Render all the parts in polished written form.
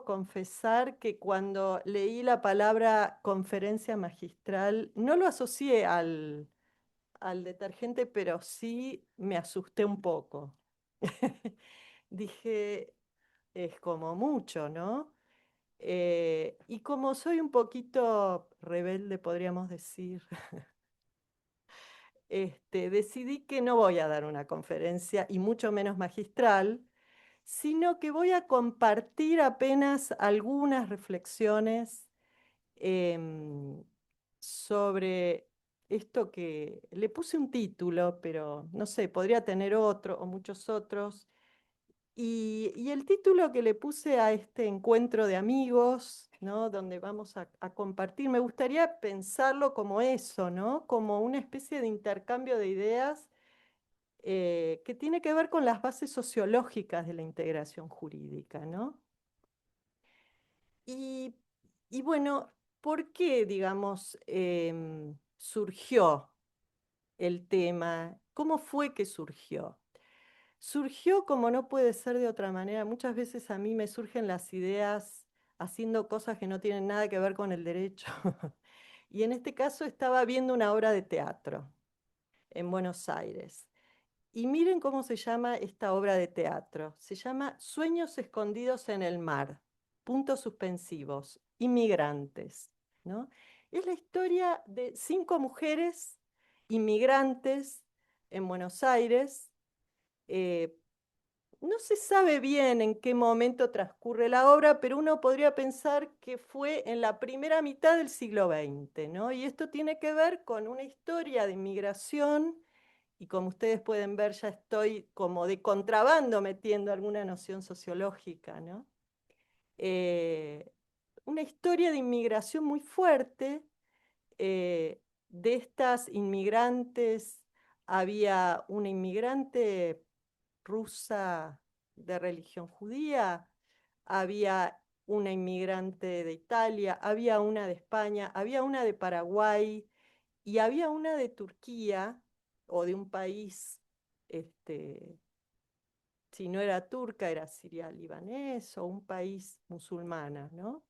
debo confesar que cuando leí la palabra conferencia magistral, no lo asocié al detergente, pero sí me asusté un poco. Dije, es como mucho, ¿no? Y como soy un poquito rebelde, podríamos decir, decidí que no voy a dar una conferencia, y mucho menos magistral, sino que voy a compartir apenas algunas reflexiones em, sobre esto que le puse un título, pero no sé, podría tener otro o muchos otros. Y el título que le puse a este encuentro de amigos, ¿no? Donde vamos a compartir, me gustaría pensarlo como eso, ¿no? Como una especie de intercambio de ideas que tiene que ver con las bases sociológicas de la integración jurídica, ¿no? Y, y bueno, ¿por qué, digamos, surgió el tema? ¿Cómo fue que surgió? Surgió como no puede ser de otra manera. Muchas veces a mí me surgen las ideas haciendo cosas que no tienen nada que ver con el derecho. Y en este caso estaba viendo una obra de teatro en Buenos Aires. Y miren cómo se llama esta obra de teatro. Se llama Sueños escondidos en el mar, puntos suspensivos, inmigrantes, ¿no? Es la historia de 5 mujeres inmigrantes en Buenos Aires. eh, no se sabe bien en qué momento transcurre la obra, pero uno podría pensar que fue en la primera mitad del siglo XX, ¿no? Y esto tiene que ver con una historia de inmigración, y como ustedes pueden ver, ya estoy como de contrabando metiendo alguna noción sociológica, ¿no? Eh, una historia de inmigración muy fuerte. De estas inmigrantes, había una inmigrante rusa de religión judía, había una inmigrante de Italia, había una de España, había una de Paraguay y había una de Turquía o de un país, este, si no era turca, era siria-libanés o un país musulmana, ¿no?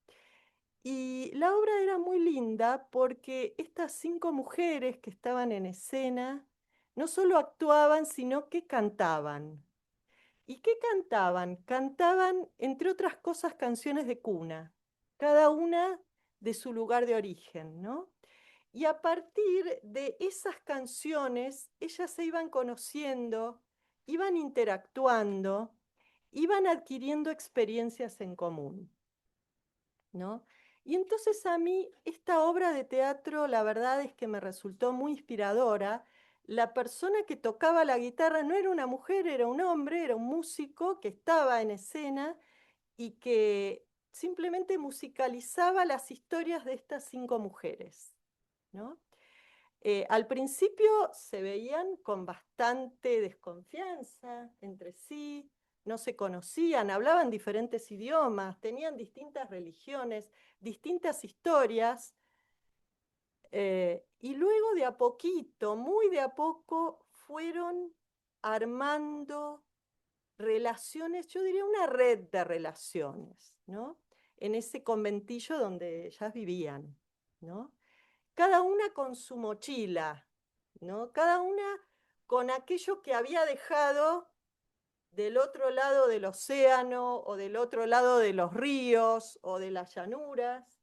Y la obra era muy linda porque estas 5 mujeres que estaban en escena no solo actuaban, sino que cantaban. ¿Y qué cantaban? Cantaban, entre otras cosas, canciones de cuna, cada una de su lugar de origen, ¿no? Y a partir de esas canciones, ellas se iban conociendo, iban interactuando, iban adquiriendo experiencias en común, ¿no? Y entonces a mí esta obra de teatro, la verdad es que me resultó muy inspiradora. La persona que tocaba la guitarra no era una mujer, era un hombre, era un músico que estaba en escena y que simplemente musicalizaba las historias de estas 5 mujeres, ¿no? Al principio se veían con bastante desconfianza entre sí, no se conocían, hablaban diferentes idiomas, tenían distintas religiones, distintas historias, y luego de a poquito, muy de a poco, fueron armando relaciones, yo diría una red de relaciones, ¿no? En ese conventillo donde ellas vivían, ¿no? Cada una con su mochila, ¿no? Cada una con aquello que había dejado del otro lado del océano o del otro lado de los ríos o de las llanuras,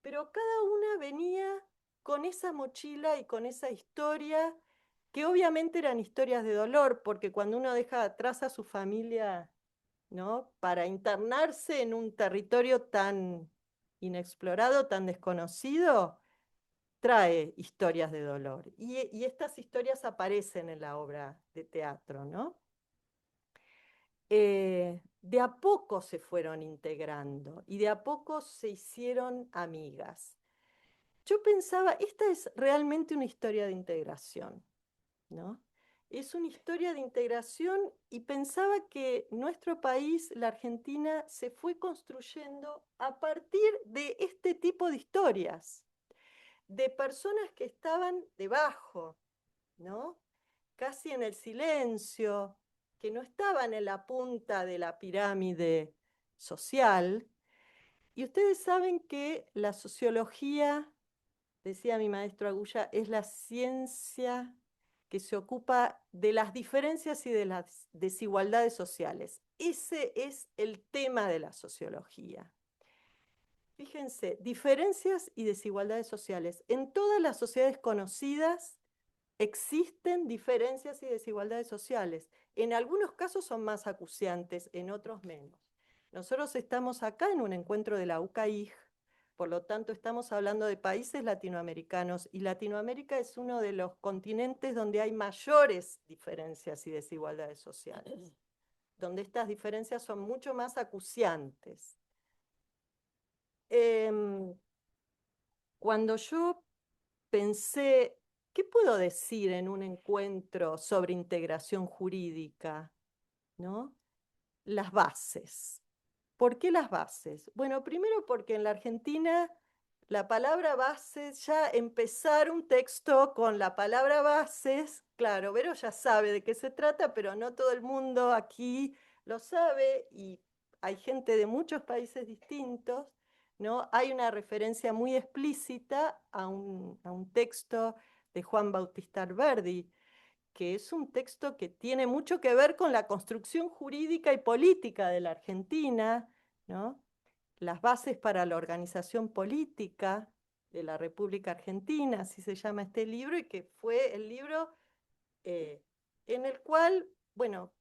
pero cada una venía con esa mochila y con esa historia, que obviamente eran historias de dolor, porque cuando uno deja atrás a su familia, ¿no? Para internarse en un territorio tan inexplorado, tan desconocido, trae historias de dolor. Y estas historias aparecen en la obra de teatro, ¿no? De a poco se fueron integrando y de a poco se hicieron amigas. Yo pensaba, esta es realmente una historia de integración, ¿no? Es una historia de integración, y pensaba que nuestro país, la Argentina, se fue construyendo a partir de este tipo de historias, de personas que estaban debajo, ¿no? Casi en el silencio, que no estaban en la punta de la pirámide social, Y ustedes saben que la sociología, decía mi maestro Agulla, es la ciencia que se ocupa de las diferencias y de las desigualdades sociales. Ese es el tema de la sociología. Fíjense, diferencias y desigualdades sociales. En todas las sociedades conocidas existen diferencias y desigualdades sociales. En algunos casos son más acuciantes, en otros menos. Nosotros estamos acá en un encuentro de la UCAIG, por lo tanto estamos hablando de países latinoamericanos y Latinoamérica es uno de los continentes donde hay mayores diferencias y desigualdades sociales, donde estas diferencias son mucho más acuciantes. Em, Cuando yo pensé, ¿qué puedo decir en un encuentro sobre integración jurídica? ¿No? Las bases. ¿Por qué las bases? Bueno, primero porque en la Argentina la palabra bases, ya empezar un texto con la palabra bases, claro, Vero ya sabe de qué se trata, pero no todo el mundo aquí lo sabe y hay gente de muchos países distintos, ¿no? Hay una referencia muy explícita a un texto de Juan Bautista Alberdi, que es un texto que tiene mucho que ver con la construcción jurídica y política de la Argentina, ¿no? Las bases para la organización política de la República Argentina, así se llama este libro, y que fue el libro eh, en el cual, bueno,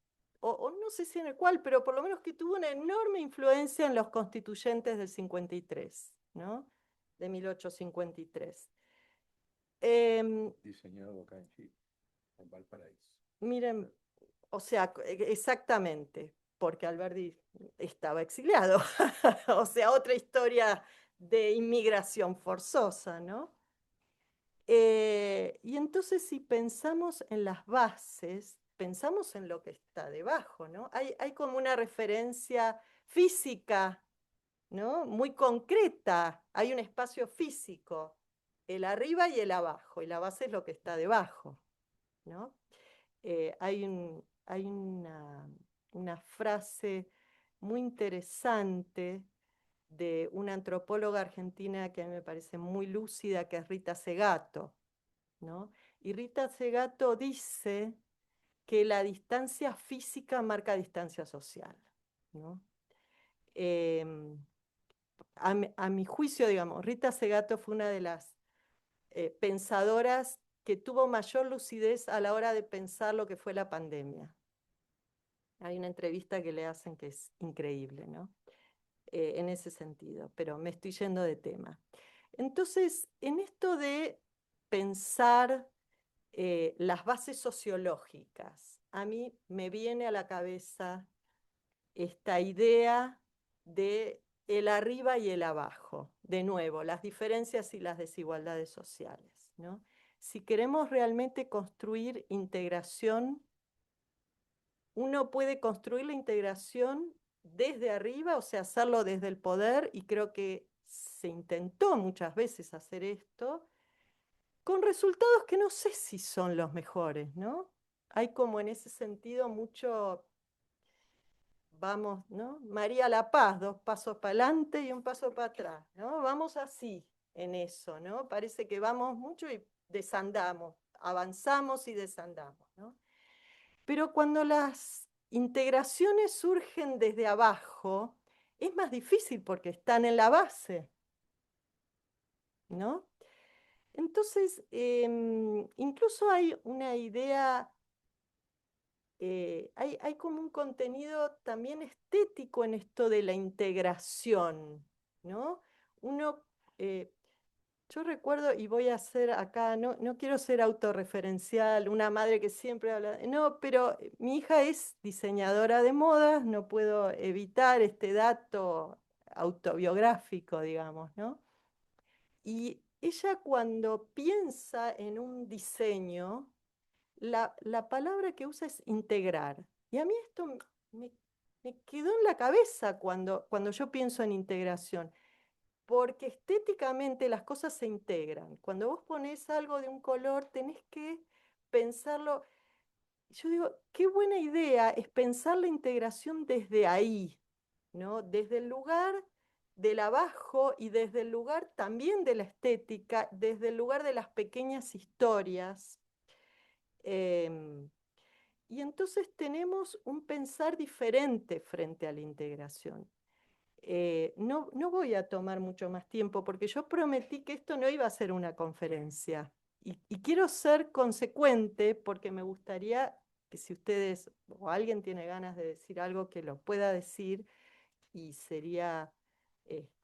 o no sé si en el cual, pero por lo menos que tuvo una enorme influencia en los constituyentes del 53, ¿no? De 1853. Diseñado acá en Chile, en Valparaíso. Miren, o sea, exactamente, porque Alberti estaba exiliado. O sea, otra historia de inmigración forzosa, ¿no? Y entonces si pensamos en las bases, pensamos en lo que está debajo, ¿no? Hay como una referencia física, ¿no? Muy concreta, hay un espacio físico, el arriba y el abajo, y la base es lo que está debajo, ¿no? Hay una frase muy interesante de una antropóloga argentina que a mí me parece muy lúcida, que es Rita Segato, ¿no? Y Rita Segato dice que la distancia física marca distancia social, ¿no? Em, a mi juicio, digamos, Rita Segato fue una de las pensadoras que tuvo mayor lucidez a la hora de pensar lo que fue la pandemia. Hay una entrevista que le hacen que es increíble, ¿no? En ese sentido, pero me estoy yendo de tema. Entonces, en esto de pensar las bases sociológicas, a mí me viene a la cabeza esta idea de el arriba y el abajo. De nuevo, las diferencias y las desigualdades sociales, ¿no? Si queremos realmente construir integración, uno puede construir la integración desde arriba, o sea, hacerlo desde el poder, y creo que se intentó muchas veces hacer esto, con resultados que no sé si son los mejores, ¿no? Hay como en ese sentido mucho, vamos, ¿no? María La Paz, dos pasos para adelante y un paso para atrás, ¿no? Vamos así en eso, ¿no? Parece que vamos mucho y desandamos, avanzamos y desandamos, ¿no? Pero cuando las integraciones surgen desde abajo, es más difícil porque están en la base, ¿no? Entonces, incluso hay una idea, hay como un contenido también estético en esto de la integración, ¿no? Uno, eh, yo recuerdo, y voy a hacer acá, no quiero ser autorreferencial, una madre que siempre habla, no, pero mi hija es diseñadora de modas, no puedo evitar este dato autobiográfico, digamos, ¿no? Y ella cuando piensa en un diseño, la palabra que usa es integrar. Y a mí esto me, me quedó en la cabeza cuando yo pienso en integración, porque estéticamente las cosas se integran. Cuando vos pones algo de un color, tenés que pensarlo. Yo digo, qué buena idea es pensar la integración desde ahí, ¿no? Desde el lugar del abajo y desde el lugar también de la estética, desde el lugar de las pequeñas historias. Em, y entonces tenemos un pensar diferente frente a la integración. No voy a tomar mucho más tiempo porque yo prometí que esto no iba a ser una conferencia. Y quiero ser consecuente porque me gustaría que si ustedes o alguien tiene ganas de decir algo que lo pueda decir y sería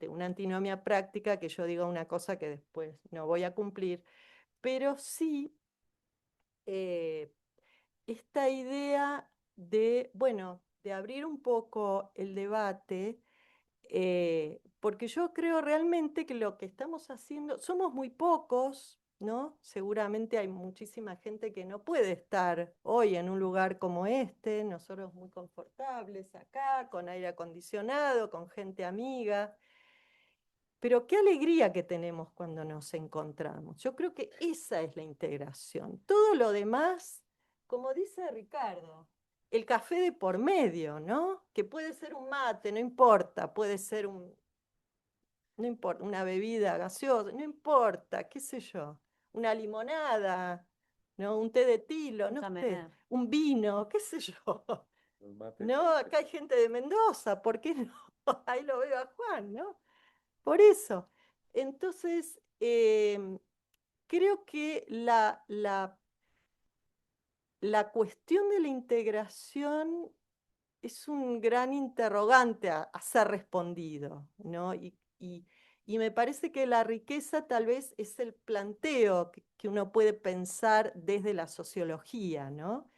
una antinomia práctica que yo diga una cosa que después no voy a cumplir, pero sí eh, esta idea de, bueno, de abrir un poco el debate, porque yo creo realmente que lo que estamos haciendo, somos muy pocos, ¿no? Seguramente hay muchísima gente que no puede estar hoy en un lugar como este, nosotros muy confortables acá, con aire acondicionado, con gente amiga. Pero qué alegría que tenemos cuando nos encontramos. Yo creo que esa es la integración. Todo lo demás, como dice Ricardo, el café de por medio, ¿no? Que puede ser un mate, no importa, puede ser no importa, una bebida gaseosa, no importa, qué sé yo, una limonada, ¿no? Un té de tilo, no sé, un vino, qué sé yo. No, acá hay gente de Mendoza, ¿por qué no? Ahí lo veo a Juan, ¿no? Por eso. Entonces, creo que la cuestión de la integración es un gran interrogante a ser respondido, ¿no? Y me parece que la riqueza tal vez es el planteo que uno puede pensar desde la sociología, ¿no?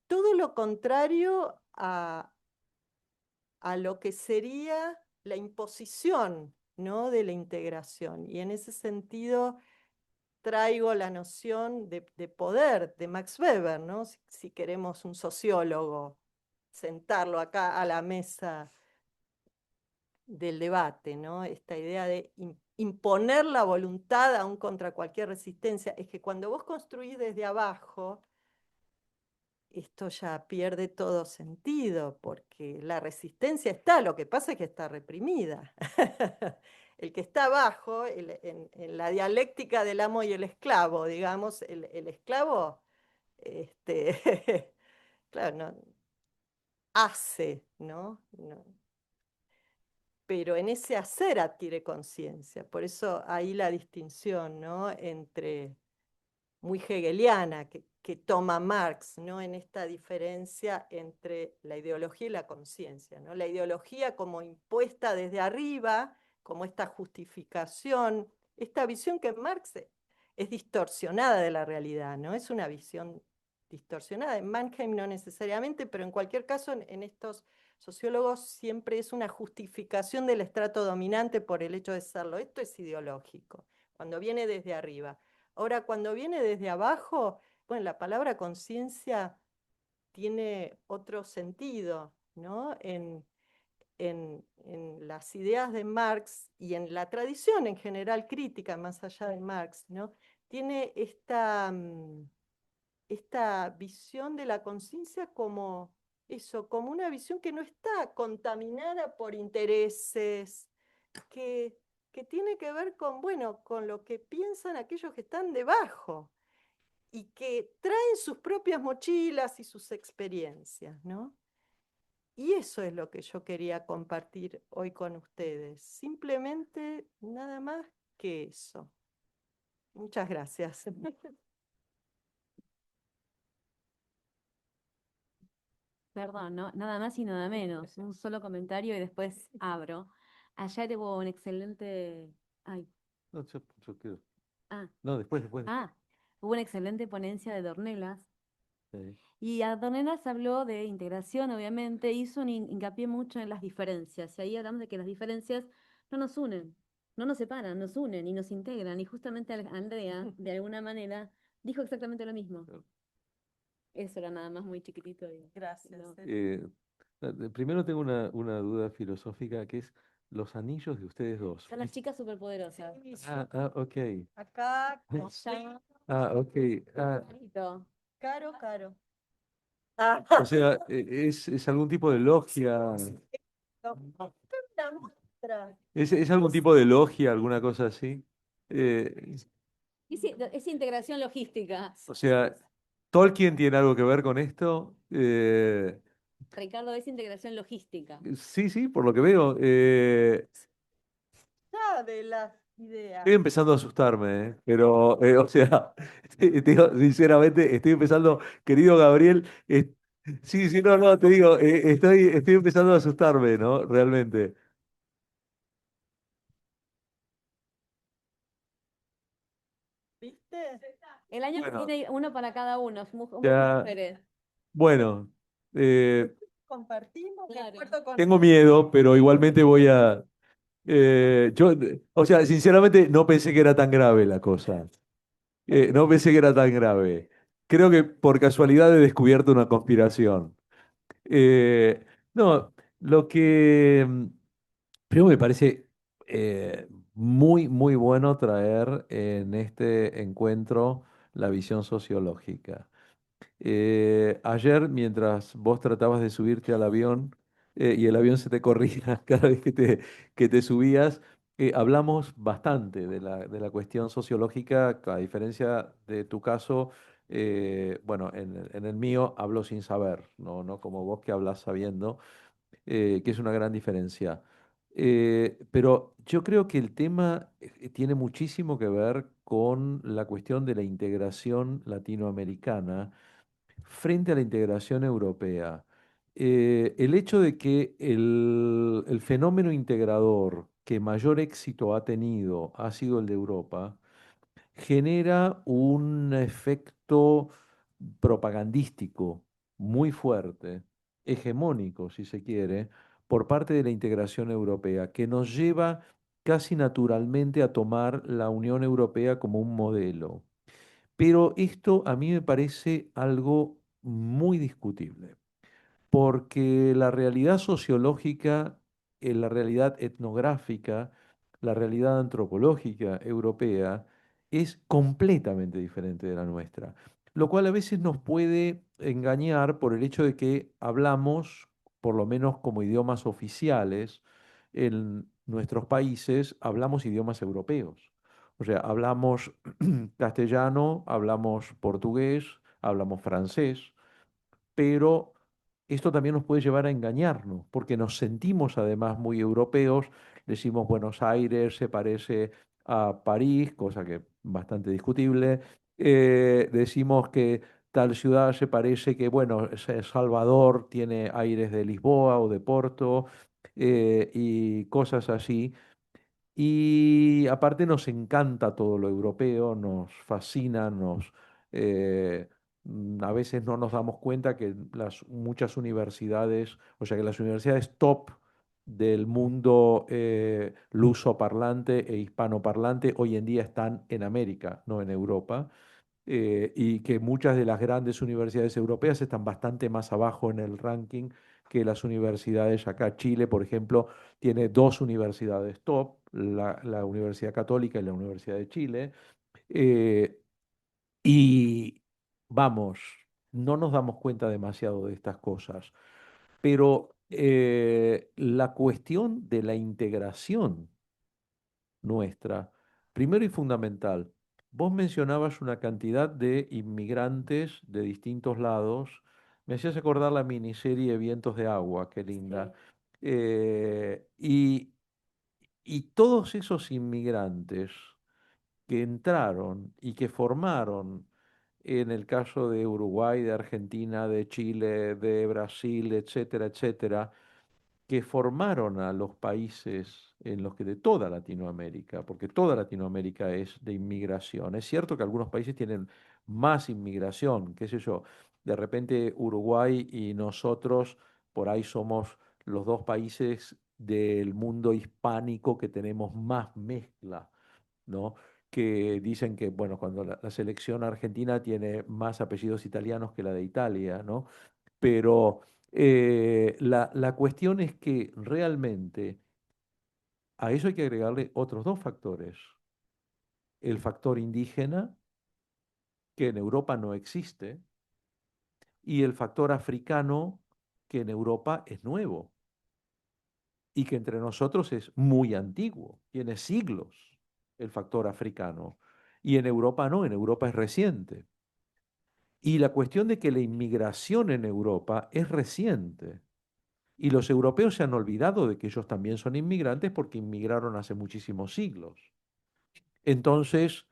Todo lo contrario a lo que sería la imposición, ¿no? De la integración. Y en ese sentido traigo la noción de poder de Max Weber, ¿no? Si queremos un sociólogo, sentarlo acá a la mesa del debate, ¿no? Esta idea de imponer la voluntad aún contra cualquier resistencia. Es que cuando vos construís desde abajo, esto ya pierde todo sentido, porque la resistencia está, lo que pasa es que está reprimida. El que está abajo, en la dialéctica del amo y el esclavo, digamos, el esclavo, claro, no, hace, ¿no? No, pero en ese hacer adquiere conciencia. Por eso ahí la distinción, ¿no? Entre muy hegeliana que toma Marx, ¿no? En esta diferencia entre la ideología y la conciencia, ¿no? La ideología como impuesta desde arriba, como esta justificación, esta visión que en Marx es distorsionada de la realidad, ¿no? Es una visión distorsionada. En Mannheim no necesariamente, pero en cualquier caso en estos sociólogos siempre es una justificación del estrato dominante por el hecho de serlo. Esto es ideológico, cuando viene desde arriba. Ahora, cuando viene desde abajo, bueno, la palabra conciencia tiene otro sentido, ¿no? En las ideas de Marx y en la tradición en general crítica, más allá de Marx, ¿no? Tiene esta visión de la conciencia como eso, como una visión que no está contaminada por intereses, que, que tiene que ver con, bueno, con lo que piensan aquellos que están debajo y que traen sus propias mochilas y sus experiencias, ¿no? Y eso es lo que yo quería compartir hoy con ustedes. Simplemente nada más que eso. Muchas gracias. Perdón, ¿no? Nada más y nada menos. Un solo comentario y después abro. Ayer hubo un excelente. Ay, No, yo quiero. ah, No, después. ah. Hubo una excelente ponencia de Dornelas. Sí. Y a Dornelas habló de integración, obviamente, hizo un hincapié mucho en las diferencias. Y ahí hablamos de que las diferencias no nos unen, no nos separan, nos unen y nos integran. Y justamente Andrea, de alguna manera, dijo exactamente lo mismo. Claro. Eso era nada más muy chiquitito. Gracias. No. Primero tengo una duda filosófica que es los anillos de ustedes dos. Son las chicas superpoderosas. Sí, Ok. acá, Allá, Ok. Carito. caro, caro. O sea, es algún tipo de logia. No, es algún tipo de logia, alguna cosa así? Eh, Es integración logística. o sea, ¿Tolkien tiene algo que ver con esto? Ricardo, es integración logística. Sí, sí, por lo que veo. Ya de las ideas. Estoy empezando a asustarme, ¿eh? Pero, o sea, te digo, sinceramente, estoy empezando, querido Gabriel, sí, sí, no, no, te digo, estoy empezando a asustarme, ¿no? Realmente. ¿Viste? El año que Bueno, viene uno para cada uno, ya, mujeres. bueno, Compartimos de Claro. acuerdo con tengo miedo, pero igualmente voy a, yo, o sea, sinceramente no pensé que era tan grave la cosa. No pensé que era tan grave. Creo que por casualidad he descubierto una conspiración. Eh, no, lo que primero me parece muy, muy bueno traer en este encuentro la visión sociológica. Ayer, mientras vos tratabas de subirte al avión y el avión se te corría cada vez que te subías, hablamos bastante de la cuestión sociológica, a diferencia de tu caso, bueno, en el mío hablo sin saber, no, no como vos que hablas sabiendo, que es una gran diferencia. Pero yo creo que el tema tiene muchísimo que ver con la cuestión de la integración latinoamericana frente a la integración europea. El hecho de que el fenómeno integrador que mayor éxito ha tenido ha sido el de Europa, genera un efecto propagandístico muy fuerte, hegemónico, si se quiere, por parte de la integración europea, que nos lleva casi naturalmente a tomar la Unión Europea como un modelo. Pero esto a mí me parece algo muy discutible, porque la realidad sociológica, la realidad etnográfica, la realidad antropológica europea es completamente diferente de la nuestra, lo cual a veces nos puede engañar por el hecho de que hablamos, por lo menos como idiomas oficiales, en nuestros países, hablamos idiomas europeos. O sea, hablamos castellano, hablamos portugués, hablamos francés, pero esto también nos puede llevar a engañarnos, porque nos sentimos además muy europeos, decimos Buenos Aires se parece a París, cosa que es bastante discutible, decimos que tal ciudad se parece que, bueno, Salvador tiene aires de Lisboa o de Porto, y cosas así. Y aparte nos encanta todo lo europeo, nos fascina, eh, a veces no nos damos cuenta que las muchas universidades, o sea que las universidades top del mundo lusoparlante e hispanoparlante hoy en día están en América, no en Europa, y que muchas de las grandes universidades europeas están bastante más abajo en el ranking que las universidades acá. Chile, por ejemplo, tiene dos universidades top, la Universidad Católica y la Universidad de Chile, eh, y vamos, no nos damos cuenta demasiado de estas cosas, pero la cuestión de la integración nuestra. Primero y fundamental, vos mencionabas una cantidad de inmigrantes de distintos lados. Me hacías acordar la miniserie Vientos de Agua, qué linda. Sí. Eh, y, y todos esos inmigrantes que entraron y que formaron, en el caso de Uruguay, de Argentina, de Chile, de Brasil, etcétera, etcétera, que formaron a los países en los que de toda Latinoamérica, porque toda Latinoamérica es de inmigración. Es cierto que algunos países tienen más inmigración, qué sé yo, de repente Uruguay y nosotros por ahí somos los dos países del mundo hispánico que tenemos más mezcla, ¿no? Que dicen que, bueno, cuando la selección argentina tiene más apellidos italianos que la de Italia, ¿no? Pero la cuestión es que realmente a eso hay que agregarle otros dos factores. El factor indígena, que en Europa no existe, y el factor africano, que en Europa es nuevo y que entre nosotros es muy antiguo, tiene siglos el factor africano. Y en Europa no, en Europa es reciente. Y la cuestión de que la inmigración en Europa es reciente. Y los europeos se han olvidado de que ellos también son inmigrantes porque inmigraron hace muchísimos siglos. Entonces,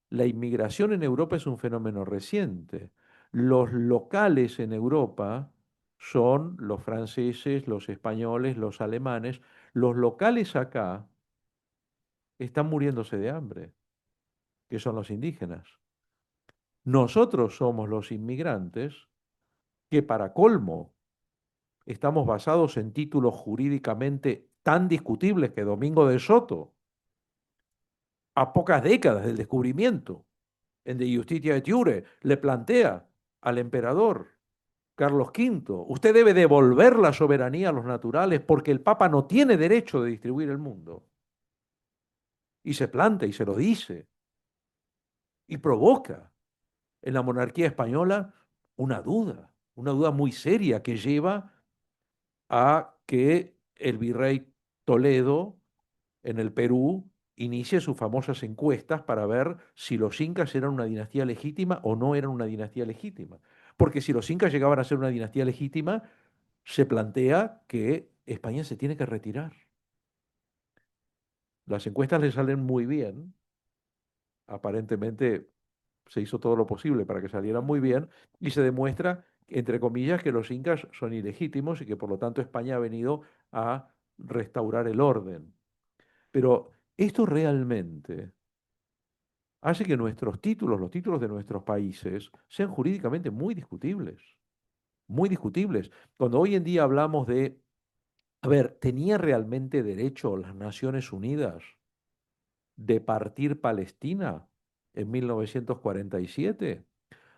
la inmigración en Europa es un fenómeno reciente. Los locales en Europa son los franceses, los españoles, los alemanes. Los locales acá están muriéndose de hambre, que son los indígenas. Nosotros somos los inmigrantes que para colmo estamos basados en títulos jurídicamente tan discutibles que Domingo de Soto, a pocas décadas del descubrimiento, en De Justitia et Iure, le plantea al emperador Carlos V, usted debe devolver la soberanía a los naturales porque el Papa no tiene derecho de distribuir el mundo. Y se planta y se lo dice y provoca en la monarquía española una duda muy seria que lleva a que el virrey Toledo en el Perú inicie sus famosas encuestas para ver si los incas eran una dinastía legítima o no eran una dinastía legítima. Porque si los incas llegaban a ser una dinastía legítima, se plantea que España se tiene que retirar. Las encuestas le salen muy bien, aparentemente se hizo todo lo posible para que salieran muy bien y se demuestra, entre comillas, que los incas son ilegítimos y que por lo tanto España ha venido a restaurar el orden. Pero esto realmente hace que nuestros títulos, los títulos de nuestros países, sean jurídicamente muy discutibles, muy discutibles. Cuando hoy en día hablamos de, a ver, ¿tenía realmente derecho las Naciones Unidas de partir Palestina en 1947?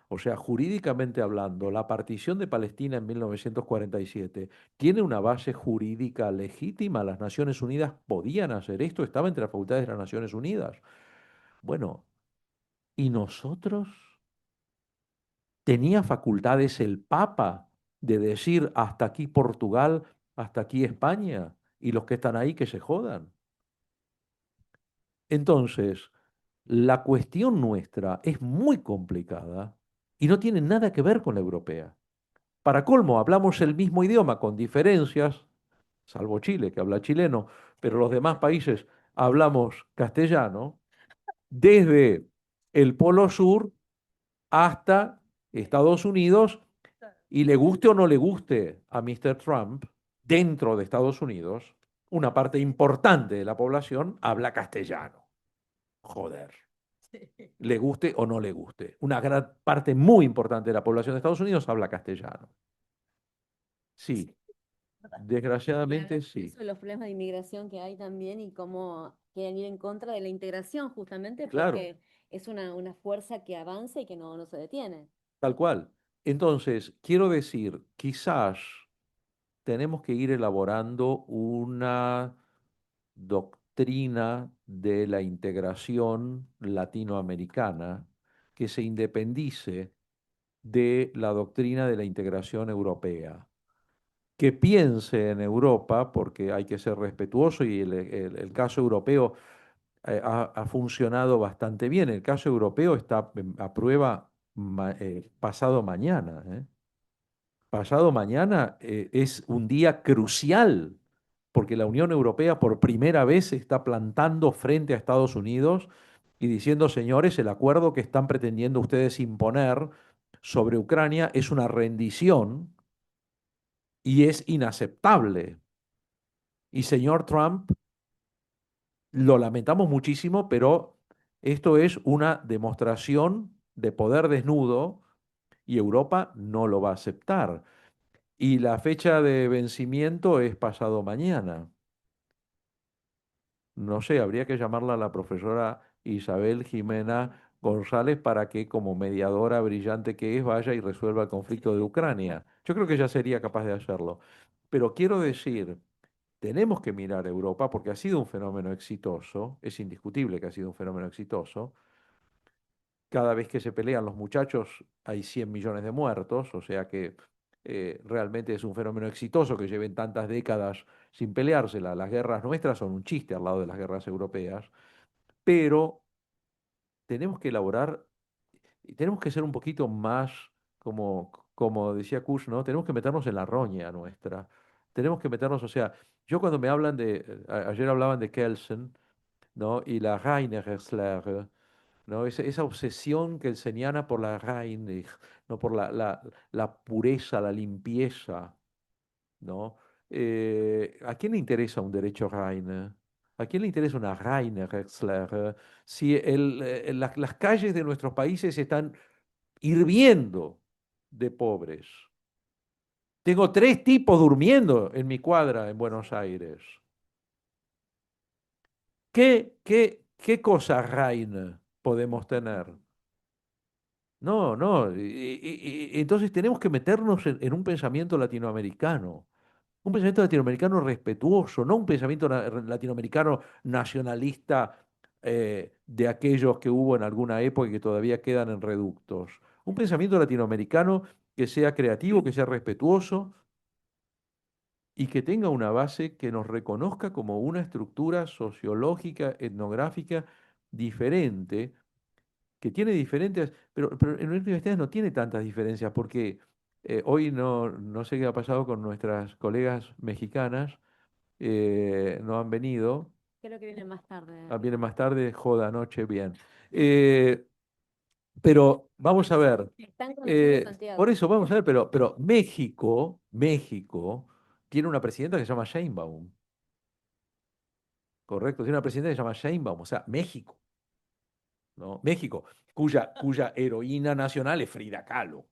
O sea, jurídicamente hablando, la partición de Palestina en 1947 tiene una base jurídica legítima. Las Naciones Unidas podían hacer esto, estaba entre las facultades de las Naciones Unidas. Bueno, ¿y nosotros? ¿Tenía facultades el Papa de decir hasta aquí Portugal, hasta aquí España, y los que están ahí que se jodan? Entonces, la cuestión nuestra es muy complicada y no tiene nada que ver con la europea. Para colmo, hablamos el mismo idioma con diferencias, salvo Chile, que habla chileno, pero los demás países hablamos castellano, desde el Polo Sur hasta Estados Unidos, y le guste o no le guste a Mr. Trump, dentro de Estados Unidos, una parte importante de la población habla castellano. Joder. Le guste o no le guste. Una gran parte muy importante de la población de Estados Unidos habla castellano. Sí, desgraciadamente sí. Eso, los problemas de inmigración que hay también y cómo quieren ir en contra de la integración, justamente Claro, porque es una fuerza que avanza y que no se detiene. tal cual. Entonces, quiero decir, quizás tenemos que ir elaborando una doctrina de la integración latinoamericana que se independice de la doctrina de la integración europea, que piense en Europa, porque hay que ser respetuoso y el caso europeo ha funcionado bastante bien. El caso europeo está a prueba pasado mañana. Pasado mañana es un día crucial porque la Unión Europea por primera vez se está plantando frente a Estados Unidos y diciendo, señores, el acuerdo que están pretendiendo ustedes imponer sobre Ucrania es una rendición y es inaceptable. Y señor Trump, lo lamentamos muchísimo, pero esto es una demostración de poder desnudo y Europa no lo va a aceptar. Y la fecha de vencimiento es pasado mañana. No sé, habría que llamarla a la profesora Isabel Jimena González para que, como mediadora brillante que es, vaya y resuelva el conflicto de Ucrania. Yo creo que ella sería capaz de hacerlo. Pero quiero decir, tenemos que mirar a Europa porque ha sido un fenómeno exitoso, es indiscutible que ha sido un fenómeno exitoso. Cada vez que se pelean los muchachos hay 100 millones de muertos, o sea que realmente es un fenómeno exitoso que lleven tantas décadas sin peleársela. Las guerras nuestras son un chiste al lado de las guerras europeas, pero tenemos que elaborar y tenemos que ser un poquito más, como decía Kush, ¿no? Tenemos que meternos en la roña nuestra. Tenemos que meternos, o sea, yo cuando me hablan ayer hablaban de Kelsen, ¿no? Y la Reinigungslehre, ¿no? Esa obsesión kelseniana por la Reinig, ¿no? Por la pureza, la limpieza, ¿no? ¿A quién le interesa un derecho Reine? ¿A quién le interesa una Reinigungslehre? Si las calles de nuestros países están hirviendo de pobres. Tengo 3 tipos durmiendo en mi cuadra en Buenos Aires. ¿Qué cosa reina podemos tener? No, no. Entonces tenemos que meternos en un pensamiento latinoamericano. Un pensamiento latinoamericano respetuoso, no un pensamiento latinoamericano nacionalista de aquellos que hubo en alguna época y que todavía quedan en reductos. Un pensamiento latinoamericano que sea creativo, que sea respetuoso y que tenga una base que nos reconozca como una estructura sociológica, etnográfica diferente, que tiene diferentes, pero en universidades no tiene tantas diferencias, porque hoy no sé qué ha pasado con nuestras colegas mexicanas, no han venido, Creo que viene más tarde. vienen más tarde, joda, noche, bien. Eh, pero vamos a ver, Están con el Foro de por Santiago. eso vamos a ver, pero México tiene una presidenta que se llama Sheinbaum, ¿correcto? Tiene una presidenta que se llama Sheinbaum, o sea, México, ¿no? México, cuya heroína nacional es Frida Kahlo,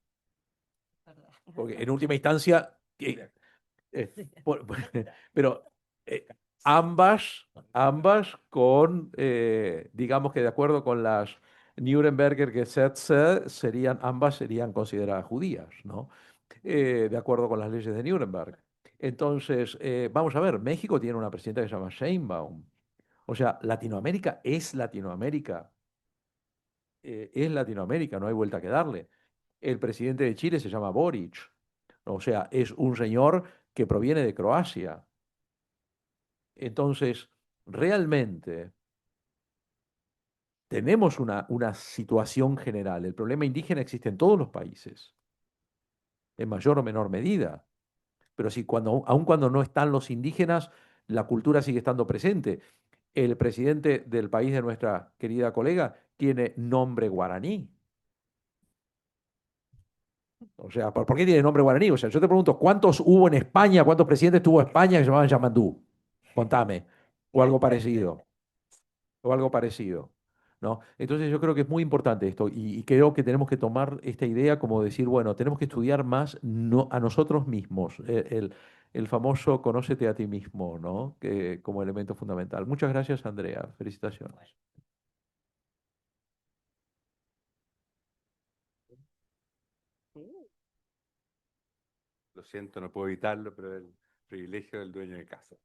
porque en última instancia, eh, pero eh, ambas con, digamos que de acuerdo con las Nuremberger Gesetze, ambas serían consideradas judías, ¿no? De acuerdo con las leyes de Nuremberg. Entonces, vamos a ver, México tiene una presidenta que se llama Sheinbaum. O sea, Latinoamérica es Latinoamérica, no hay vuelta que darle. El presidente de Chile se llama Boric, o sea, es un señor que proviene de Croacia. Entonces, realmente tenemos una situación general. El problema indígena existe en todos los países, en mayor o menor medida. Pero si aun cuando no están los indígenas, la cultura sigue estando presente. El presidente del país de nuestra querida colega tiene nombre guaraní. O sea, ¿por qué tiene nombre guaraní? O sea, yo te pregunto, ¿cuántos hubo en España, cuántos presidentes tuvo España que se llamaban Yamandú? Contame. O algo parecido. O algo parecido. ¿No? Entonces yo creo que es muy importante esto y creo que tenemos que tomar esta idea como decir, bueno, tenemos que estudiar más a nosotros mismos, el famoso conócete a ti mismo, ¿no? Como elemento fundamental. Muchas gracias, Andrea. Felicitaciones. Lo siento, no puedo evitarlo, pero el privilegio del dueño de casa.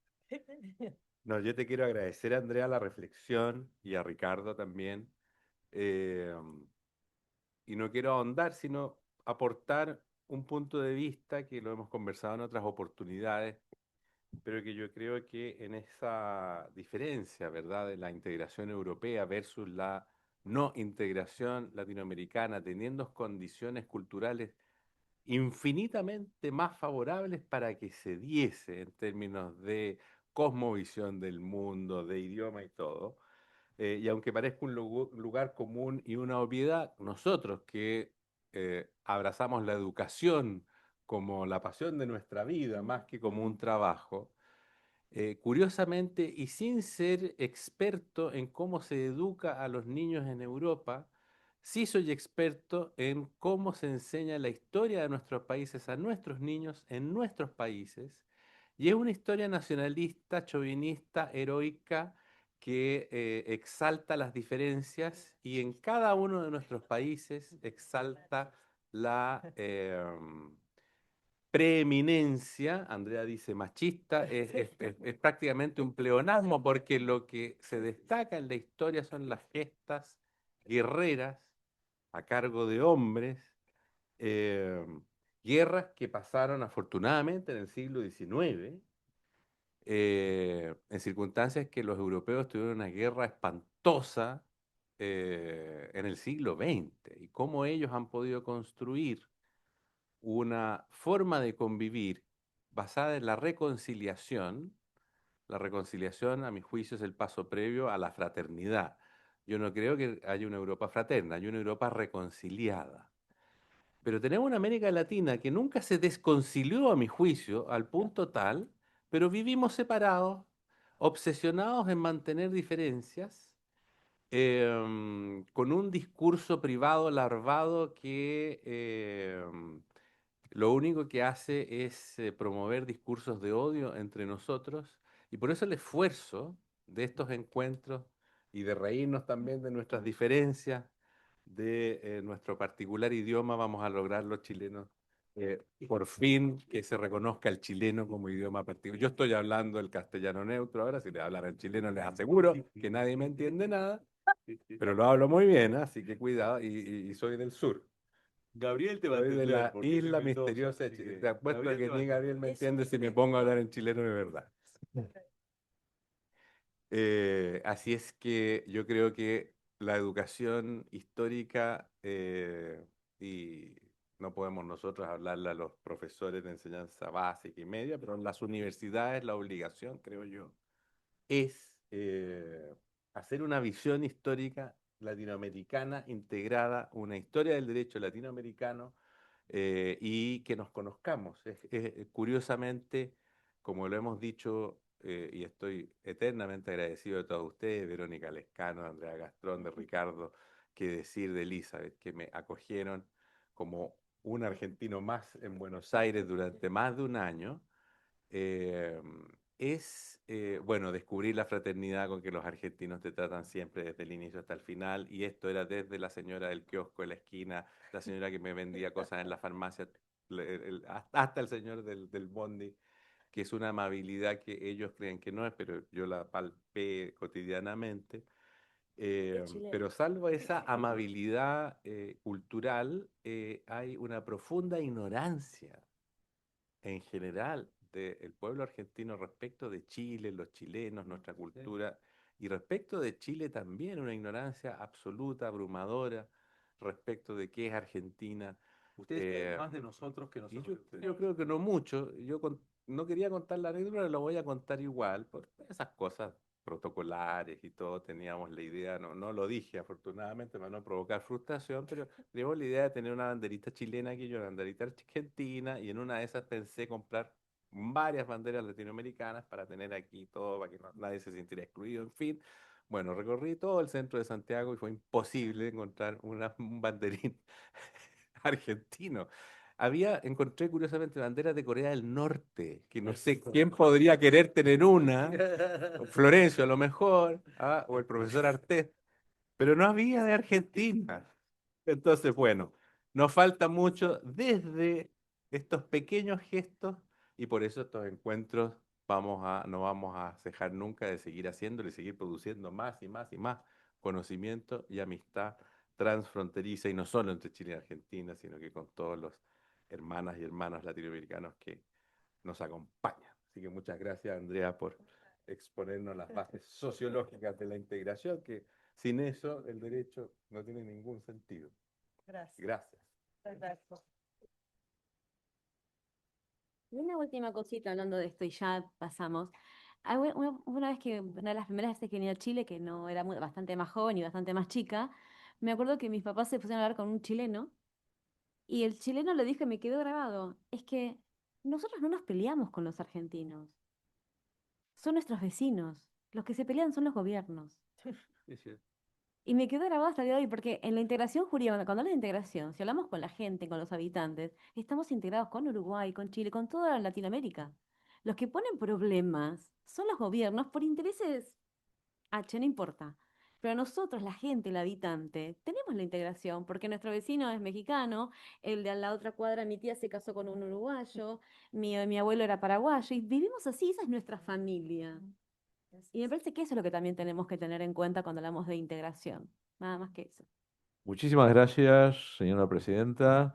No, yo te quiero agradecer, Andrea, la reflexión y a Ricardo también. eh, y no quiero ahondar, sino aportar un punto de vista que lo hemos conversado en otras oportunidades, pero que yo creo que en esa diferencia, ¿verdad?, de la integración europea versus la no integración latinoamericana, teniendo condiciones culturales infinitamente más favorables para que se diese en términos de cosmovisión del mundo, de idioma y todo. Y aunque parezca un lugar común y una obviedad, nosotros que abrazamos la educación como la pasión de nuestra vida, más que como un trabajo, curiosamente y sin ser experto en cómo se educa a los niños en Europa, sí soy experto en cómo se enseña la historia de nuestros países a nuestros niños en nuestros países. Y es una historia nacionalista, chauvinista, heroica, que exalta las diferencias y en cada uno de nuestros países exalta la preeminencia, Andrea dice machista, es prácticamente un pleonasmo porque lo que se destaca en la historia son las gestas guerreras a cargo de hombres, eh, guerras que pasaron afortunadamente en el siglo XIX en circunstancias que los europeos tuvieron una guerra espantosa en el siglo XX y cómo ellos han podido construir una forma de convivir basada en la reconciliación. La reconciliación, a mi juicio, es el paso previo a la fraternidad. Yo no creo que haya una Europa fraterna, hay una Europa reconciliada. Pero tenemos una América Latina que nunca se desconcilió, a mi juicio, al punto tal, pero vivimos separados, obsesionados en mantener diferencias, con un discurso privado larvado que lo único que hace es promover discursos de odio entre nosotros, y por eso el esfuerzo de estos encuentros y de reírnos también de nuestras diferencias, de nuestro particular idioma, vamos a lograr los chilenos por fin que se reconozca el chileno como idioma particular. Yo estoy hablando el castellano neutro ahora, si les hablara en chileno les aseguro que nadie me entiende nada, pero lo hablo muy bien, ¿ah? Así que cuidado, y soy del sur. Gabriel te va a Soy de entender la porque es isla Mendoza, misteriosa de así Chile. que Te apuesto Gabriel que te va a ni entender. Gabriel me entiende si me pongo a hablar en chileno de verdad. Así es que yo creo que la educación histórica, y no podemos nosotros hablarle a los profesores de enseñanza básica y media, pero en las universidades la obligación, creo yo, es hacer una visión histórica latinoamericana integrada, una historia del derecho latinoamericano, y que nos conozcamos. Curiosamente, como lo hemos dicho, y estoy eternamente agradecido de todos ustedes, Verónica Lescano, de Andrea Gastrón, de Ricardo, qué decir de Elizabeth, que me acogieron como un argentino más en Buenos Aires durante más de un año. eh, bueno, descubrir la fraternidad con que los argentinos te tratan siempre desde el inicio hasta el final, y esto era desde la señora del kiosco de la esquina, la señora que me vendía cosas en la farmacia, hasta el señor del bondi, que es una amabilidad que ellos creen que no es, pero yo la palpé cotidianamente. Pero salvo esa amabilidad cultural, hay una profunda ignorancia en general del pueblo argentino respecto de Chile, los chilenos, nuestra cultura, y respecto de Chile también una ignorancia absoluta, abrumadora, respecto de qué es Argentina. Ustedes saben más de nosotros que Y nosotros yo, de ustedes. yo creo que no mucho. No quería contar la anécdota, pero lo voy a contar igual, por esas cosas protocolares y todo. Teníamos la idea, no lo dije afortunadamente para no provocar frustración, pero teníamos la idea de tener una banderita chilena aquí, yo una banderita argentina, y en una de esas pensé comprar varias banderas latinoamericanas para tener aquí todo, para que nadie se sintiera excluido, en fin. Bueno, recorrí todo el centro de Santiago y fue imposible encontrar un banderín argentino. Encontré curiosamente banderas de Corea del Norte, que no sé quién podría querer tener una, Florencio a lo mejor, o el profesor Artés, pero no había de Argentina. Entonces, bueno, nos falta mucho desde estos pequeños gestos, y por eso estos encuentros no vamos a cejar nunca de seguir haciéndolo y seguir produciendo más y más y más conocimiento y amistad transfronteriza, y no solo entre Chile y Argentina, sino que con todos los hermanas y hermanos latinoamericanos que nos acompañan. Así que muchas gracias, Andrea, por exponernos las bases sociológicas de la integración, que sin eso el derecho no tiene ningún sentido. Gracias. Gracias. Gracias. Y una última cosita hablando de esto y ya pasamos. Una vez que, una de las primeras veces que vine a Chile, que no era bastante más joven y bastante más chica, me acuerdo que mis papás se pusieron a hablar con un chileno y el chileno le dijo y me quedó grabado, es que nosotros no nos peleamos con los argentinos, son nuestros vecinos, los que se pelean son los gobiernos. Sí, sí. Y me quedó grabado hasta el día de hoy, porque en la integración jurídica, cuando hablamos de integración, si hablamos con la gente, con los habitantes, estamos integrados con Uruguay, con Chile, con toda Latinoamérica. Los que ponen problemas son los gobiernos por intereses H, no importa. Pero nosotros, la gente, el habitante, tenemos la integración, porque nuestro vecino es mexicano, el de a la otra cuadra, mi tía se casó con un uruguayo, mi abuelo era paraguayo, y vivimos así, esa es nuestra familia. Y me parece que eso es lo que también tenemos que tener en cuenta cuando hablamos de integración. Nada más que eso. Muchísimas gracias, señora presidenta.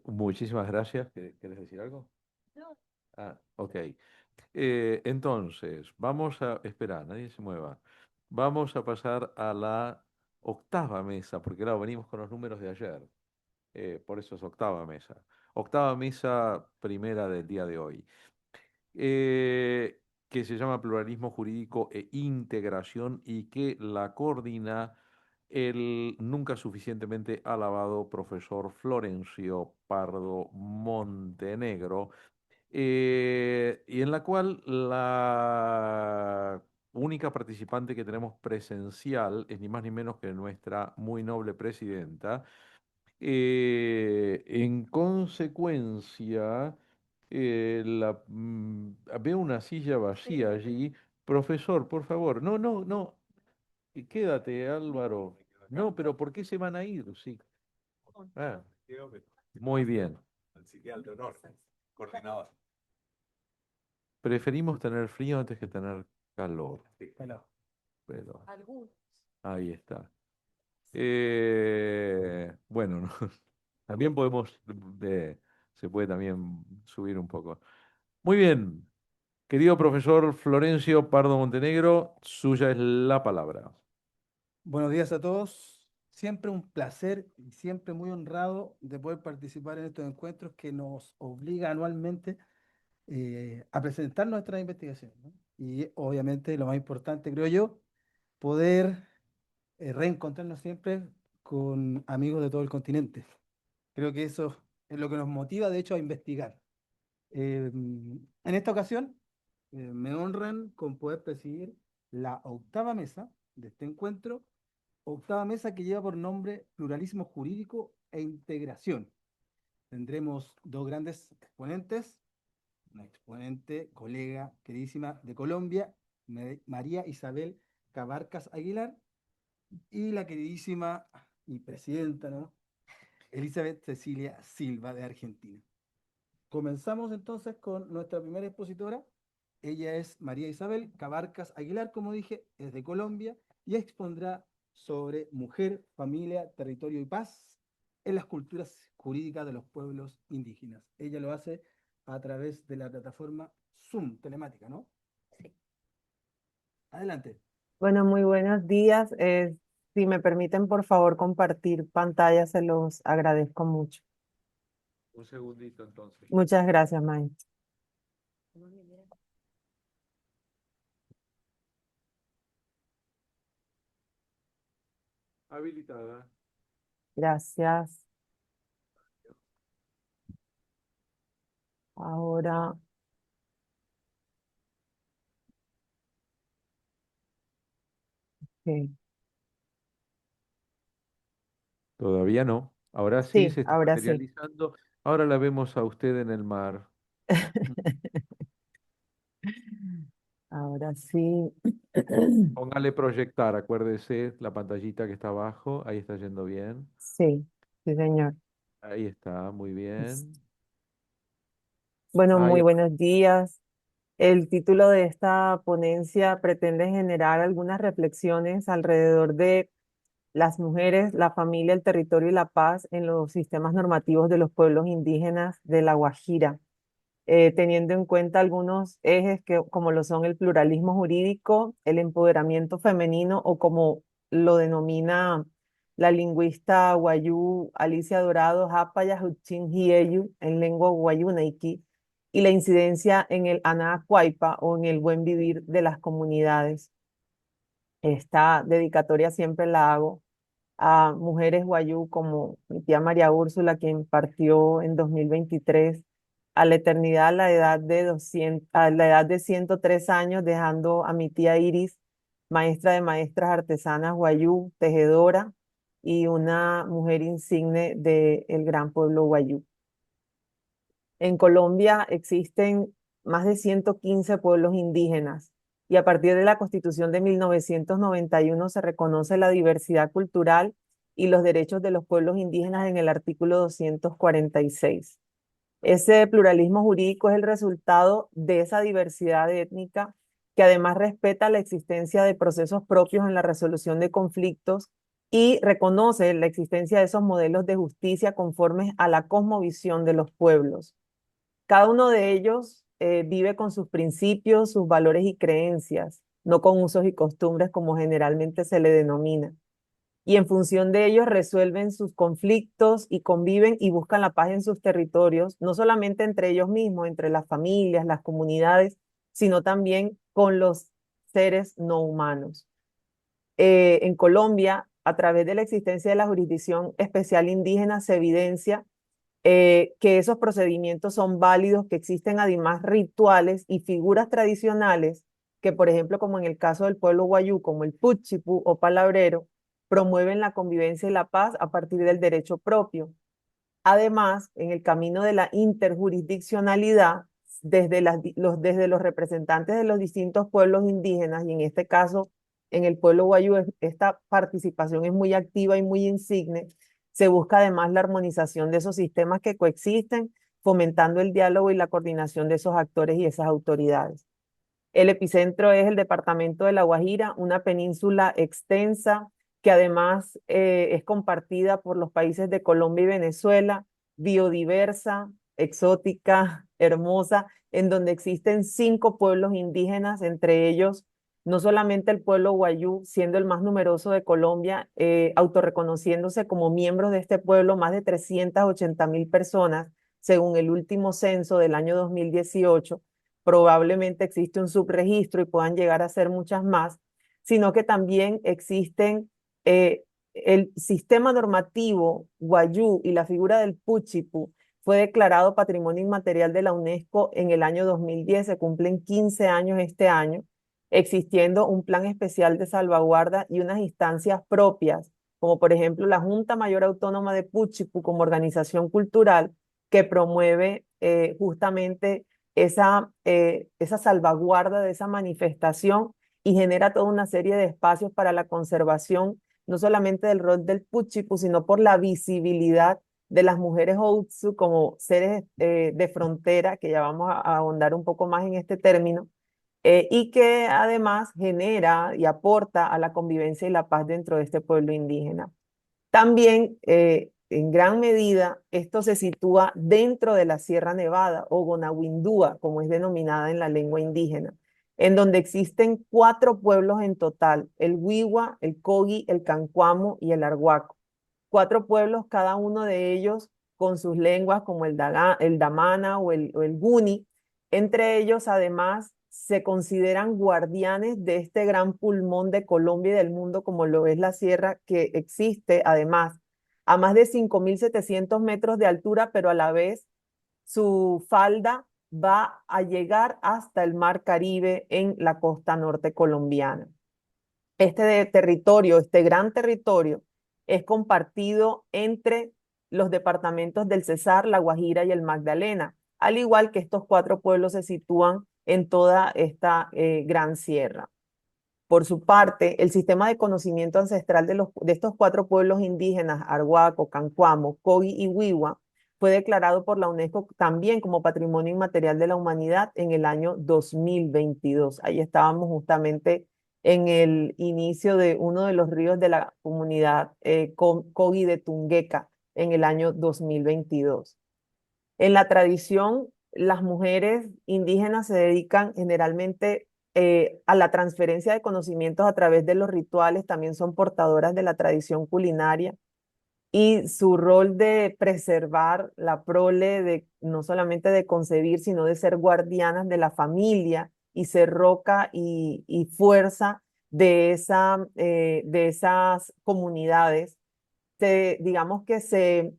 Muchísimas gracias. ¿Querés decir algo? No, Ah, ok. Entonces, vamos a... Espera, nadie se mueva. Vamos a pasar a la octava mesa, porque claro, venimos con los números de ayer. Por eso es octava mesa. Octava mesa primera del día de hoy. Que se llama Pluralismo Jurídico e Integración y que la coordina el nunca suficientemente alabado profesor Florencio Pardo Montenegro, y en la cual la única participante que tenemos presencial es ni más ni menos que nuestra muy noble presidenta. En consecuencia, veo una silla vacía allí. Profesor, por favor. No, no, no. Quédate, Álvaro. No, pero ¿por qué se van a ir? Sí. Ah, muy bien. Preferimos tener frío antes que tener calor. Pero Algunos. ahí está. Bueno, no, también podemos, se puede también subir un poco. Muy bien, querido profesor Florencio Pardo Montenegro, suya es la palabra. Buenos días a todos. Siempre un placer y siempre muy honrado de poder participar en estos encuentros que nos obliga anualmente a presentar nuestra investigación, ¿no? Y obviamente lo más importante, creo yo, poder reencontrarnos siempre con amigos de todo el continente. Creo que eso es lo que nos motiva, de hecho, a investigar. En esta ocasión, me honran con poder presidir la octava mesa de este encuentro, octava mesa que lleva por nombre Pluralismo Jurídico e Integración. Tendremos dos grandes exponentes, una exponente, colega queridísima de Colombia, María Isabel Cabarcas Aguilar, y la queridísima y presidenta, ¿no?, Elizabeth Cecilia Silva de Argentina. Comenzamos entonces con nuestra primera expositora. Ella es María Isabel Cabarcas Aguilar, como dije, es de Colombia y expondrá sobre mujer, familia, territorio y paz en las culturas jurídicas de los pueblos indígenas. Ella lo hace a través de la plataforma Zoom, telemática, ¿no? Sí. Adelante. Bueno, muy buenos días. Si me permiten, por favor, compartir pantalla, se los agradezco mucho. Un segundito entonces. Muchas gracias, May. Habilitada. Gracias. Ahora, ok. Todavía no. Ahora sí Sí, se está ahora sí. materializando. Ahora la vemos a usted en el mar. Ahora sí. Póngale proyectar, acuérdese, la pantallita que está abajo, ahí está yendo bien. Sí, sí, señor. Ahí está, muy Listo. bien. Bueno, Ahí muy buenos días. El título de esta ponencia pretende generar algunas reflexiones alrededor de las mujeres, la familia, el territorio y la paz en los sistemas normativos de los pueblos indígenas de La Guajira, teniendo en cuenta algunos ejes que, como lo son el pluralismo jurídico, el empoderamiento femenino o como lo denomina la lingüista guayú Alicia Dorado, Hapaya Huchin Hieyu, en lengua guayuneiki, y la incidencia en el Ana Cuaipa o en el buen vivir de las comunidades. Esta dedicatoria siempre la hago a mujeres guayú como mi tía María Úrsula, quien partió en 2023 a la eternidad a la edad de 103 años, dejando a mi tía Iris, maestra de maestras artesanas guayú, tejedora y una mujer insigne del gran pueblo guayú. En Colombia existen más de 115 pueblos indígenas y a partir de la Constitución de 1991 se reconoce la diversidad cultural y los derechos de los pueblos indígenas en el artículo 246. Ese pluralismo jurídico es el resultado de esa diversidad étnica que además respeta la existencia de procesos propios en la resolución de conflictos y reconoce la existencia de esos modelos de justicia conformes a la cosmovisión de los pueblos. Cada uno de ellos vive con sus principios, sus valores y creencias, no con usos y costumbres como generalmente se le denomina. Y en función de ellos resuelven sus conflictos y conviven y buscan la paz en sus territorios, no solamente entre ellos mismos, entre las familias, las comunidades, sino también con los seres no humanos. En Colombia, a través de la existencia de la Jurisdicción Especial Indígena, se evidencia que esos procedimientos son válidos, que existen además rituales y figuras tradicionales que, por ejemplo, como en el caso del pueblo guayú, como el puchipu o palabrero, promueven la convivencia y la paz a partir del derecho propio. Además, en el camino de la interjurisdiccionalidad, desde los representantes de los distintos pueblos indígenas, y en este caso, en el pueblo guayú, esta participación es muy activa y muy insigne, se busca además la armonización de esos sistemas que coexisten, fomentando el diálogo y la coordinación de esos actores y esas autoridades. El epicentro es el departamento de La Guajira, una península extensa que además es compartida por los países de Colombia y Venezuela, biodiversa, exótica, hermosa, en donde existen 5 pueblos indígenas, entre ellos no solamente el pueblo Guayú, siendo el más numeroso de Colombia, autorreconociéndose como miembros de este pueblo, más de 380.000 personas, según el último censo del año 2018. Probablemente existe un subregistro y puedan llegar a ser muchas más, sino que también existen el sistema normativo guayú y la figura del puchipu fue declarado Patrimonio Inmaterial de la UNESCO en el año 2010, se cumplen 15 años este año, existiendo un plan especial de salvaguarda y unas instancias propias, como por ejemplo la Junta Mayor Autónoma de Puchipu como organización cultural que promueve justamente esa salvaguarda de esa manifestación y genera toda una serie de espacios para la conservación, no solamente del rol del Puchipu, sino por la visibilidad de las mujeres Outsu como seres de frontera, que ya vamos a ahondar un poco más en este término, y que además genera y aporta a la convivencia y la paz dentro de este pueblo indígena. También, en gran medida, esto se sitúa dentro de la Sierra Nevada o Gonaguindúa, como es denominada en la lengua indígena, en donde existen 4 pueblos en total, el Wiwa, el Kogi, el Cancuamo y el Arhuaco. 4 pueblos, cada uno de ellos con sus lenguas como el Damana o el Guni. Entre ellos, además, se consideran guardianes de este gran pulmón de Colombia y del mundo, como lo es la sierra, que existe además a más de 5.700 metros de altura, pero a la vez su falda va a llegar hasta el Mar Caribe en la costa norte colombiana. Este territorio, este gran territorio, es compartido entre los departamentos del Cesar, La Guajira y el Magdalena, al igual que estos 4 pueblos se sitúan en toda esta gran sierra. Por su parte, el sistema de conocimiento ancestral de estos 4 pueblos indígenas, Arhuaco, Cancuamo, Kogi y Wiwa, fue declarado por la UNESCO también como Patrimonio Inmaterial de la Humanidad en el año 2022. Ahí estábamos justamente en el inicio de uno de los ríos de la comunidad Kogi de Tungueca en el año 2022. En la tradición, las mujeres indígenas se dedican generalmente a la transferencia de conocimientos a través de los rituales, también son portadoras de la tradición culinaria y su rol de preservar la prole, no solamente de concebir, sino de ser guardianas de la familia y ser roca y fuerza de esas comunidades. Digamos que se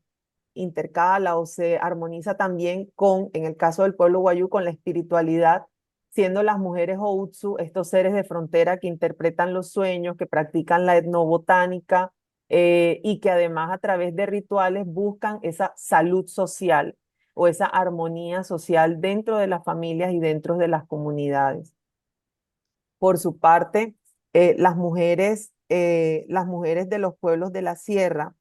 intercala o se armoniza también con, en el caso del pueblo guayú, con la espiritualidad, siendo las mujeres Outsu estos seres de frontera que interpretan los sueños, que practican la etnobotánica y que además a través de rituales buscan esa salud social o esa armonía social dentro de las familias y dentro de las comunidades. Por su parte, las mujeres de los pueblos de la sierra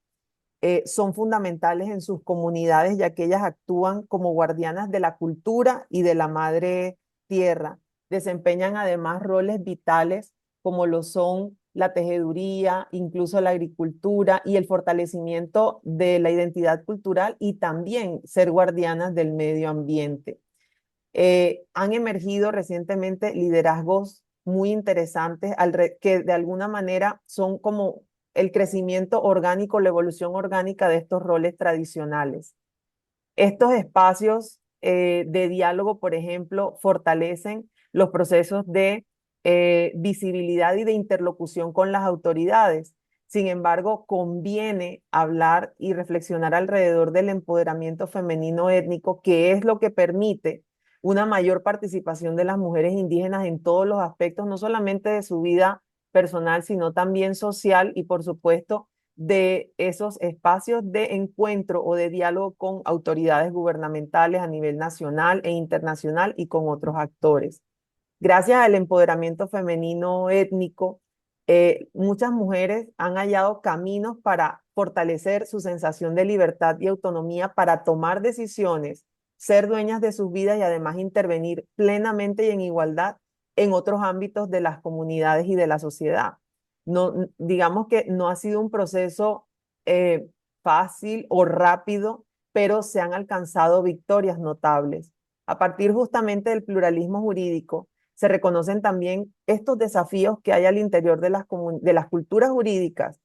son fundamentales en sus comunidades, ya que ellas actúan como guardianas de la cultura y de la madre tierra. Desempeñan además roles vitales como lo son la tejeduría, incluso la agricultura y el fortalecimiento de la identidad cultural y también ser guardianas del medio ambiente. Han emergido recientemente liderazgos muy interesantes que de alguna manera son como el crecimiento orgánico, la evolución orgánica de estos roles tradicionales. Estos espacios de diálogo, por ejemplo, fortalecen los procesos de visibilidad y de interlocución con las autoridades. Sin embargo, conviene hablar y reflexionar alrededor del empoderamiento femenino étnico, que es lo que permite una mayor participación de las mujeres indígenas en todos los aspectos, no solamente de su vida personal, sino también social y, por supuesto, de esos espacios de encuentro o de diálogo con autoridades gubernamentales a nivel nacional e internacional y con otros actores. Gracias al empoderamiento femenino étnico, muchas mujeres han hallado caminos para fortalecer su sensación de libertad y autonomía para tomar decisiones, ser dueñas de sus vidas y además intervenir plenamente y en igualdad en otros ámbitos de las comunidades y de la sociedad. No, digamos que no ha sido un proceso eh, fácil o rápido, pero se han alcanzado victorias notables. A partir justamente del pluralismo jurídico, se reconocen también estos desafíos que hay al interior de las culturas jurídicas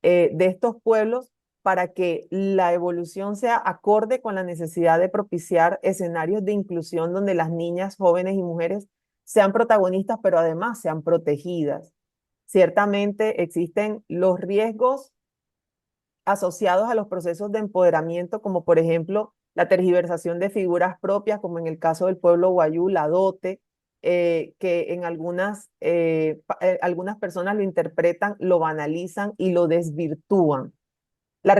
de estos pueblos para que la evolución sea acorde con la necesidad de propiciar escenarios de inclusión donde las niñas, jóvenes y mujeres sean protagonistas, pero además sean protegidas. Ciertamente existen los riesgos asociados a los procesos de empoderamiento, como por ejemplo la tergiversación de figuras propias, como en el caso del pueblo guayú, la dote, que en algunas personas lo interpretan, lo banalizan y lo desvirtúan. La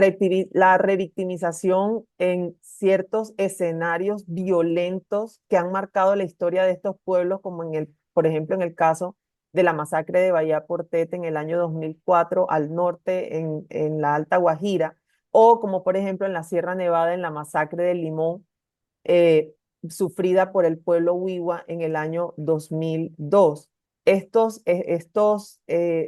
revictimización en ciertos escenarios violentos que han marcado la historia de estos pueblos, como por ejemplo, en el caso de la masacre de Bahía Portete en el año 2004 al norte en la Alta Guajira, o como por ejemplo en la Sierra Nevada en la masacre de Limón, eh, sufrida por el pueblo Wiwa en el año 2002. Estos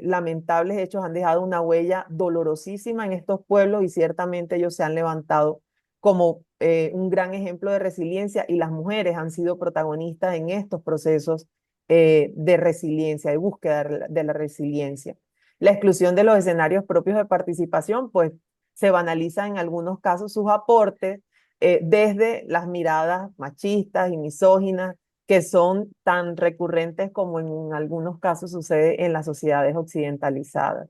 lamentables hechos han dejado una huella dolorosísima en estos pueblos y ciertamente ellos se han levantado como un gran ejemplo de resiliencia y las mujeres han sido protagonistas en estos procesos de resiliencia, de búsqueda de la resiliencia. La exclusión de los escenarios propios de participación, pues se banaliza en algunos casos sus aportes desde las miradas machistas y misóginas que son tan recurrentes como en algunos casos sucede en las sociedades occidentalizadas.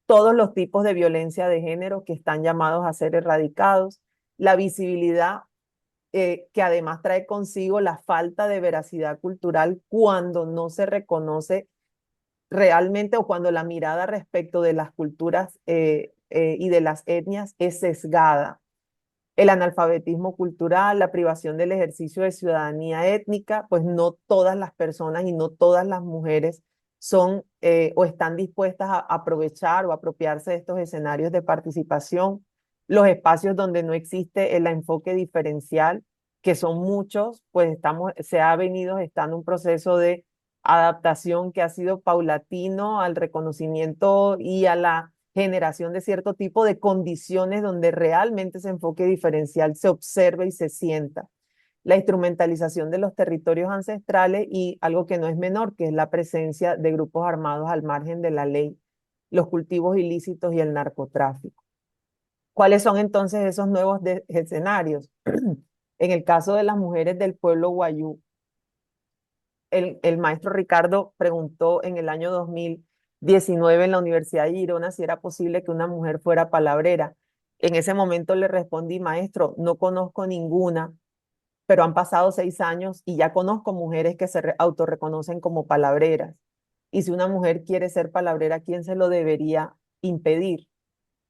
Todos los tipos de violencia de género que están llamados a ser erradicados, la visibilidad que además trae consigo la falta de veracidad cultural cuando no se reconoce realmente o cuando la mirada respecto de las culturas y de las etnias es sesgada. El analfabetismo cultural, la privación del ejercicio de ciudadanía étnica, pues no todas las personas y no todas las mujeres son o están dispuestas a aprovechar o apropiarse de estos escenarios de participación, los espacios donde no existe el enfoque diferencial, que son muchos, pues se ha venido gestando un proceso de adaptación que ha sido paulatino al reconocimiento y a la generación de cierto tipo de condiciones donde realmente ese enfoque diferencial se observa y se sienta. La instrumentalización de los territorios ancestrales y algo que no es menor, que es la presencia de grupos armados al margen de la ley, los cultivos ilícitos y el narcotráfico. ¿Cuáles son entonces esos nuevos escenarios? En el caso de las mujeres del pueblo guayú, el maestro Ricardo preguntó en el año 2019 en la Universidad de Girona si era posible que una mujer fuera palabrera. En ese momento le respondí, maestro, no conozco ninguna, pero han pasado 6 años y ya conozco mujeres que se autorreconocen como palabreras. Y si una mujer quiere ser palabrera, ¿quién se lo debería impedir?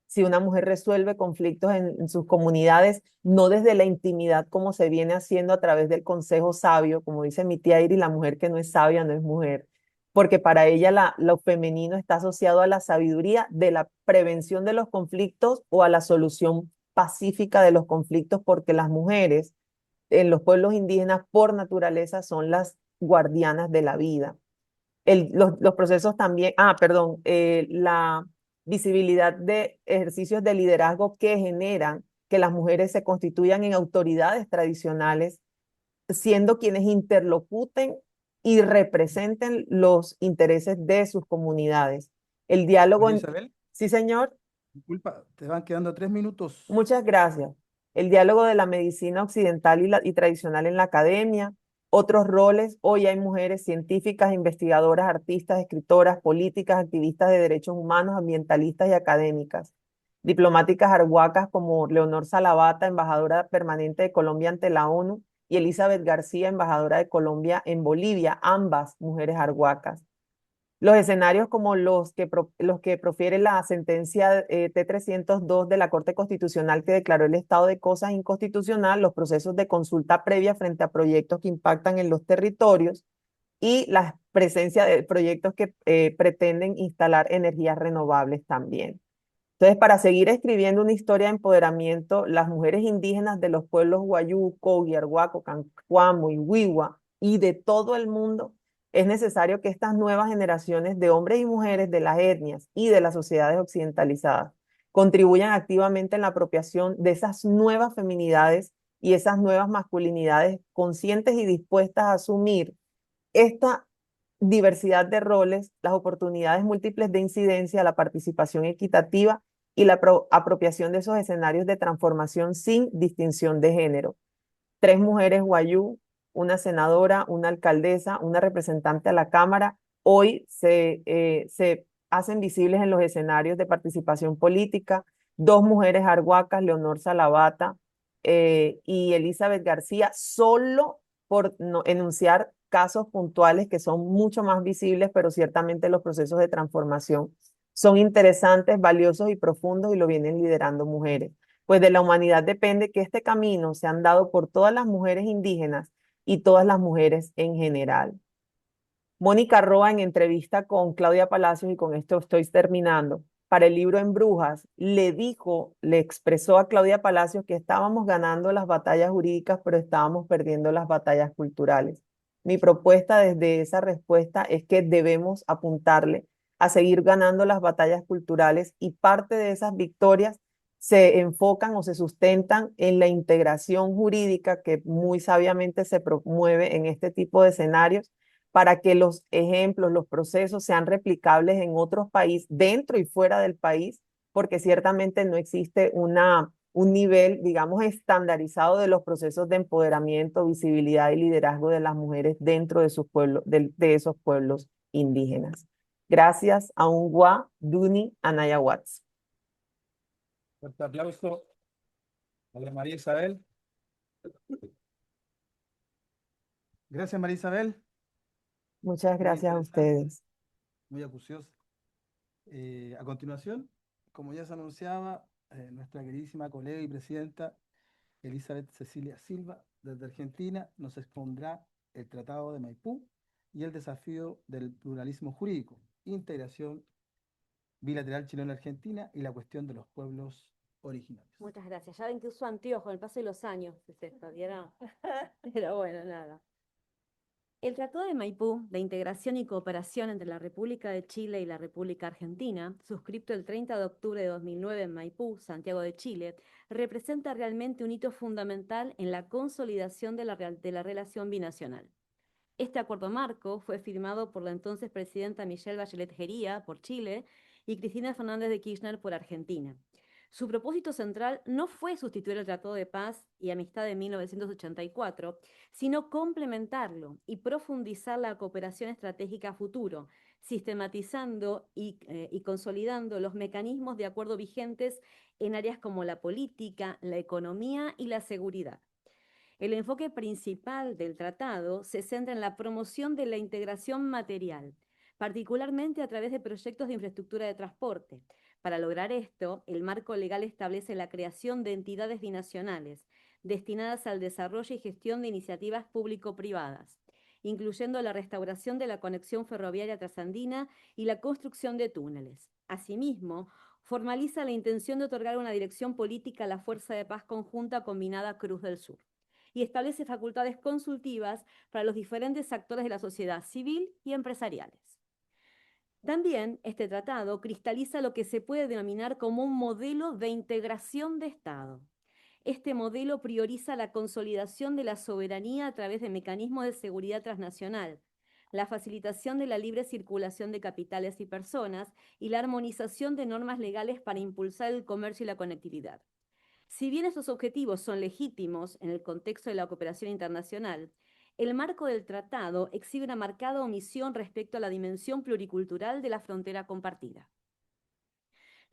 Si una mujer resuelve conflictos en sus comunidades, no desde la intimidad como se viene haciendo a través del consejo sabio, como dice mi tía Iri, la mujer que no es sabia no es mujer, porque para ella lo femenino está asociado a la sabiduría de la prevención de los conflictos o a la solución pacífica de los conflictos, porque las mujeres en los pueblos indígenas por naturaleza son las guardianas de la vida. Los procesos también, perdón, la visibilidad de ejercicios de liderazgo que generan que las mujeres se constituyan en autoridades tradicionales siendo quienes interlocuten y representen los intereses de sus comunidades. El diálogo María en... Isabel, Sí, señor. disculpa, te van quedando 3 minutos. Muchas gracias. El diálogo de la medicina occidental y tradicional en la academia, otros roles. Hoy hay mujeres científicas, investigadoras, artistas, escritoras, políticas, activistas de derechos humanos, ambientalistas y académicas. Diplomáticas arhuacas como Leonor Salavata, embajadora permanente de Colombia ante la ONU, y Elizabeth García, embajadora de Colombia en Bolivia, ambas mujeres arhuacas. Los escenarios como los que profiere la sentencia T-302 de la Corte Constitucional que declaró el estado de cosas inconstitucional, los procesos de consulta previa frente a proyectos que impactan en los territorios y la presencia de proyectos que pretenden instalar energías renovables también. Entonces, para seguir escribiendo una historia de empoderamiento, las mujeres indígenas de los pueblos Guayú, Cogi, Arhuaco, Cancuamo y Wiwa y de todo el mundo, es necesario que estas nuevas generaciones de hombres y mujeres de las etnias y de las sociedades occidentalizadas contribuyan activamente en la apropiación de esas nuevas feminidades y esas nuevas masculinidades conscientes y dispuestas a asumir esta diversidad de roles, las oportunidades múltiples de incidencia, la participación equitativa y la apropiación de esos escenarios de transformación sin distinción de género. 3 mujeres guayú, una senadora, una alcaldesa, una representante a la Cámara, hoy se hacen visibles en los escenarios de participación política. 2 mujeres arhuacas, Leonor Salavata y Elizabeth García, solo por enunciar casos puntuales que son mucho más visibles, pero ciertamente los procesos de transformación son interesantes, valiosos y profundos y lo vienen liderando mujeres. Pues de la humanidad depende que este camino se han dado por todas las mujeres indígenas y todas las mujeres en general. Mónica Roa, en entrevista con Claudia Palacios, y con esto estoy terminando, para el libro En Brujas, le expresó a Claudia Palacios que estábamos ganando las batallas jurídicas, pero estábamos perdiendo las batallas culturales. Mi propuesta desde esa respuesta es que debemos apuntarle a seguir ganando las batallas culturales y parte de esas victorias se enfocan o se sustentan en la integración jurídica que muy sabiamente se promueve en este tipo de escenarios para que los ejemplos, los procesos sean replicables en otros países, dentro y fuera del país, porque ciertamente no existe un nivel, digamos, estandarizado de los procesos de empoderamiento, visibilidad y liderazgo de las mujeres dentro de sus pueblos, de esos pueblos indígenas. Gracias a Ungwa Duni Anaya Watts. Fuerte aplauso a la María Isabel. Gracias, María Isabel. Muchas Muy gracias a interesante, ustedes. muy acuciosa. A continuación, como ya se anunciaba, nuestra queridísima colega y presidenta Elizabeth Cecilia Silva, desde Argentina, nos expondrá el Tratado de Maipú y el desafío del pluralismo jurídico, integración bilateral chileno-argentina y la cuestión de los pueblos originarios. Muchas gracias. Ya ven que uso anteojos, el paso de los años es esto, ¿vieron? Pero bueno, nada. El Tratado de Maipú, de integración y cooperación entre la República de Chile y la República Argentina, suscrito el 30 de octubre de 2009 en Maipú, Santiago de Chile, representa realmente un hito fundamental en la consolidación de la relación binacional. Este acuerdo marco fue firmado por la entonces presidenta Michelle Bachelet Jería por Chile y Cristina Fernández de Kirchner por Argentina. Su propósito central no fue sustituir el Tratado de Paz y Amistad de 1984, sino complementarlo y profundizar la cooperación estratégica a futuro, sistematizando y consolidando los mecanismos de acuerdo vigentes en áreas como la política, la economía y la seguridad. El enfoque principal del tratado se centra en la promoción de la integración material, particularmente a través de proyectos de infraestructura de transporte. Para lograr esto, el marco legal establece la creación de entidades binacionales destinadas al desarrollo y gestión de iniciativas público-privadas, incluyendo la restauración de la conexión ferroviaria trasandina y la construcción de túneles. Asimismo, formaliza la intención de otorgar una dirección política a la Fuerza de Paz Conjunta Combinada Cruz del Sur y establece facultades consultivas para los diferentes actores de la sociedad civil y empresariales. También este tratado cristaliza lo que se puede denominar como un modelo de integración de Estado. Este modelo prioriza la consolidación de la soberanía a través de mecanismos de seguridad transnacional, la facilitación de la libre circulación de capitales y personas y la armonización de normas legales para impulsar el comercio y la conectividad. Si bien estos objetivos son legítimos en el contexto de la cooperación internacional, el marco del tratado exhibe una marcada omisión respecto a la dimensión pluricultural de la frontera compartida.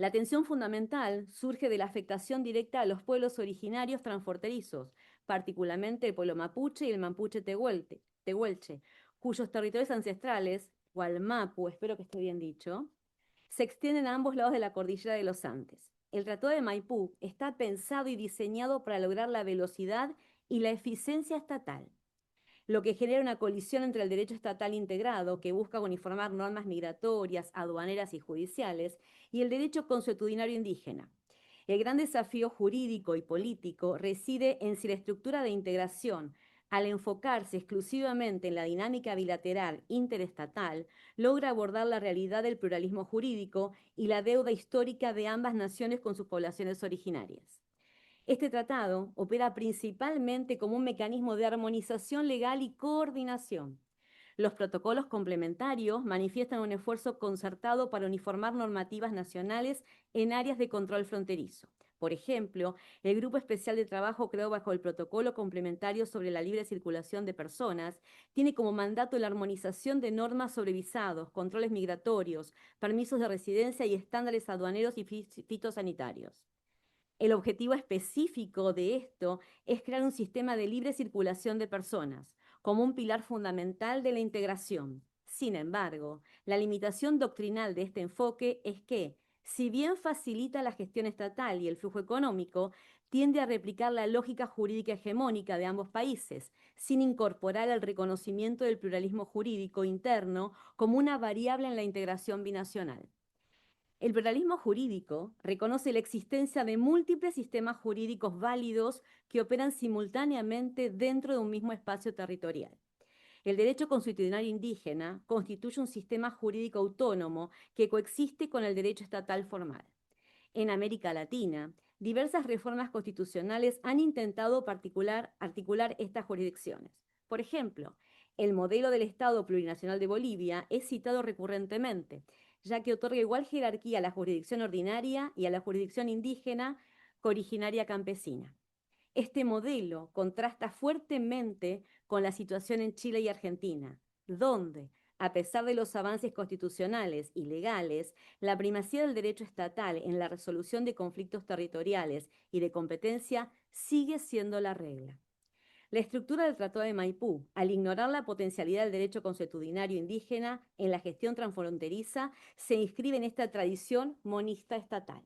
La tensión fundamental surge de la afectación directa a los pueblos originarios transfronterizos, particularmente el pueblo mapuche y el mapuche tehuelche, cuyos territorios ancestrales, Gualmapu, espero que esté bien dicho, se extienden a ambos lados de la cordillera de los Andes. El Tratado de Maipú está pensado y diseñado para lograr la velocidad y la eficiencia estatal, lo que genera una colisión entre el derecho estatal integrado, que busca uniformar normas migratorias, aduaneras y judiciales, y el derecho consuetudinario indígena. El gran desafío jurídico y político reside en si la estructura de integración, al enfocarse exclusivamente en la dinámica bilateral interestatal, logra abordar la realidad del pluralismo jurídico y la deuda histórica de ambas naciones con sus poblaciones originarias. Este tratado opera principalmente como un mecanismo de armonización legal y coordinación. Los protocolos complementarios manifiestan un esfuerzo concertado para uniformar normativas nacionales en áreas de control fronterizo. Por ejemplo, el Grupo Especial de Trabajo creado bajo el Protocolo Complementario sobre la Libre Circulación de Personas tiene como mandato la armonización de normas sobre visados, controles migratorios, permisos de residencia y estándares aduaneros y fitosanitarios. El objetivo específico de esto es crear un sistema de libre circulación de personas, como un pilar fundamental de la integración. Sin embargo, la limitación doctrinal de este enfoque es que, si bien facilita la gestión estatal y el flujo económico, tiende a replicar la lógica jurídica hegemónica de ambos países, sin incorporar el reconocimiento del pluralismo jurídico interno como una variable en la integración binacional. El pluralismo jurídico reconoce la existencia de múltiples sistemas jurídicos válidos que operan simultáneamente dentro de un mismo espacio territorial. El derecho consuetudinario indígena constituye un sistema jurídico autónomo que coexiste con el derecho estatal formal. En América Latina, diversas reformas constitucionales han intentado articular estas jurisdicciones. Por ejemplo, el modelo del Estado plurinacional de Bolivia es citado recurrentemente, ya que otorga igual jerarquía a la jurisdicción ordinaria y a la jurisdicción indígena que originaria campesina. Este modelo contrasta fuertemente con la situación en Chile y Argentina, donde, a pesar de los avances constitucionales y legales, la primacía del derecho estatal en la resolución de conflictos territoriales y de competencia sigue siendo la regla. La estructura del Tratado de Maipú, al ignorar la potencialidad del derecho consuetudinario indígena en la gestión transfronteriza, se inscribe en esta tradición monista estatal.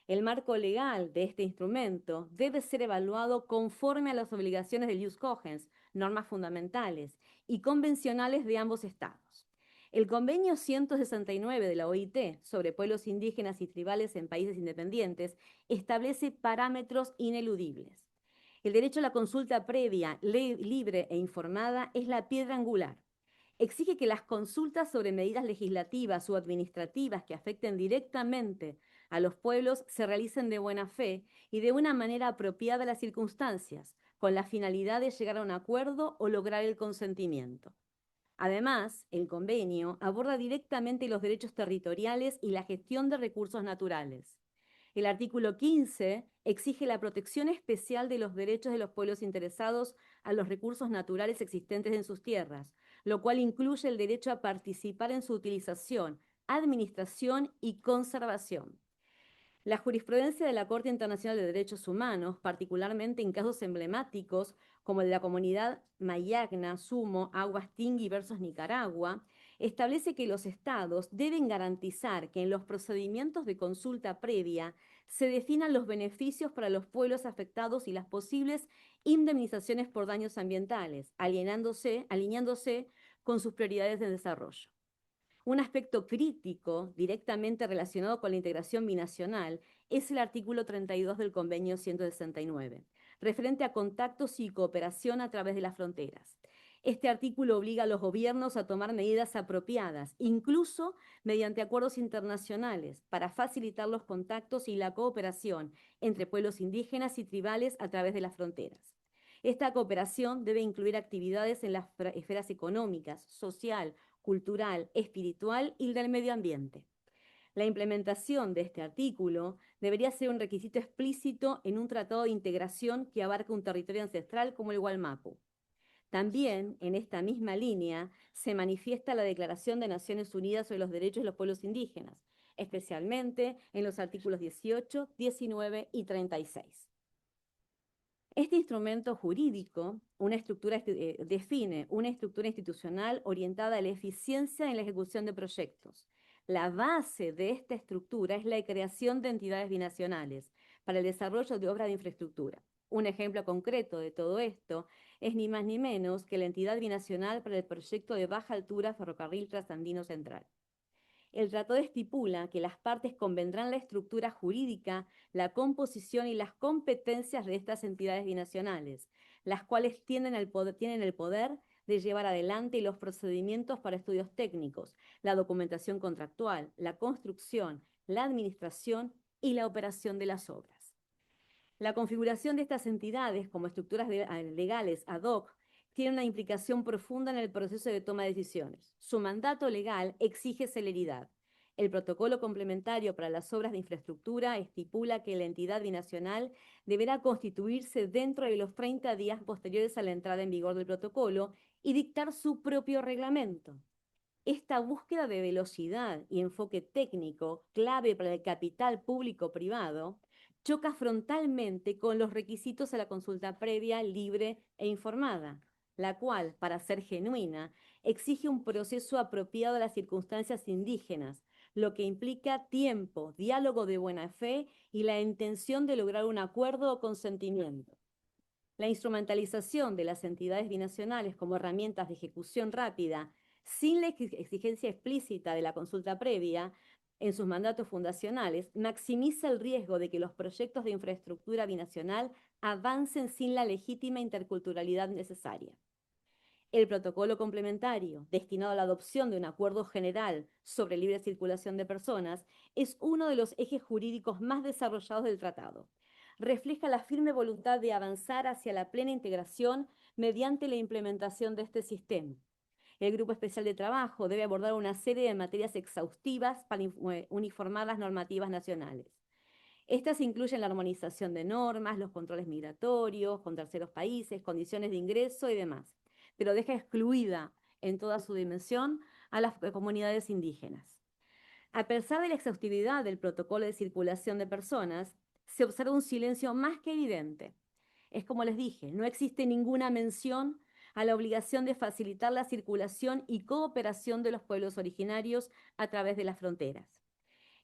El marco legal de este instrumento debe ser evaluado conforme a las obligaciones del ius cogens, normas fundamentales y convencionales de ambos estados. El convenio 169 de la OIT sobre pueblos indígenas y tribales en países independientes establece parámetros ineludibles. El derecho a la consulta previa, libre e informada es la piedra angular. Exige que las consultas sobre medidas legislativas o administrativas que afecten directamente a los pueblos se realicen de buena fe y de una manera apropiada a las circunstancias, con la finalidad de llegar a un acuerdo o lograr el consentimiento. Además, el convenio aborda directamente los derechos territoriales y la gestión de recursos naturales. El artículo 15 exige la protección especial de los derechos de los pueblos interesados a los recursos naturales existentes en sus tierras, lo cual incluye el derecho a participar en su utilización, administración y conservación. La jurisprudencia de la Corte Internacional de Derechos Humanos, particularmente en casos emblemáticos como el de la comunidad Mayagna, Sumo, Aguas Tingui versus Nicaragua, establece que los estados deben garantizar que en los procedimientos de consulta previa se definan los beneficios para los pueblos afectados y las posibles indemnizaciones por daños ambientales, alineándose con sus prioridades de desarrollo. Un aspecto crítico directamente relacionado con la integración binacional es el artículo 32 del Convenio 169, referente a contactos y cooperación a través de las fronteras. Este artículo obliga a los gobiernos a tomar medidas apropiadas, incluso mediante acuerdos internacionales, para facilitar los contactos y la cooperación entre pueblos indígenas y tribales a través de las fronteras. Esta cooperación debe incluir actividades en las esferas económicas, social, cultural, espiritual y del medio ambiente. La implementación de este artículo debería ser un requisito explícito en un tratado de integración que abarque un territorio ancestral como el Gualmapu. También, en esta misma línea, se manifiesta la Declaración de Naciones Unidas sobre los Derechos de los Pueblos Indígenas, especialmente en los artículos 18, 19 y 36. Este instrumento jurídico define una estructura institucional orientada a la eficiencia en la ejecución de proyectos. La base de esta estructura es la creación de entidades binacionales para el desarrollo de obras de infraestructura. Un ejemplo concreto de todo esto es ni más ni menos que la entidad binacional para el proyecto de baja altura Ferrocarril Trasandino Central. El tratado estipula que las partes convendrán la estructura jurídica, la composición y las competencias de estas entidades binacionales, las cuales tienen el poder de llevar adelante los procedimientos para estudios técnicos, la documentación contractual, la construcción, la administración y la operación de las obras. La configuración de estas entidades como estructuras legales ad hoc tiene una implicación profunda en el proceso de toma de decisiones. Su mandato legal exige celeridad. El protocolo complementario para las obras de infraestructura estipula que la entidad binacional deberá constituirse dentro de los 30 días posteriores a la entrada en vigor del protocolo y dictar su propio reglamento. Esta búsqueda de velocidad y enfoque técnico, clave para el capital público-privado, choca frontalmente con los requisitos a la consulta previa, libre e informada, la cual, para ser genuina, exige un proceso apropiado a las circunstancias indígenas, lo que implica tiempo, diálogo de buena fe y la intención de lograr un acuerdo o consentimiento. La instrumentalización de las entidades binacionales como herramientas de ejecución rápida, sin la exigencia explícita de la consulta previa, en sus mandatos fundacionales, maximiza el riesgo de que los proyectos de infraestructura binacional avancen sin la legítima interculturalidad necesaria. El protocolo complementario, destinado a la adopción de un acuerdo general sobre libre circulación de personas, es uno de los ejes jurídicos más desarrollados del tratado. Refleja la firme voluntad de avanzar hacia la plena integración mediante la implementación de este sistema. El Grupo Especial de Trabajo debe abordar una serie de materias exhaustivas para uniformar las normativas nacionales. Estas incluyen la armonización de normas, los controles migratorios con terceros países, condiciones de ingreso y demás, pero deja excluida en toda su dimensión a las comunidades indígenas. A pesar de la exhaustividad del protocolo de circulación de personas, se observa un silencio más que evidente. Es como les dije, no existe ninguna mención a la obligación de facilitar la circulación y cooperación de los pueblos originarios a través de las fronteras.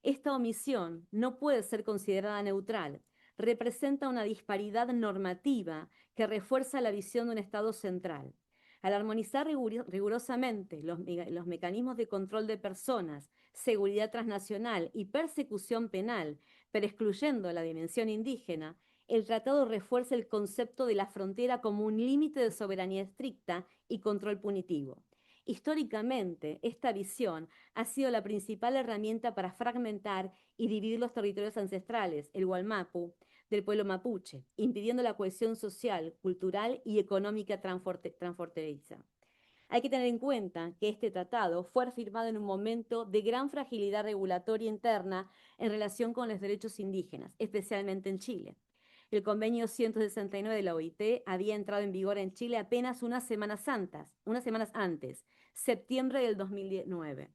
Esta omisión no puede ser considerada neutral. Representa una disparidad normativa que refuerza la visión de un Estado central. Al armonizar rigurosamente los mecanismos de control de personas, seguridad transnacional y persecución penal, pero excluyendo la dimensión indígena, el tratado refuerza el concepto de la frontera como un límite de soberanía estricta y control punitivo. Históricamente, esta visión ha sido la principal herramienta para fragmentar y dividir los territorios ancestrales, el Gualmapu, del pueblo mapuche, impidiendo la cohesión social, cultural y económica transfronteriza. Hay que tener en cuenta que este tratado fue firmado en un momento de gran fragilidad regulatoria interna en relación con los derechos indígenas, especialmente en Chile. El convenio 169 de la OIT había entrado en vigor en Chile apenas unas semanas antes, septiembre del 2009.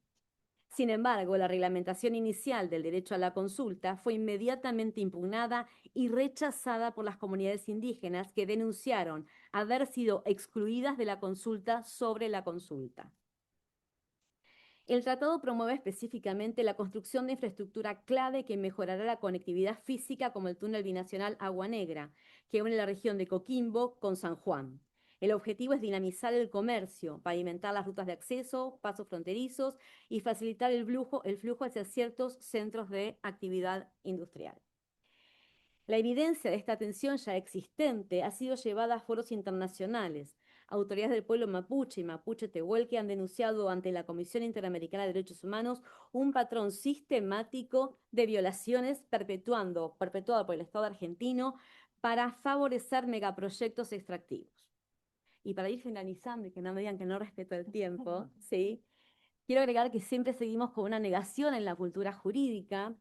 Sin embargo, la reglamentación inicial del derecho a la consulta fue inmediatamente impugnada y rechazada por las comunidades indígenas que denunciaron haber sido excluidas de la consulta sobre la consulta. El tratado promueve específicamente la construcción de infraestructura clave que mejorará la conectividad física como el túnel binacional Agua Negra, que une la región de Coquimbo con San Juan. El objetivo es dinamizar el comercio, pavimentar las rutas de acceso, pasos fronterizos y facilitar el flujo hacia ciertos centros de actividad industrial. La evidencia de esta tensión ya existente ha sido llevada a foros internacionales. Autoridades del pueblo mapuche y mapuche tehuelque han denunciado ante la Comisión Interamericana de Derechos Humanos un patrón sistemático de violaciones perpetuado por el Estado argentino para favorecer megaproyectos extractivos. Y para ir finalizando y que no me digan que no respeto el tiempo, ¿sí? Quiero agregar que siempre seguimos con una negación en la cultura jurídica,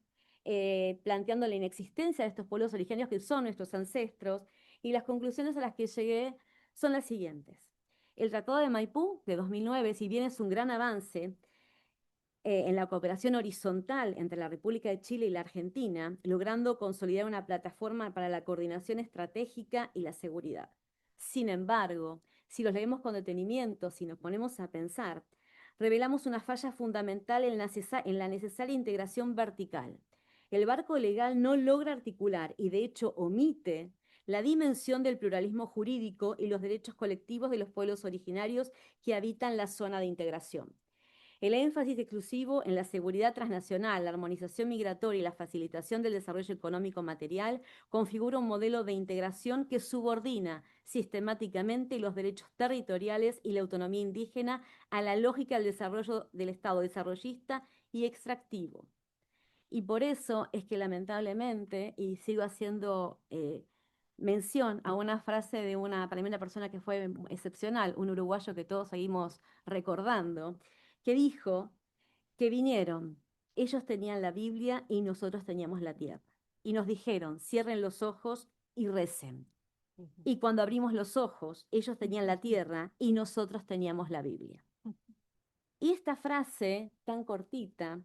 planteando la inexistencia de estos pueblos originarios que son nuestros ancestros, y las conclusiones a las que llegué son las siguientes. El Tratado de Maipú de 2009, si bien es un gran avance en la cooperación horizontal entre la República de Chile y la Argentina, logrando consolidar una plataforma para la coordinación estratégica y la seguridad. Sin embargo, si los leemos con detenimiento, si nos ponemos a pensar, revelamos una falla fundamental en la necesaria integración vertical. El marco legal no logra articular y de hecho omite la dimensión del pluralismo jurídico y los derechos colectivos de los pueblos originarios que habitan la zona de integración. El énfasis exclusivo en la seguridad transnacional, la armonización migratoria y la facilitación del desarrollo económico material configura un modelo de integración que subordina sistemáticamente los derechos territoriales y la autonomía indígena a la lógica del desarrollo del Estado desarrollista y extractivo. Y por eso es que lamentablemente, y sigo haciendo mención a una frase de para mí una persona que fue excepcional, un uruguayo que todos seguimos recordando, que dijo que vinieron, ellos tenían la Biblia y nosotros teníamos la tierra. Y nos dijeron, cierren los ojos y recen. Y cuando abrimos los ojos, ellos tenían la tierra y nosotros teníamos la Biblia. Y esta frase tan cortita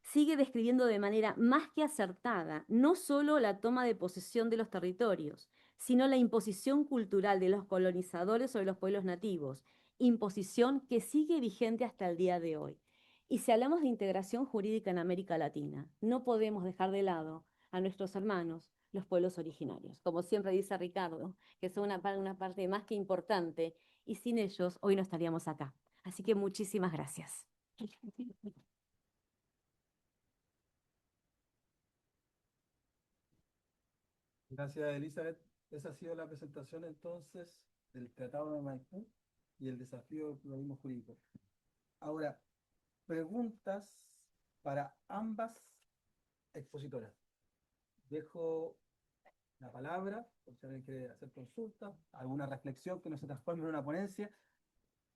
sigue describiendo de manera más que acertada no solo la toma de posesión de los territorios, sino la imposición cultural de los colonizadores sobre los pueblos nativos, imposición que sigue vigente hasta el día de hoy. Y si hablamos de integración jurídica en América Latina, no podemos dejar de lado a nuestros hermanos, los pueblos originarios, como siempre dice Ricardo, que son una parte más que importante, y sin ellos hoy no estaríamos acá. Así que muchísimas gracias. Gracias, Elizabeth. Esa ha sido la presentación entonces del Tratado de Maipú y el desafío del pluralismo jurídico. Ahora, preguntas para ambas expositoras. Dejo la palabra, por si alguien quiere hacer consulta, alguna reflexión que no se transforme en una ponencia,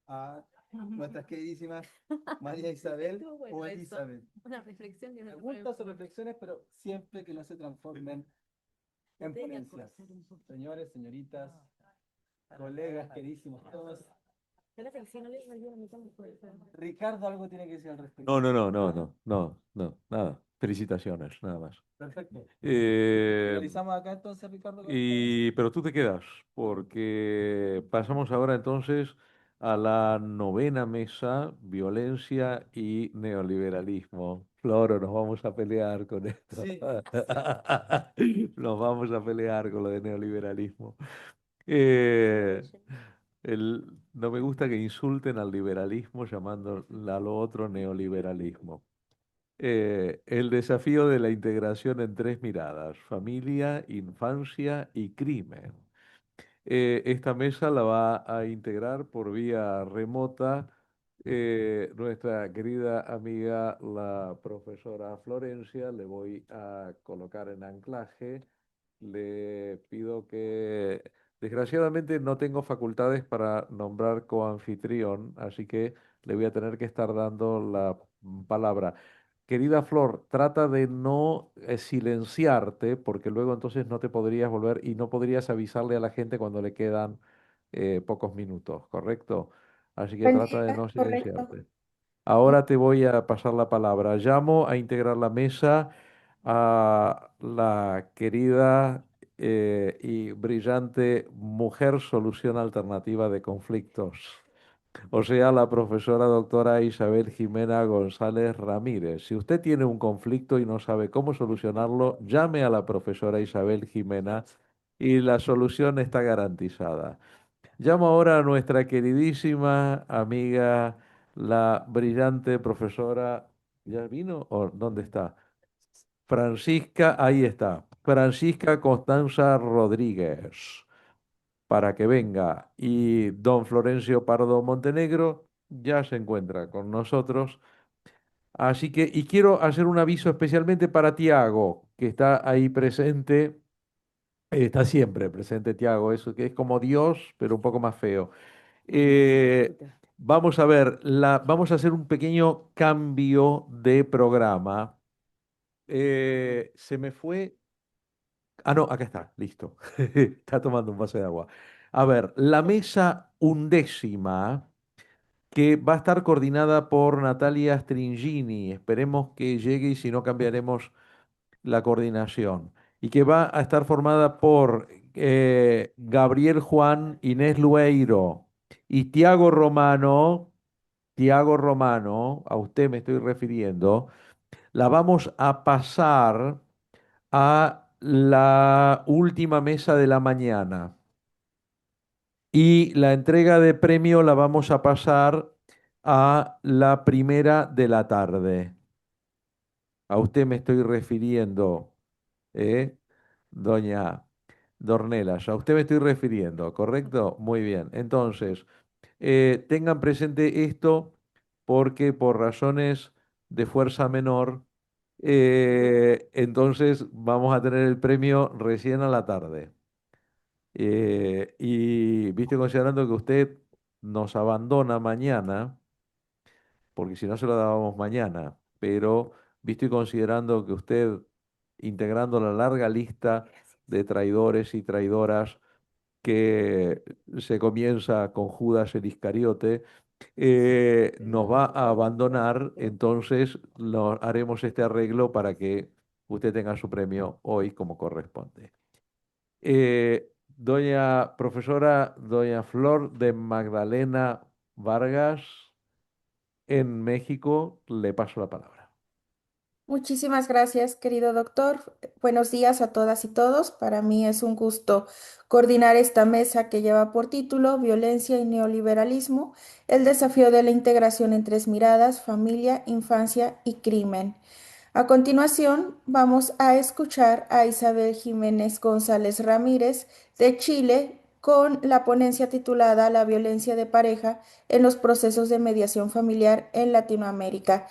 a nuestras queridísimas María Isabel o Elizabeth. Una reflexión que Preguntas o reflexiones, pero siempre que no se transformen en ponencias. Señores, señoritas, colegas, queridísimos todos. Ricardo, algo tiene que decir al respecto. No, nada. Felicitaciones, nada más. Perfecto. Eh, Finalizamos acá entonces, Ricardo. pero tú te quedas, porque pasamos ahora entonces a la novena mesa, violencia y neoliberalismo. Floro, nos vamos a pelear con esto. Sí. Nos vamos a pelear con lo de neoliberalismo. Eh, no me gusta que insulten al liberalismo llamando a lo otro neoliberalismo. El desafío de la integración en tres miradas, familia, infancia y crimen. Esta mesa la va a integrar por vía remota nuestra querida amiga, la profesora Florencia. Le voy a colocar en anclaje. Le pido que, desgraciadamente, no tengo facultades para nombrar coanfitrión, así que le voy a tener que estar dando la palabra. Querida Flor, trata de no silenciarte, porque luego entonces no te podrías volver y no podrías avisarle a la gente cuando le quedan pocos minutos, ¿correcto? Así que Buen trata de día, no correcto. silenciarte. Ahora te voy a pasar la palabra. Llamo a integrar la mesa a la querida y brillante mujer solución alternativa de conflictos, o sea, la profesora doctora Isabel Jimena González Ramírez. Si usted tiene un conflicto y no sabe cómo solucionarlo, llame a la profesora Isabel Jimena y la solución está garantizada. Llamo ahora a nuestra queridísima amiga, la brillante profesora. ¿Ya vino o dónde está? Francisca, ahí está. Francisca Constanza Rodríguez. para que venga. Y don Florencio Pardo Montenegro ya se encuentra con nosotros. Así que, y quiero hacer un aviso especialmente para Tiago, que está ahí presente. Está siempre presente Tiago, eso que es como Dios, pero un poco más feo. Eh, vamos a ver, vamos a hacer un pequeño cambio de programa. Se me fue. Ah, no, acá está, listo. Está tomando un vaso de agua. A ver, la mesa undécima, que va a estar coordinada por Natalia Stringini. Esperemos que llegue y si no cambiaremos la coordinación. Y que va a estar formada por Gabriel Juan Inés Lueiro y Tiago Romano. Tiago Romano, a usted me estoy refiriendo, la vamos a pasar a la última mesa de la mañana. Y la entrega de premio la vamos a pasar a la primera de la tarde. A usted me estoy refiriendo, ¿eh? Doña Dornelas, a usted me estoy refiriendo, ¿correcto? Muy bien. Entonces, tengan presente esto porque por razones de fuerza menor, entonces vamos a tener el premio recién a la tarde. Y viste, considerando que usted nos abandona mañana, porque si no se lo dábamos mañana, pero viste, considerando que usted, integrando la larga lista de traidores y traidoras que se comienza con Judas el Iscariote, nos va a abandonar, entonces haremos este arreglo para que usted tenga su premio hoy como corresponde. Doña profesora, doña Flor de Magdalena Vargas, en México, le paso la palabra. Muchísimas gracias, querido doctor. Buenos días a todas y todos. Para mí es un gusto coordinar esta mesa que lleva por título Violencia y neoliberalismo, el desafío de la integración en tres miradas, familia, infancia y crimen. A continuación, vamos a escuchar a Isabel Jiménez González Ramírez de Chile con la ponencia titulada La violencia de pareja en los procesos de mediación familiar en Latinoamérica.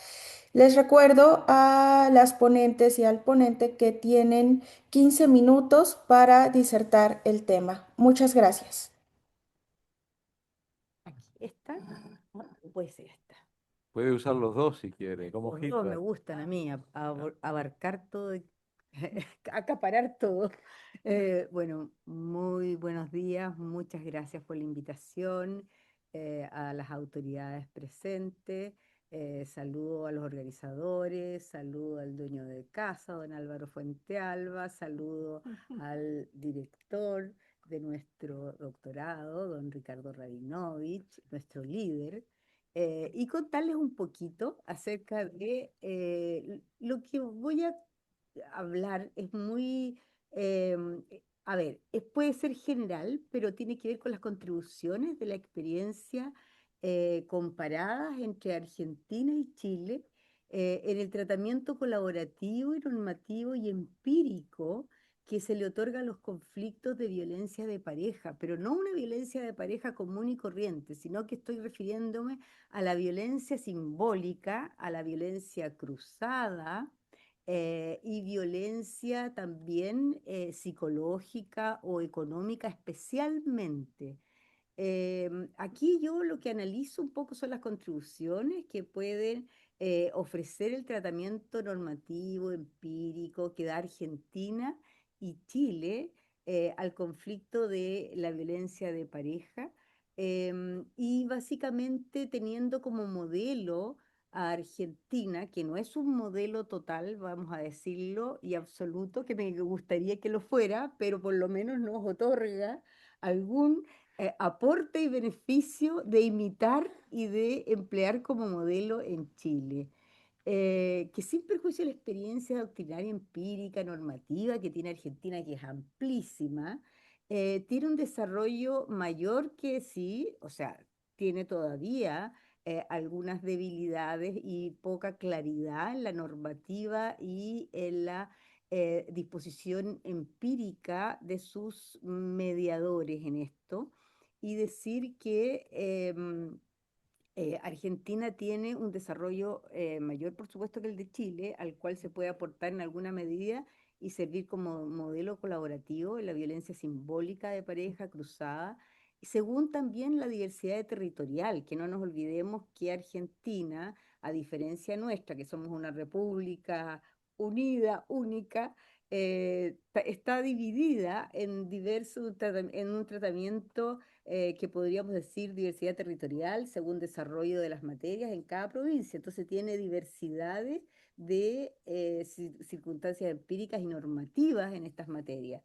Les recuerdo a las ponentes y al ponente que tienen 15 minutos para disertar el tema. Muchas gracias. Aquí, esta, puede ser esta. Puede usar los dos si quiere, como Los dos me Hitler. gustan a mí, abarcar todo, acaparar todo. Bueno, muy buenos días, muchas gracias por la invitación, a las autoridades presentes, saludo a los organizadores, saludo al dueño de casa, don Álvaro Fuentealba, saludo al director de nuestro doctorado, don Ricardo Rabinovich, nuestro líder. Y contarles un poquito acerca de lo que voy a hablar. Es muy, a ver, puede ser general, pero tiene que ver con las contribuciones de la experiencia comparadas entre Argentina y Chile en el tratamiento colaborativo y normativo y empírico que se le otorga a los conflictos de violencia de pareja, pero no una violencia de pareja común y corriente, sino que estoy refiriéndome a la violencia simbólica, a la violencia cruzada y violencia también psicológica o económica especialmente. Aquí yo lo que analizo un poco son las contribuciones que pueden ofrecer el tratamiento normativo, empírico que da Argentina y Chile al conflicto de la violencia de pareja, y básicamente teniendo como modelo a Argentina, que no es un modelo total, vamos a decirlo, y absoluto, que me gustaría que lo fuera, pero por lo menos nos otorga algún aporte y beneficio de imitar y de emplear como modelo en Chile. Que sin perjuicio de la experiencia doctrinaria, empírica, normativa que tiene Argentina, que es amplísima, tiene un desarrollo mayor que sí, o sea, tiene todavía algunas debilidades y poca claridad en la normativa y en la disposición empírica de sus mediadores en esto y decir que Argentina tiene un desarrollo mayor, por supuesto, que el de Chile, al cual se puede aportar en alguna medida y servir como modelo colaborativo en la violencia simbólica de pareja cruzada, y según también la diversidad territorial, que no nos olvidemos que Argentina, a diferencia nuestra, que somos una república unida, única, está dividida en en un tratamiento que podríamos decir diversidad territorial según desarrollo de las materias en cada provincia. Entonces tiene diversidades de circunstancias empíricas y normativas en estas materias.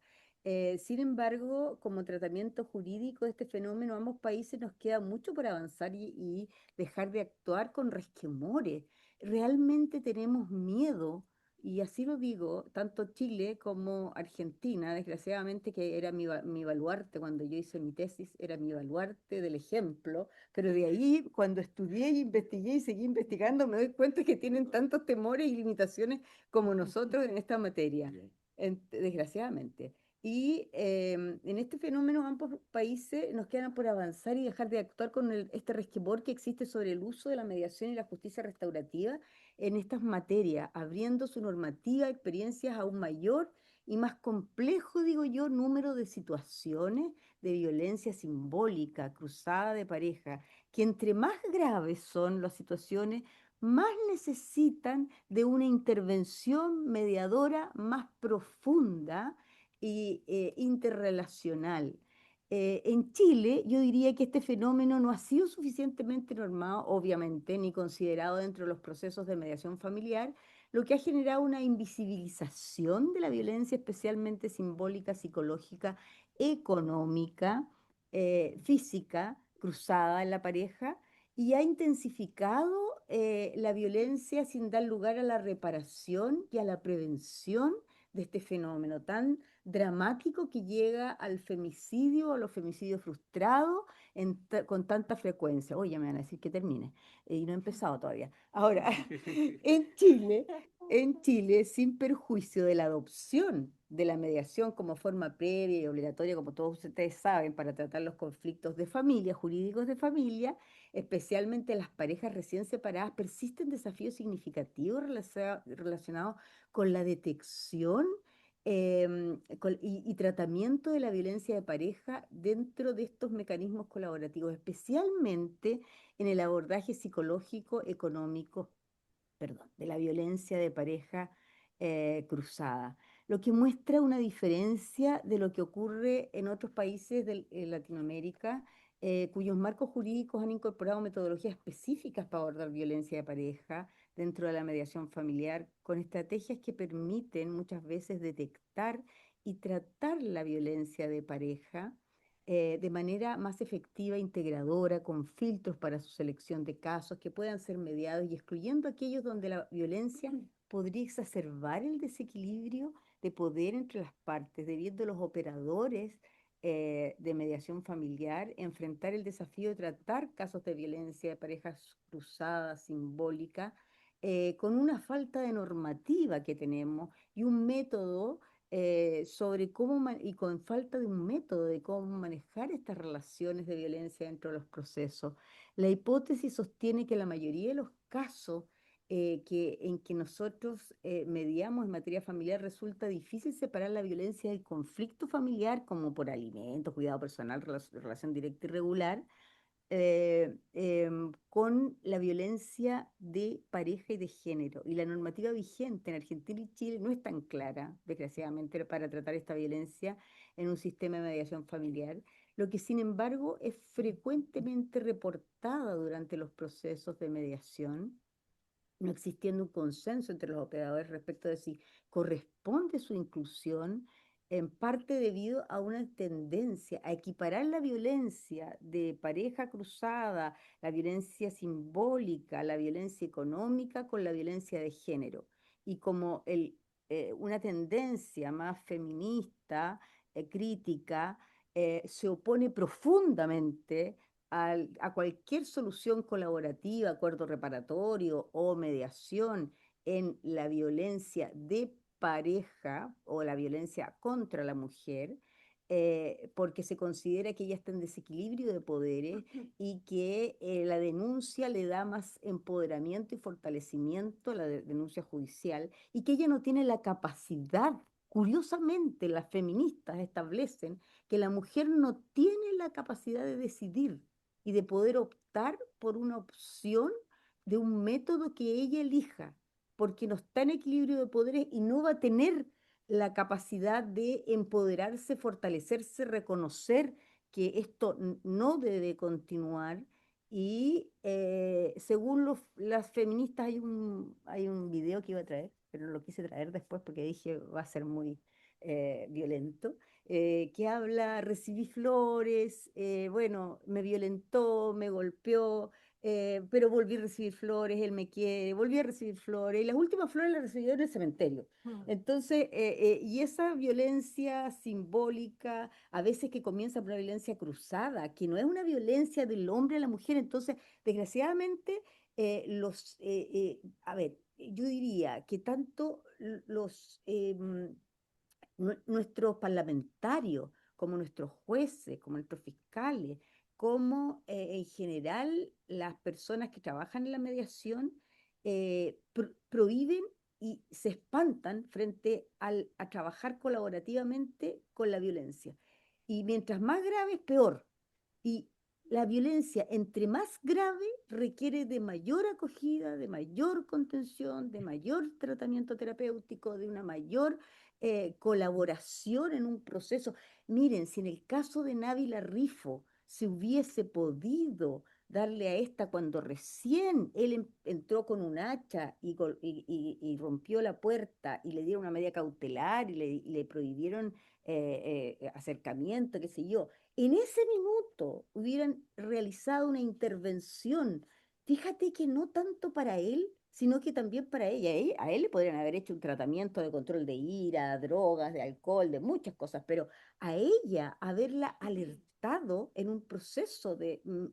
Sin embargo, como tratamiento jurídico de este fenómeno, a ambos países nos queda mucho por avanzar y dejar de actuar con resquemores. Realmente tenemos miedo, y así lo digo, tanto Chile como Argentina, desgraciadamente que era mi baluarte cuando yo hice mi tesis, era mi baluarte del ejemplo, pero de ahí cuando estudié y investigué y seguí investigando me doy cuenta que tienen tantos temores y limitaciones como nosotros en esta materia, desgraciadamente. Y en este fenómeno ambos países nos quedan por avanzar y dejar de actuar con este resquemor que existe sobre el uso de la mediación y la justicia restaurativa en estas materias, abriendo su normativa a experiencias aún mayor y más complejo, digo yo, número de situaciones de violencia simbólica, cruzada de pareja, que entre más graves son las situaciones, más necesitan de una intervención mediadora más profunda y interrelacional. En Chile, yo diría que este fenómeno no ha sido suficientemente normado, obviamente, ni considerado dentro de los procesos de mediación familiar, lo que ha generado una invisibilización de la violencia, especialmente simbólica, psicológica, económica, física, cruzada en la pareja, y ha intensificado la violencia sin dar lugar a la reparación y a la prevención de este fenómeno tan dramático que llega al femicidio o a los femicidios frustrados con tanta frecuencia. Oye, me van a decir que termine, y no he empezado todavía. Ahora, en Chile, sin perjuicio de la adopción de la mediación como forma previa y obligatoria, como todos ustedes saben, para tratar los conflictos de familia, jurídicos de familia, especialmente las parejas recién separadas, persisten desafíos significativos relacionados con la detección y tratamiento de la violencia de pareja dentro de estos mecanismos colaborativos, especialmente en el abordaje psicológico, económico, perdón, de la violencia de pareja cruzada, lo que muestra una diferencia de lo que ocurre en otros países de Latinoamérica, cuyos marcos jurídicos han incorporado metodologías específicas para abordar violencia de pareja dentro de la mediación familiar, con estrategias que permiten muchas veces detectar y tratar la violencia de pareja de manera más efectiva, integradora, con filtros para su selección de casos que puedan ser mediados y excluyendo aquellos donde la violencia podría exacerbar el desequilibrio de poder entre las partes, debiendo los operadores de mediación familiar enfrentar el desafío de tratar casos de violencia de parejas cruzadas, simbólica, con una falta de normativa que tenemos y un método sobre y con falta de un método de cómo manejar estas relaciones de violencia dentro de los procesos. La hipótesis sostiene que la mayoría de los casos en que nosotros mediamos en materia familiar resulta difícil separar la violencia del conflicto familiar, como por alimentos, cuidado personal, relación directa y regular, con la violencia de pareja y de género. Y la normativa vigente en Argentina y Chile no es tan clara, desgraciadamente, para tratar esta violencia en un sistema de mediación familiar, lo que sin embargo es frecuentemente reportada durante los procesos de mediación, no existiendo un consenso entre los operadores respecto de si corresponde su inclusión, en parte debido a una tendencia a equiparar la violencia de pareja cruzada, la violencia simbólica, la violencia económica con la violencia de género. Y como una tendencia más feminista, crítica, se opone profundamente a cualquier solución colaborativa, acuerdo reparatorio o mediación en la violencia de pareja o la violencia contra la mujer, porque se considera que ella está en desequilibrio de poderes y que la denuncia le da más empoderamiento y fortalecimiento a la denuncia judicial y que ella no tiene la capacidad. Curiosamente, las feministas establecen que la mujer no tiene la capacidad de decidir y de poder optar por una opción de un método que ella elija, porque no está en equilibrio de poderes y no va a tener la capacidad de empoderarse, fortalecerse, reconocer que esto no debe continuar. Y según las feministas, hay un video que iba a traer, pero lo quise traer después porque dije va a ser muy violento, que habla, recibí flores, bueno, me violentó, me golpeó, pero volví a recibir flores, él me quiere, volví a recibir flores, y las últimas flores las recibió en el cementerio. Entonces, y esa violencia simbólica, a veces que comienza por una violencia cruzada, que no es una violencia del hombre a la mujer, entonces, desgraciadamente, a ver, yo diría que tanto nuestros parlamentarios, como nuestros jueces, como nuestros fiscales, como en general las personas que trabajan en la mediación, prohíben y se espantan frente a trabajar colaborativamente con la violencia. Y mientras más grave es peor. Y la violencia, entre más grave, requiere de mayor acogida, de mayor contención, de mayor tratamiento terapéutico, de una mayor colaboración en un proceso. Miren, si en el caso de Návila Rifo se hubiese podido darle a esta cuando recién él entró con un hacha y rompió la puerta y le dieron una medida cautelar y le prohibieron acercamiento, qué sé yo, en ese minuto hubieran realizado una intervención. Fíjate que no tanto para él, sino que también para ella. A él le podrían haber hecho un tratamiento de control de ira, drogas, de alcohol, de muchas cosas, pero a ella haberla alertado en un proceso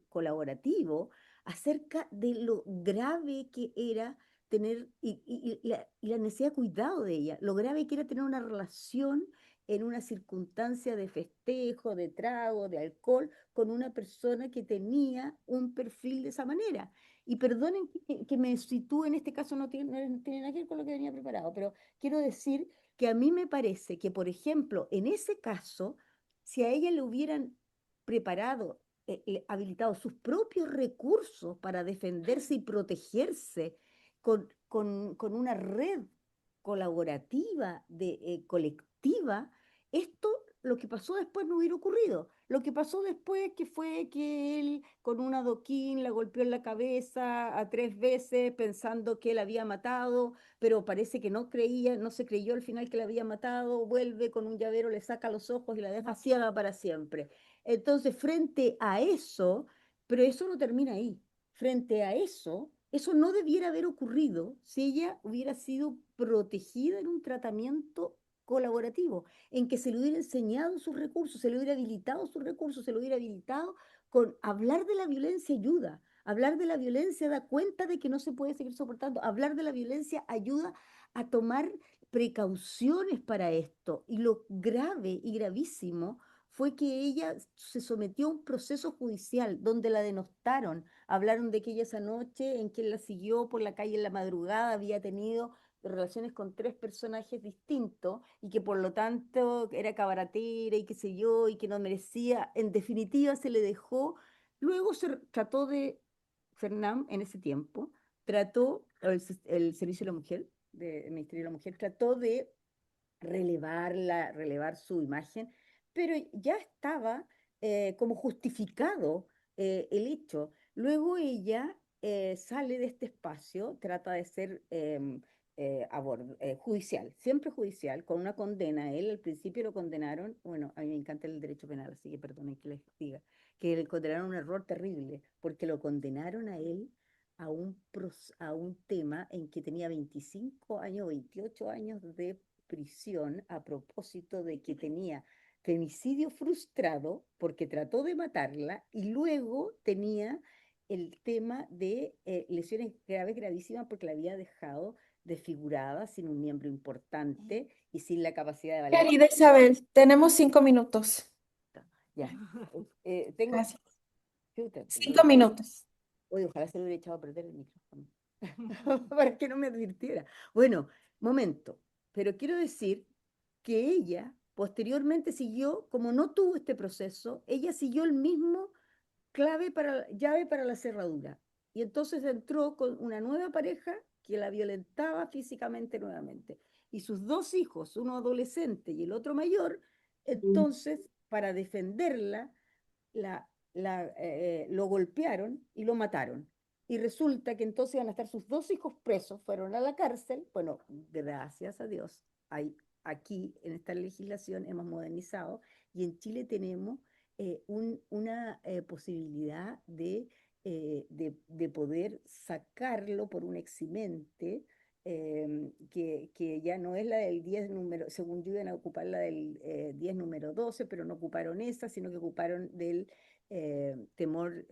colaborativo acerca de lo grave que era tener y la necesidad de cuidado de ella, lo grave que era tener una relación en una circunstancia de festejo, de trago, de alcohol, con una persona que tenía un perfil de esa manera. Y perdonen que me sitúe en este caso, no tiene nada que ver con lo que venía preparado, pero quiero decir que a mí me parece que, por ejemplo, en ese caso, si a ella le hubieran preparado, habilitado sus propios recursos para defenderse y protegerse con una red colaborativa, colectiva, esto, lo que pasó después no hubiera ocurrido. Lo que pasó después que fue que él con un adoquín la golpeó en la cabeza a 3 veces pensando que él había matado, pero parece que no creía, no se creyó al final que la había matado, vuelve con un llavero, le saca los ojos y la deja ciega para siempre. Entonces, frente a eso, pero eso no termina ahí. Frente a eso no debiera haber ocurrido si ella hubiera sido protegida en un tratamiento colaborativo, en que se le hubiera enseñado sus recursos, se le hubiera habilitado sus recursos, se le hubiera habilitado con hablar de la violencia ayuda. Hablar de la violencia da cuenta de que no se puede seguir soportando. Hablar de la violencia ayuda a tomar precauciones para esto. Y lo grave y gravísimo fue que ella se sometió a un proceso judicial donde la denostaron. Hablaron de que ella esa noche en que la siguió por la calle en la madrugada había tenido relaciones con 3 personajes distintos y que por lo tanto era cabaretera y qué sé yo y que no merecía. En definitiva, se le dejó. Luego se trató de, Fernán en ese tiempo, el Servicio de la Mujer, del Ministerio de la Mujer, trató de relevar su imagen, pero ya estaba como justificado el hecho. Luego ella sale de este espacio, trata de ser judicial, siempre judicial, con una condena. A él al principio lo condenaron, bueno, a mí me encanta el derecho penal, así que perdonen que les diga, que le condenaron un error terrible, porque lo condenaron a él a un tema en que tenía 25 años, 28 años de prisión a propósito de que tenía femicidio frustrado porque trató de matarla y luego tenía el tema de lesiones graves, gravísimas, porque la había dejado desfigurada, sin un miembro importante y sin la capacidad de valer. Querida Isabel, tenemos 5 minutos. Ya. Tengo... Gracias. Chuta, 5 minutos. Oye, ojalá se le hubiera echado a perder el micrófono para que no me advirtiera. Bueno, momento, pero quiero decir que ella posteriormente siguió, como no tuvo este proceso, ella siguió el mismo llave para la cerradura. Y entonces entró con una nueva pareja que la violentaba físicamente nuevamente. Y sus 2 hijos, uno adolescente y el otro mayor, entonces, para defenderla, lo golpearon y lo mataron. Y resulta que entonces iban a estar sus 2 hijos presos, fueron a la cárcel. Bueno, gracias a Dios, aquí en esta legislación hemos modernizado y en Chile tenemos una posibilidad de poder sacarlo por un eximente, que ya no es la del 10 número, según yo iban a ocupar la del 10 número 12, pero no ocuparon esa, sino que ocuparon del temor,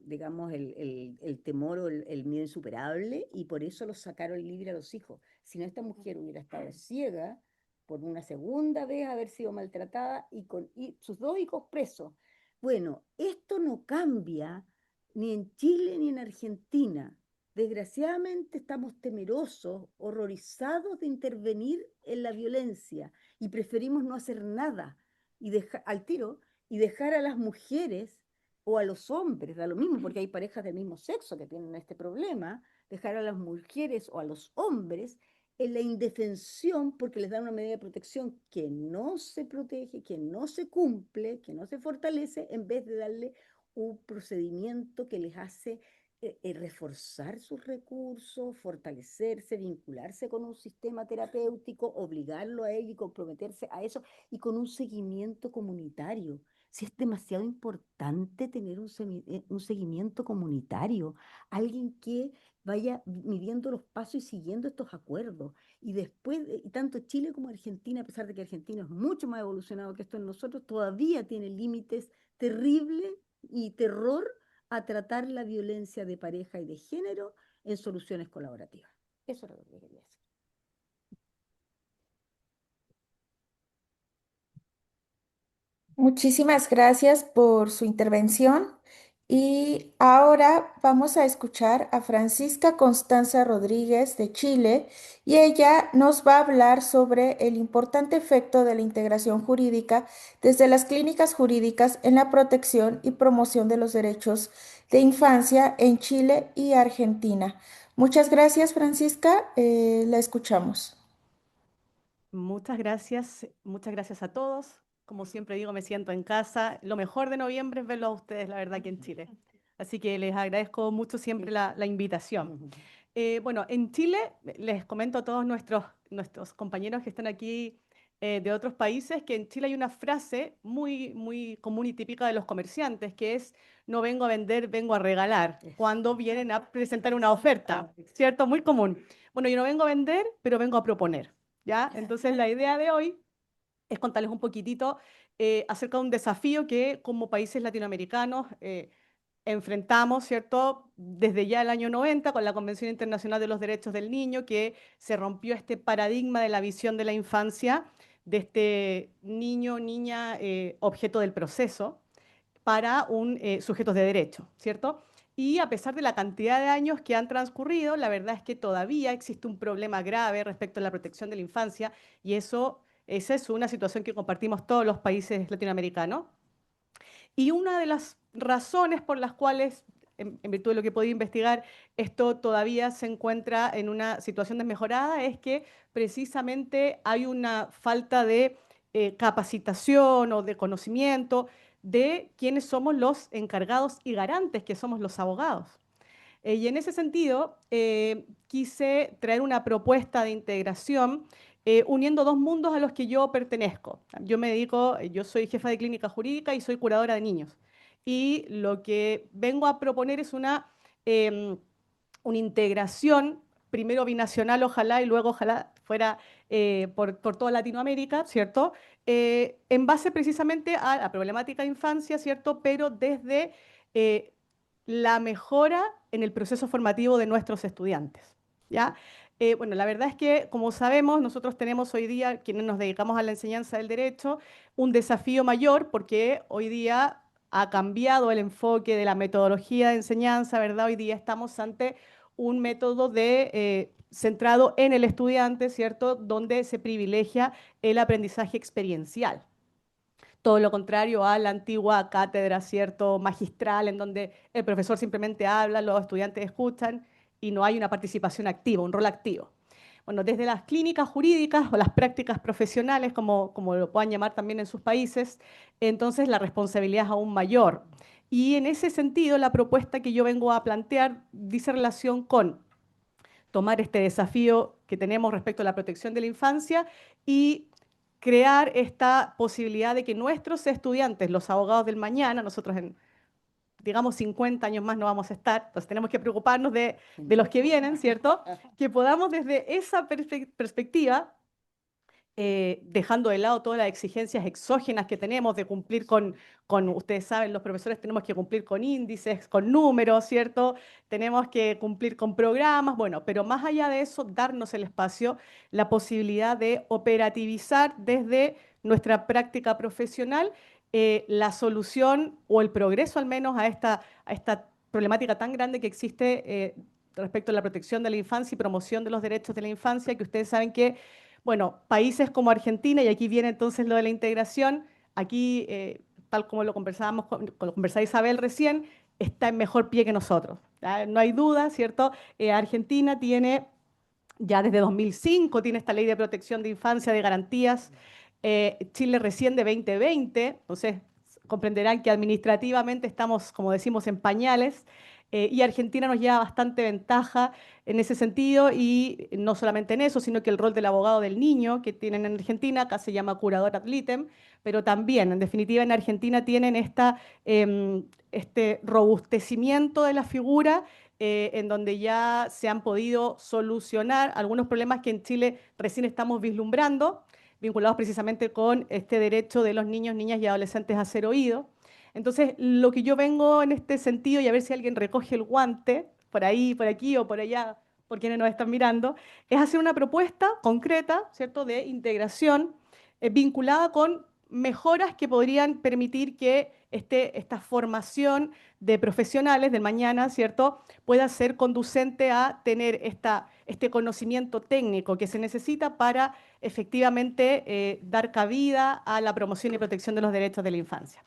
digamos, el temor o el miedo insuperable, y por eso los sacaron libre a los hijos. Si no, esta mujer hubiera estado ciega por una segunda vez, haber sido maltratada y sus 2 hijos presos. Bueno, esto no cambia ni en Chile ni en Argentina. Desgraciadamente estamos temerosos, horrorizados de intervenir en la violencia y preferimos no hacer nada y al tiro y dejar a las mujeres o a los hombres, da lo mismo porque hay parejas del mismo sexo que tienen este problema, dejar a las mujeres o a los hombres en la indefensión porque les dan una medida de protección que no se protege, que no se cumple, que no se fortalece, en vez de darle un procedimiento que les hace reforzar sus recursos, fortalecerse, vincularse con un sistema terapéutico, obligarlo a ello y comprometerse a eso, y con un seguimiento comunitario. Si es demasiado importante tener un seguimiento comunitario, alguien que vaya midiendo los pasos y siguiendo estos acuerdos. Y después, tanto Chile como Argentina, a pesar de que Argentina es mucho más evolucionado que esto en nosotros, todavía tiene límites terribles y terror a tratar la violencia de pareja y de género en soluciones colaborativas. Eso era lo que quería decir. Muchísimas gracias por su intervención. Y ahora vamos a escuchar a Francisca Constanza Rodríguez de Chile, y ella nos va a hablar sobre el importante efecto de la integración jurídica desde las clínicas jurídicas en la protección y promoción de los derechos de infancia en Chile y Argentina. Muchas gracias, Francisca. La escuchamos. Muchas gracias a todos. Como siempre digo, me siento en casa. Lo mejor de noviembre es verlos a ustedes, la verdad, aquí en Chile. Así que les agradezco mucho siempre la invitación. Bueno, en Chile, les comento a todos nuestros compañeros que están aquí de otros países, que en Chile hay una frase muy común y típica de los comerciantes, que es: no vengo a vender, vengo a regalar, cuando vienen a presentar una oferta, ¿cierto? Muy común. Bueno, yo no vengo a vender, pero vengo a proponer, ¿ya? Entonces, la idea de hoy es contarles un poquitito acerca de un desafío que como países latinoamericanos enfrentamos, ¿cierto? Desde ya el año 90 con la Convención Internacional de los Derechos del Niño, que se rompió este paradigma de la visión de la infancia, de este niño, niña, objeto del proceso, para un sujetos de derecho, ¿cierto? Y a pesar de la cantidad de años que han transcurrido, la verdad es que todavía existe un problema grave respecto a la protección de la infancia, y esa es una situación que compartimos todos los países latinoamericanos. Y una de las razones por las cuales, en virtud de lo que he podido investigar, esto todavía se encuentra en una situación desmejorada es que precisamente hay una falta de capacitación o de conocimiento de quiénes somos los encargados y garantes, que somos los abogados. Y en ese sentido, quise traer una propuesta de integración uniendo 2 mundos a los que yo pertenezco. Yo soy jefa de clínica jurídica y soy curadora de niños. Y lo que vengo a proponer es una integración, primero binacional, ojalá, y luego ojalá fuera por toda Latinoamérica, ¿cierto? En base precisamente a la problemática de infancia, ¿cierto? Pero desde la mejora en el proceso formativo de nuestros estudiantes, ¿ya? Bueno, la verdad es que, como sabemos, nosotros tenemos hoy día, quienes nos dedicamos a la enseñanza del derecho, un desafío mayor porque hoy día ha cambiado el enfoque de la metodología de enseñanza, ¿verdad? Hoy día estamos ante un método centrado en el estudiante, ¿cierto? Donde se privilegia el aprendizaje experiencial. Todo lo contrario a la antigua cátedra, ¿cierto? Magistral, en donde el profesor simplemente habla, los estudiantes escuchan y no hay una participación activa, un rol activo. Bueno, desde las clínicas jurídicas o las prácticas profesionales, como lo puedan llamar también en sus países, entonces la responsabilidad es aún mayor. Y en ese sentido, la propuesta que yo vengo a plantear dice relación con tomar este desafío que tenemos respecto a la protección de la infancia y crear esta posibilidad de que nuestros estudiantes, los abogados del mañana, nosotros en, digamos, 50 años más no vamos a estar, entonces tenemos que preocuparnos de los que vienen, ¿cierto? Que podamos desde esa perspectiva, dejando de lado todas las exigencias exógenas que tenemos de cumplir ustedes saben, los profesores tenemos que cumplir con índices, con números, ¿cierto? Tenemos que cumplir con programas, bueno, pero más allá de eso, darnos el espacio, la posibilidad de operativizar desde nuestra práctica profesional la solución o el progreso al menos a esta problemática tan grande que existe respecto a la protección de la infancia y promoción de los derechos de la infancia, que ustedes saben que bueno, países como Argentina, y aquí viene entonces lo de la integración, aquí, tal como lo conversábamos, lo conversaba Isabel recién, está en mejor pie que nosotros. ¿Ya? No hay duda, ¿cierto? Argentina tiene, ya desde 2005, tiene esta ley de protección de infancia, de garantías, Chile recién de 2020, entonces comprenderán que administrativamente estamos, como decimos, en pañales, y Argentina nos lleva bastante ventaja en ese sentido, y no solamente en eso, sino que el rol del abogado del niño que tienen en Argentina, acá se llama curador ad litem, pero también, en definitiva, en Argentina tienen este robustecimiento de la figura en donde ya se han podido solucionar algunos problemas que en Chile recién estamos vislumbrando, vinculados precisamente con este derecho de los niños, niñas y adolescentes a ser oídos. Entonces, lo que yo vengo en este sentido, y a ver si alguien recoge el guante, por ahí, por aquí o por allá, por quienes nos están mirando, es hacer una propuesta concreta, ¿cierto?, de integración vinculada con mejoras que podrían permitir que esta formación de profesionales del mañana, ¿cierto?, pueda ser conducente a tener este conocimiento técnico que se necesita para efectivamente dar cabida a la promoción y protección de los derechos de la infancia.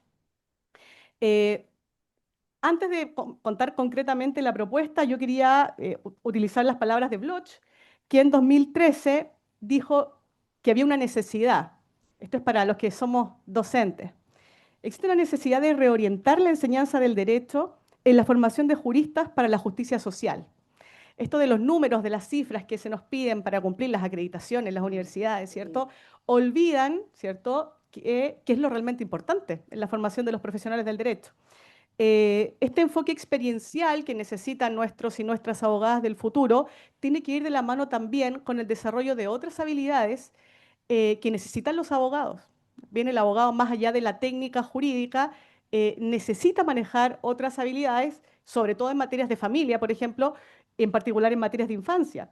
Antes de contar concretamente la propuesta, yo quería utilizar las palabras de Bloch, que en 2013 dijo que había una necesidad. Esto es para los que somos docentes. Existe una necesidad de reorientar la enseñanza del derecho en la formación de juristas para la justicia social. Esto de los números, de las cifras que se nos piden para cumplir las acreditaciones en las universidades, ¿cierto? Olvidan, ¿cierto?, qué es lo realmente importante en la formación de los profesionales del derecho. Este enfoque experiencial que necesitan nuestros y nuestras abogadas del futuro tiene que ir de la mano también con el desarrollo de otras habilidades que necesitan los abogados. Bien, el abogado, más allá de la técnica jurídica, necesita manejar otras habilidades, sobre todo en materias de familia, por ejemplo, en particular en materias de infancia.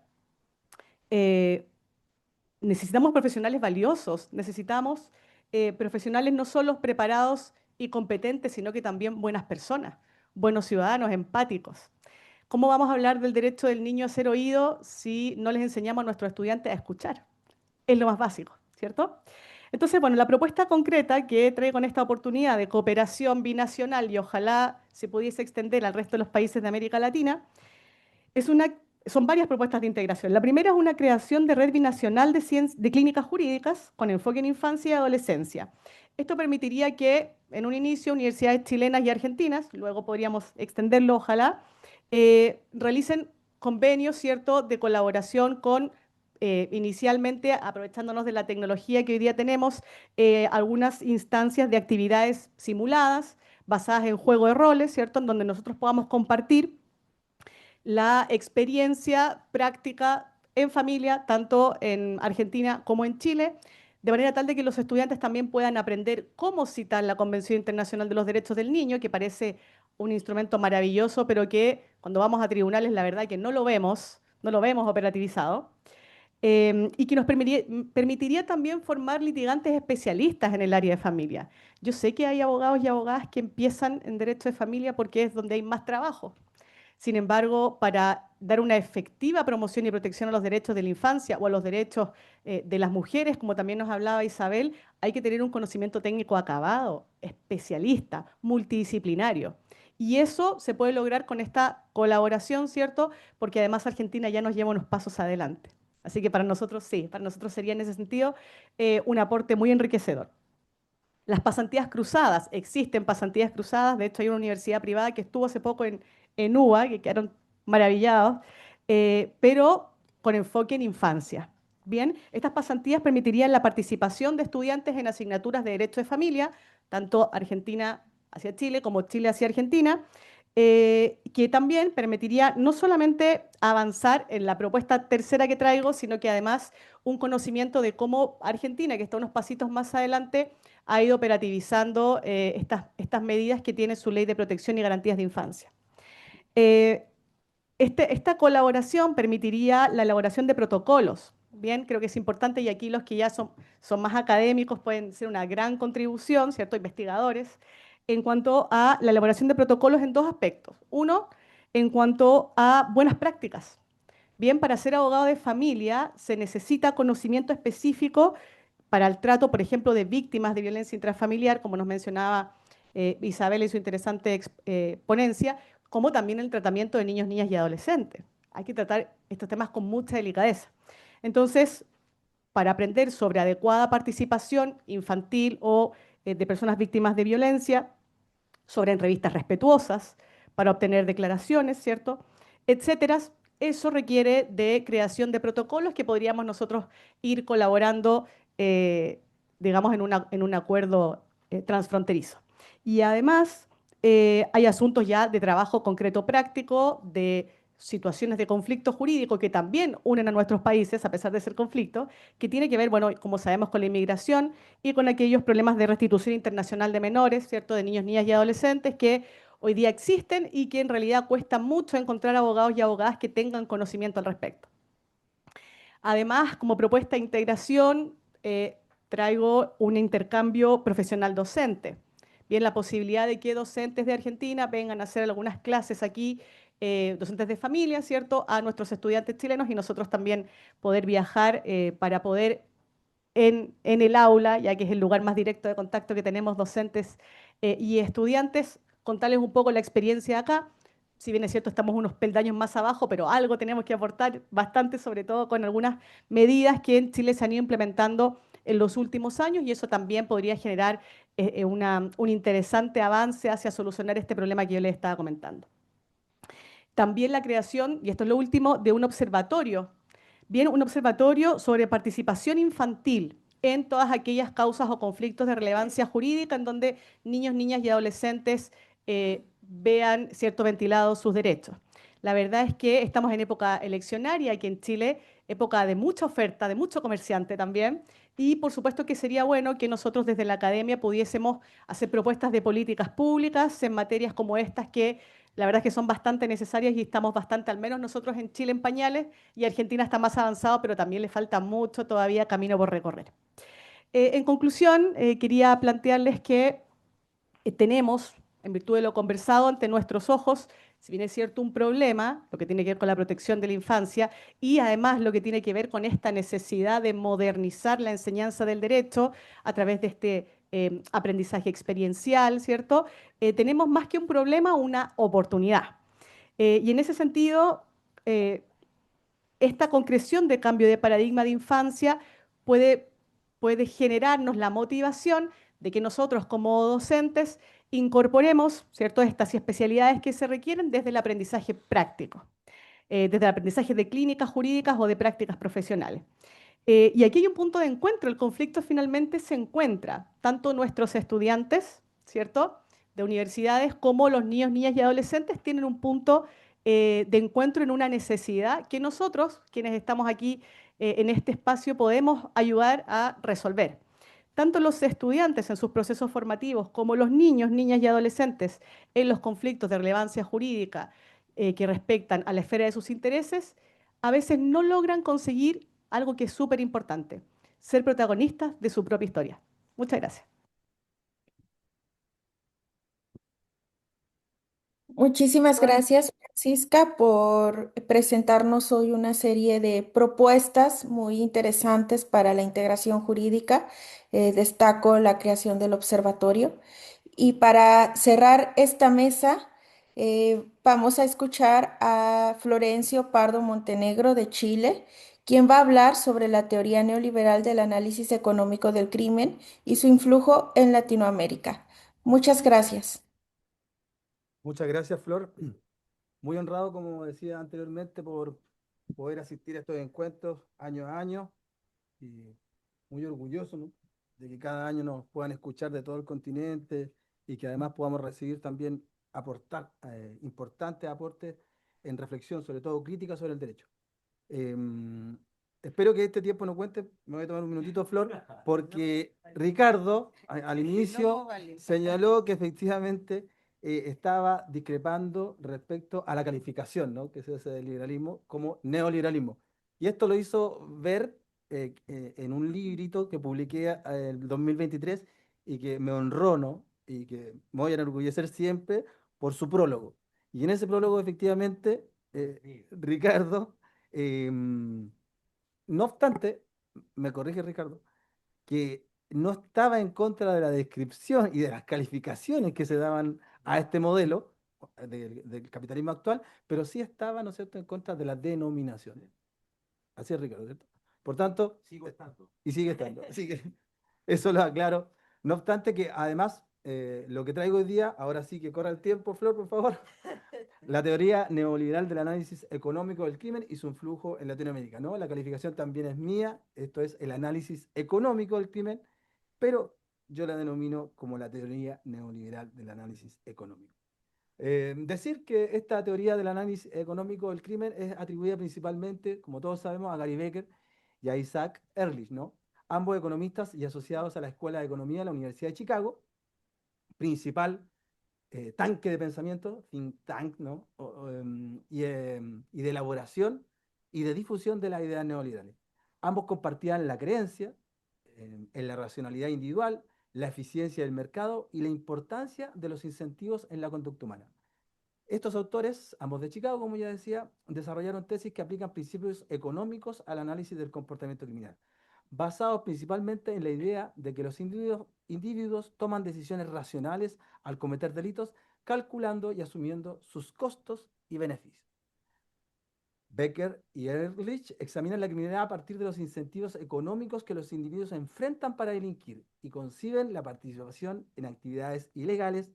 Necesitamos profesionales valiosos, necesitamos profesionales no solo preparados y competentes, sino que también buenas personas, buenos ciudadanos, empáticos. ¿Cómo vamos a hablar del derecho del niño a ser oído si no les enseñamos a nuestros estudiantes a escuchar? Es lo más básico, ¿cierto? Entonces, bueno, la propuesta concreta que traigo en esta oportunidad de cooperación binacional y ojalá se pudiese extender al resto de los países de América Latina, son varias propuestas de integración. La primera es una creación de red binacional de clínicas jurídicas con enfoque en infancia y adolescencia. Esto permitiría que, en un inicio, universidades chilenas y argentinas, luego podríamos extenderlo, ojalá, realicen convenios, ¿cierto?, de colaboración con, inicialmente, aprovechándonos de la tecnología que hoy día tenemos, algunas instancias de actividades simuladas, basadas en juego de roles, ¿cierto?, en donde nosotros podamos compartir la experiencia práctica en familia, tanto en Argentina como en Chile, de manera tal de que los estudiantes también puedan aprender cómo citar la Convención Internacional de los Derechos del Niño, que parece un instrumento maravilloso, pero que cuando vamos a tribunales la verdad que no lo vemos, no lo vemos operativizado. Y que nos permitiría también formar litigantes especialistas en el área de familia. Yo sé que hay abogados y abogadas que empiezan en derecho de familia porque es donde hay más trabajo. Sin embargo, para dar una efectiva promoción y protección a los derechos de la infancia o a los derechos de las mujeres, como también nos hablaba Isabel, hay que tener un conocimiento técnico acabado, especialista, multidisciplinario. Y eso se puede lograr con esta colaboración, ¿cierto? Porque además Argentina ya nos lleva unos pasos adelante. Así que para nosotros sí, para nosotros sería en ese sentido un aporte muy enriquecedor. Las pasantías cruzadas, existen pasantías cruzadas, de hecho hay una universidad privada que estuvo hace poco en UBA, que quedaron maravillados, pero con enfoque en infancia. Bien, estas pasantías permitirían la participación de estudiantes en asignaturas de Derecho de Familia, tanto Argentina hacia Chile como Chile hacia Argentina, que también permitiría no solamente avanzar en la propuesta tercera que traigo, sino que además un conocimiento de cómo Argentina, que está unos pasitos más adelante, ha ido operativizando estas medidas que tiene su Ley de Protección y Garantías de Infancia. Esta colaboración permitiría la elaboración de protocolos. Bien, creo que es importante y aquí los que ya son más académicos pueden ser una gran contribución, ¿cierto? Investigadores, en cuanto a la elaboración de protocolos en dos aspectos. Uno, en cuanto a buenas prácticas. Bien, para ser abogado de familia se necesita conocimiento específico para el trato, por ejemplo, de víctimas de violencia intrafamiliar, como nos mencionaba Isabel en su interesante ponencia, como también el tratamiento de niños, niñas y adolescentes. Hay que tratar estos temas con mucha delicadeza. Entonces, para aprender sobre adecuada participación infantil o de personas víctimas de violencia, sobre entrevistas respetuosas, para obtener declaraciones, ¿cierto? Etcétera. Eso requiere de creación de protocolos que podríamos nosotros ir colaborando, digamos, en un acuerdo transfronterizo. Y además, hay asuntos ya de trabajo concreto práctico, de situaciones de conflicto jurídico que también unen a nuestros países, a pesar de ser conflictos, que tiene que ver, bueno, como sabemos, con la inmigración y con aquellos problemas de restitución internacional de menores, ¿cierto?, de niños, niñas y adolescentes que hoy día existen y que en realidad cuesta mucho encontrar abogados y abogadas que tengan conocimiento al respecto. Además, como propuesta de integración, traigo un intercambio profesional docente. Bien, la posibilidad de que docentes de Argentina vengan a hacer algunas clases aquí, docentes de familia, ¿cierto?, a nuestros estudiantes chilenos y nosotros también poder viajar para poder en el aula, ya que es el lugar más directo de contacto que tenemos docentes y estudiantes, contarles un poco la experiencia acá. Si bien es cierto, estamos unos peldaños más abajo, pero algo tenemos que aportar bastante, sobre todo con algunas medidas que en Chile se han ido implementando en los últimos años y eso también podría generar un interesante avance hacia solucionar este problema que yo les estaba comentando. También la creación, y esto es lo último, de un observatorio. Bien, un observatorio sobre participación infantil en todas aquellas causas o conflictos de relevancia jurídica en donde niños, niñas y adolescentes vean, ¿cierto?, ventilados sus derechos. La verdad es que estamos en época eleccionaria aquí en Chile, época de mucha oferta, de mucho comerciante también, y por supuesto que sería bueno que nosotros desde la academia pudiésemos hacer propuestas de políticas públicas en materias como estas que la verdad es que son bastante necesarias y estamos bastante, al menos nosotros en Chile, en pañales, y Argentina está más avanzado, pero también le falta mucho todavía camino por recorrer. En conclusión, quería plantearles que tenemos, en virtud de lo conversado, ante nuestros ojos, si bien es cierto, un problema, lo que tiene que ver con la protección de la infancia, y además lo que tiene que ver con esta necesidad de modernizar la enseñanza del derecho a través de este aprendizaje experiencial, ¿cierto? Tenemos más que un problema, una oportunidad. Y en ese sentido, esta concreción de cambio de paradigma de infancia puede generarnos la motivación de que nosotros como docentes incorporemos, ¿cierto?, estas especialidades que se requieren desde el aprendizaje práctico, desde el aprendizaje de clínicas jurídicas o de prácticas profesionales. Y aquí hay un punto de encuentro, el conflicto finalmente se encuentra, tanto nuestros estudiantes, ¿cierto?, de universidades, como los niños, niñas y adolescentes tienen un punto de encuentro en una necesidad que nosotros, quienes estamos aquí en este espacio, podemos ayudar a resolver. Tanto los estudiantes en sus procesos formativos como los niños, niñas y adolescentes en los conflictos de relevancia jurídica que respectan a la esfera de sus intereses, a veces no logran conseguir algo que es súper importante, ser protagonistas de su propia historia. Muchas gracias. Muchísimas gracias, Francisca, por presentarnos hoy una serie de propuestas muy interesantes para la integración jurídica. Destaco la creación del observatorio. Y para cerrar esta mesa, vamos a escuchar a Florencio Pardo Montenegro de Chile, quien va a hablar sobre la teoría neoliberal del análisis económico del crimen y su influjo en Latinoamérica. Muchas gracias. Muchas gracias, Flor. Muy honrado, como decía anteriormente, por poder asistir a estos encuentros año a año y muy orgulloso, ¿no?, de que cada año nos puedan escuchar de todo el continente y que además podamos recibir también aportar importantes aportes en reflexión, sobre todo crítica sobre el derecho. Em, Espero que este tiempo no cuente, me voy a tomar un minutito, Flor, porque Ricardo al inicio señaló que efectivamente estaba discrepando respecto a la calificación, ¿no?, que se hace del liberalismo como neoliberalismo. Y esto lo hizo ver en un librito que publiqué el 2023 y que me honró, ¿no?, y que me voy a enorgullecer siempre por su prólogo. Y en ese prólogo, efectivamente, Ricardo, no obstante, me corrige Ricardo, que no estaba en contra de la descripción y de las calificaciones que se daban a este modelo del capitalismo actual, pero sí estaba, ¿no es cierto?, en contra de las denominaciones. Así es, Ricardo, ¿cierto? Por tanto, sigo estando. Y sigue estando. Así que eso lo aclaro. No obstante que además lo que traigo hoy día, ahora sí que corra el tiempo, Flor, por favor, la teoría neoliberal del análisis económico del crimen y su influjo en Latinoamérica, ¿no? La calificación también es mía, esto es el análisis económico del crimen, pero yo la denomino como la teoría neoliberal del análisis económico. Decir que esta teoría del análisis económico del crimen es atribuida principalmente, como todos sabemos, a Gary Becker y a Isaac Ehrlich, ¿no? Ambos economistas y asociados a la Escuela de Economía de la Universidad de Chicago, principal tanque de pensamiento, think tank, ¿no? Y de elaboración y de difusión de las ideas neoliberales. Ambos compartían la creencia en la racionalidad individual, la eficiencia del mercado y la importancia de los incentivos en la conducta humana. Estos autores, ambos de Chicago, como ya decía, desarrollaron tesis que aplican principios económicos al análisis del comportamiento criminal, basados principalmente en la idea de que los individuos toman decisiones racionales al cometer delitos, calculando y asumiendo sus costos y beneficios. Becker y Ehrlich examinan la criminalidad a partir de los incentivos económicos que los individuos enfrentan para delinquir y conciben la participación en actividades ilegales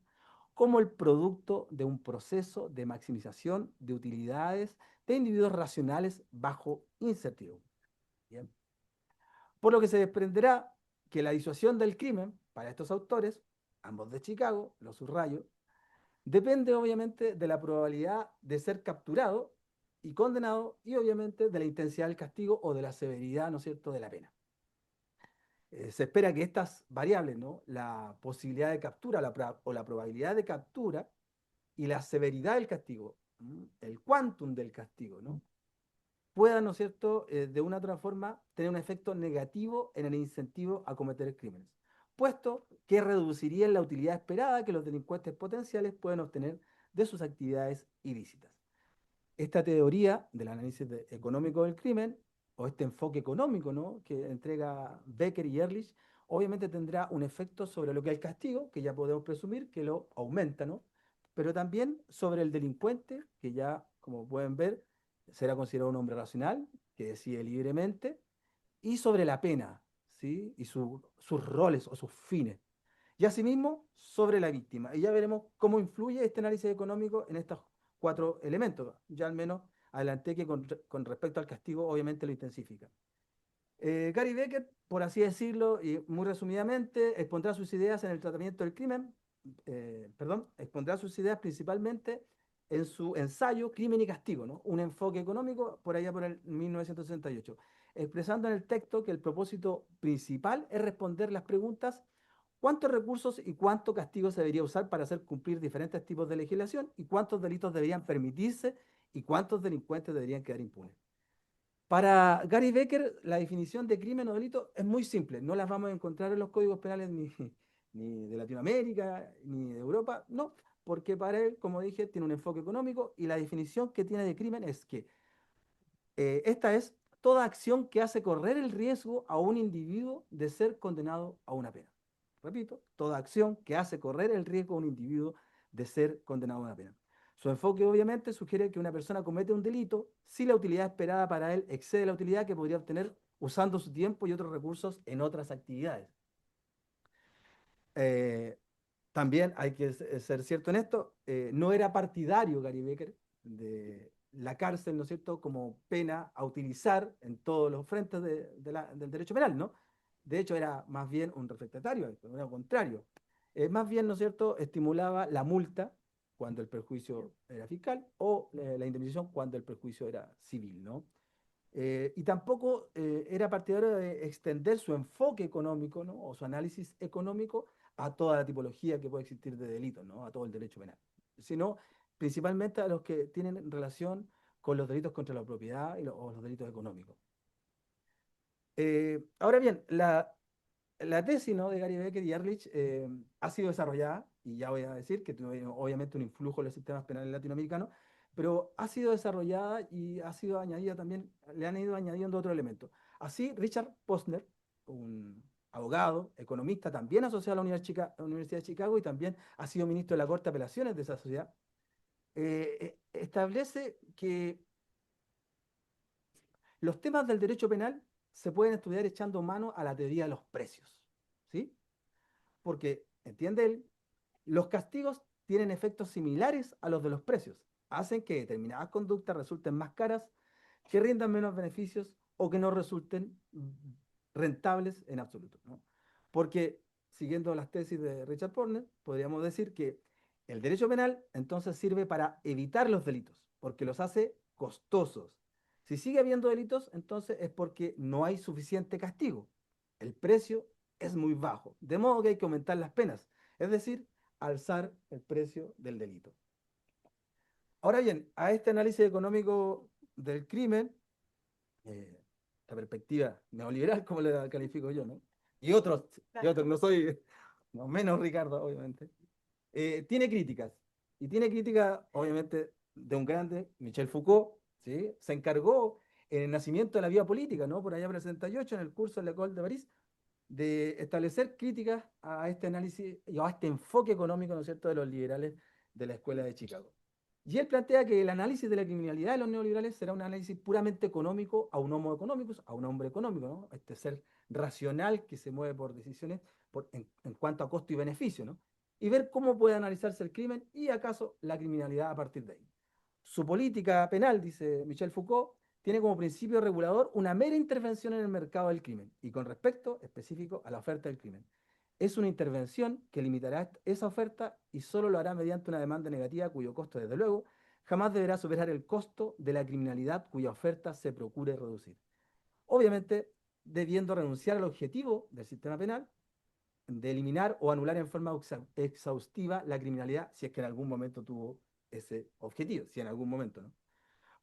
como el producto de un proceso de maximización de utilidades de individuos racionales bajo incertidumbre. Bien. Por lo que se desprenderá que la disuasión del crimen para estos autores, ambos de Chicago, lo subrayo, depende obviamente de la probabilidad de ser capturado y condenado y obviamente de la intensidad del castigo o de la severidad, ¿no es cierto?, de la pena. Se espera que estas variables, ¿no?, la posibilidad de captura o la probabilidad de captura y la severidad del castigo, el quantum del castigo, ¿no?, puedan, ¿no es cierto?, de una u otra forma tener un efecto negativo en el incentivo a cometer crímenes, puesto que reducirían la utilidad esperada que los delincuentes potenciales pueden obtener de sus actividades ilícitas. Esta teoría del análisis económico del crimen, o este enfoque económico, ¿no?, que entrega Becker y Ehrlich, obviamente tendrá un efecto sobre lo que es el castigo, que ya podemos presumir que lo aumenta, ¿no?, pero también sobre el delincuente, que ya, como pueden ver, será considerado un hombre racional, que decide libremente, y sobre la pena, ¿sí?, y sus roles o sus fines. Y asimismo, sobre la víctima. Y ya veremos cómo influye este análisis económico en estos 4 elementos. Ya al menos adelanté que con respecto al castigo, obviamente lo intensifica. Gary Becker, por así decirlo, y muy resumidamente, expondrá sus ideas en el tratamiento del crimen, expondrá sus ideas principalmente en su ensayo Crimen y Castigo, ¿no?, un enfoque económico por allá por el 1968, expresando en el texto que el propósito principal es responder las preguntas: ¿cuántos recursos y cuánto castigo se debería usar para hacer cumplir diferentes tipos de legislación? ¿Y cuántos delitos deberían permitirse? ¿Y cuántos delincuentes deberían quedar impunes? Para Gary Becker, la definición de crimen o delito es muy simple. No las vamos a encontrar en los códigos penales ni de Latinoamérica, ni de Europa. No, porque para él, como dije, tiene un enfoque económico y la definición que tiene de crimen es que esta es toda acción que hace correr el riesgo a un individuo de ser condenado a una pena. Repito, toda acción que hace correr el riesgo a un individuo de ser condenado a una pena. Su enfoque obviamente sugiere que una persona comete un delito si la utilidad esperada para él excede la utilidad que podría obtener usando su tiempo y otros recursos en otras actividades. Eh, También hay que ser cierto en esto, no era partidario Gary Becker de la cárcel, ¿no es cierto?, como pena a utilizar en todos los frentes del derecho penal, ¿no? De hecho, era más bien un refractario, era lo contrario. Más bien, ¿no es cierto?, estimulaba la multa cuando el perjuicio era fiscal o la indemnización cuando el perjuicio era civil, ¿no? Y tampoco era partidario de extender su enfoque económico, ¿no? O su análisis económico a toda la tipología que puede existir de delitos, ¿no? A todo el derecho penal, sino principalmente a los que tienen relación con los delitos contra la propiedad o los delitos económicos. Ahora bien, la tesis, ¿no?, de Gary Becker y Ehrlich ha sido desarrollada, y ya voy a decir que tiene obviamente un influjo en los sistemas penales latinoamericanos, pero ha sido desarrollada y ha sido añadida también, le han ido añadiendo otros elementos. Así, Richard Posner, un abogado, economista, también asociado a la Universidad de Chicago y también ha sido ministro de la Corte de Apelaciones de esa sociedad, establece que los temas del derecho penal se pueden estudiar echando mano a la teoría de los precios, ¿sí? Porque, entiende él, los castigos tienen efectos similares a los de los precios. Hacen que determinadas conductas resulten más caras, que rindan menos beneficios o que no resulten rentables en absoluto, ¿no? Porque, siguiendo las tesis de Richard Posner, podríamos decir que el derecho penal entonces sirve para evitar los delitos, porque los hace costosos. Si sigue habiendo delitos, entonces es porque no hay suficiente castigo. El precio es muy bajo, de modo que hay que aumentar las penas, es decir, alzar el precio del delito. Ahora bien, a este análisis económico del crimen, la perspectiva neoliberal, como le califico yo, ¿no? Y otros, no soy, no menos Ricardo, obviamente, tiene críticas, y tiene críticas, obviamente, de un grande, Michel Foucault, ¿sí? Se encargó en el nacimiento de la vida política, ¿no? Por allá por el 68, en el curso de la École de París, de establecer críticas a este análisis y a este enfoque económico, ¿no es cierto?, de los liberales de la Escuela de Chicago. Y él plantea que el análisis de la criminalidad de los neoliberales será un análisis puramente económico a un homo economicus, a un hombre económico, ¿no? Este ser racional que se mueve por decisiones en cuanto a costo y beneficio, ¿no? Y ver cómo puede analizarse el crimen y acaso la criminalidad a partir de ahí. Su política penal, dice Michel Foucault, tiene como principio regulador una mera intervención en el mercado del crimen y con respecto específico a la oferta del crimen. Es una intervención que limitará esa oferta y solo lo hará mediante una demanda negativa cuyo costo, desde luego, jamás deberá superar el costo de la criminalidad cuya oferta se procure reducir. Obviamente, debiendo renunciar al objetivo del sistema penal de eliminar o anular en forma exhaustiva la criminalidad si es que en algún momento tuvo ese objetivo, si en algún momento, ¿no?